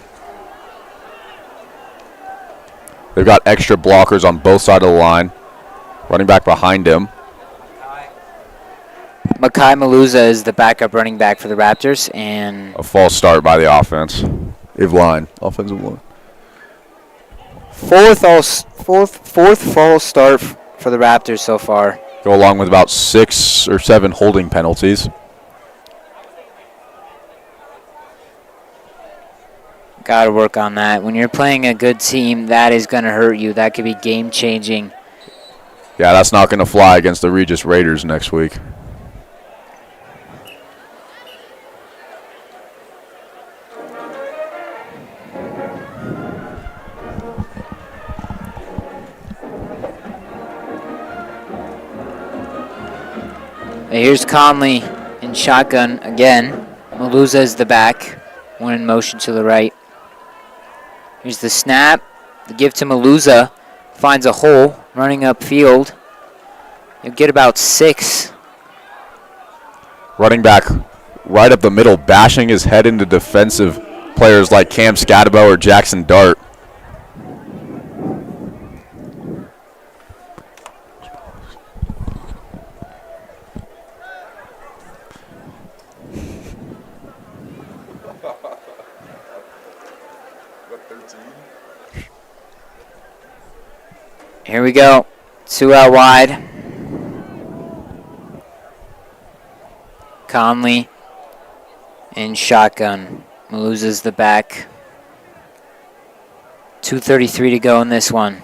They've got extra blockers on both sides of the line. Running back behind him. Makai Maluza is the backup running back for the Raptors, and A false start by the offensive line. fourth false start for the Raptors so far. Go along with about 6 or 7 holding penalties. Got to work on that. When you're playing a good team, that is going to hurt you. That could be game-changing. Yeah, that's not going to fly against the Regis Raiders next week. Here's Conley in shotgun again. Maluza is the back. One in motion to the right. Here's the snap. The give to Maluza. Finds a hole. Running upfield. You'll get about 6. Running back right up the middle, bashing his head into defensive players like Cam Scatabo or Jackson Dart. Here we go. 2 out wide. Conley in shotgun. Maluza's the back. 2:33 to go in this one.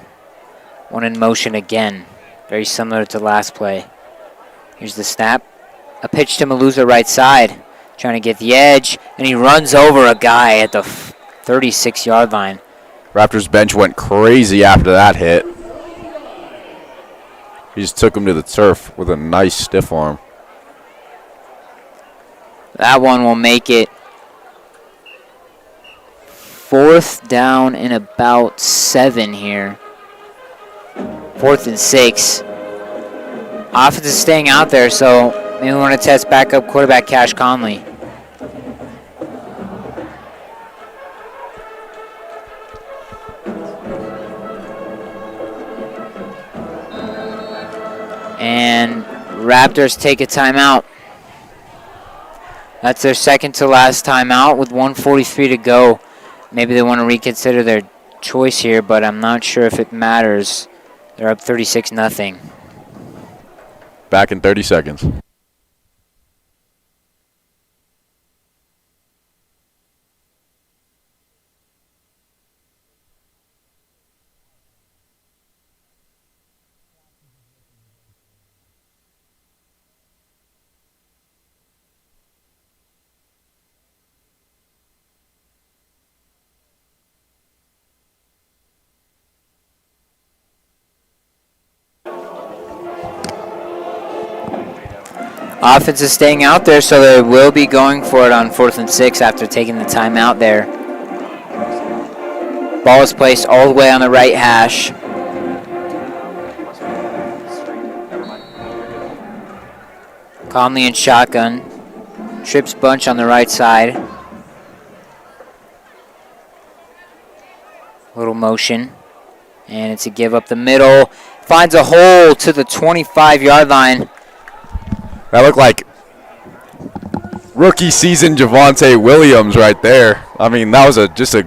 One in motion again. Very similar to last play. Here's the snap. A pitch to Maluza right side. Trying to get the edge. And he runs over a guy at the 36-yard line. Raptors bench went crazy after that hit. He just took him to the turf with a nice stiff arm. That one will make it 4th down and about 7 here. 4th and 6. Offense is staying out there, so maybe we want to test backup quarterback Cash Conley. And Raptors take a timeout. That's their second to last timeout with 1:43 to go. Maybe they want to reconsider their choice here, but I'm not sure if it matters. They're up 36-0. Back in 30 seconds. Offense is staying out there, so they will be going for it on 4th and 6 after taking the timeout there. Ball is placed all the way on the right hash. Conley in shotgun. Trips bunch on the right side. Little motion. And it's a give up the middle. Finds a hole to the 25-yard line. That looked like rookie season Javonte Williams right there. I mean, that was just a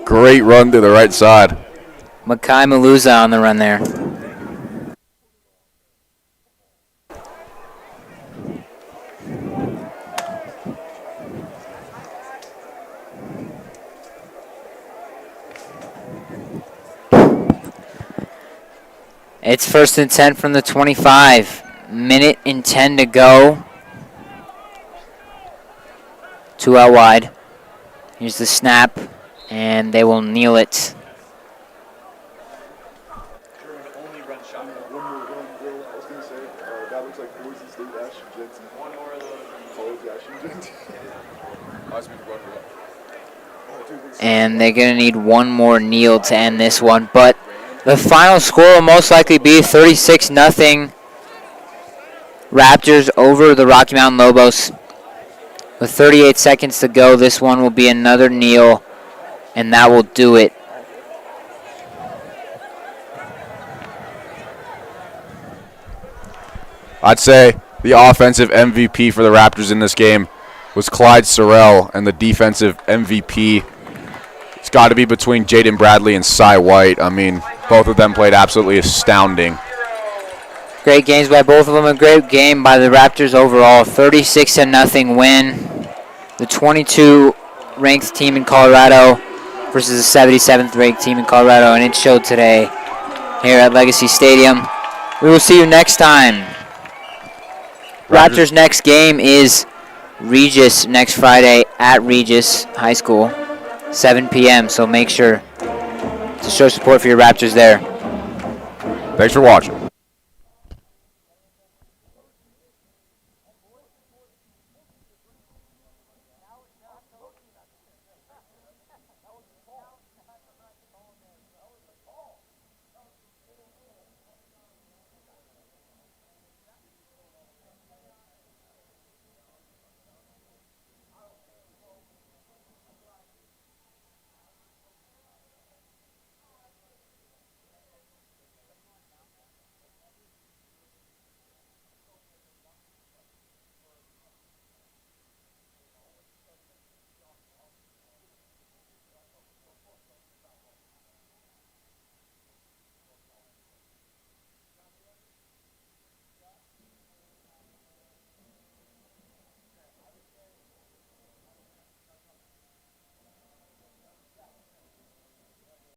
great run to the right side. Makai Maluza on the run there. It's 1st and 10 from the 25. Minute and 10 to go. 2 out wide. Here's the snap, and they will kneel it. And they're going to need one more kneel to end this one. But the final score will most likely be 36-0 Raptors over the Rocky Mountain Lobos. With 38 seconds to go, this one will be another kneel, and that will do it. I'd say the offensive MVP for the Raptors in this game was Clyde Sorrell, and the defensive MVP, it's got to be between Jaden Bradley and Cy White. I mean, both of them played absolutely astounding. Great games by both of them. A great game by the Raptors overall. 36-0 win. The 22 ranked team in Colorado versus the 77th ranked team in Colorado, and it showed today here at Legacy Stadium. We will see you next time. Raptors' next game is Regis next Friday at Regis High School, 7 p.m. So make sure to show support for your Raptors there. Thanks for watching.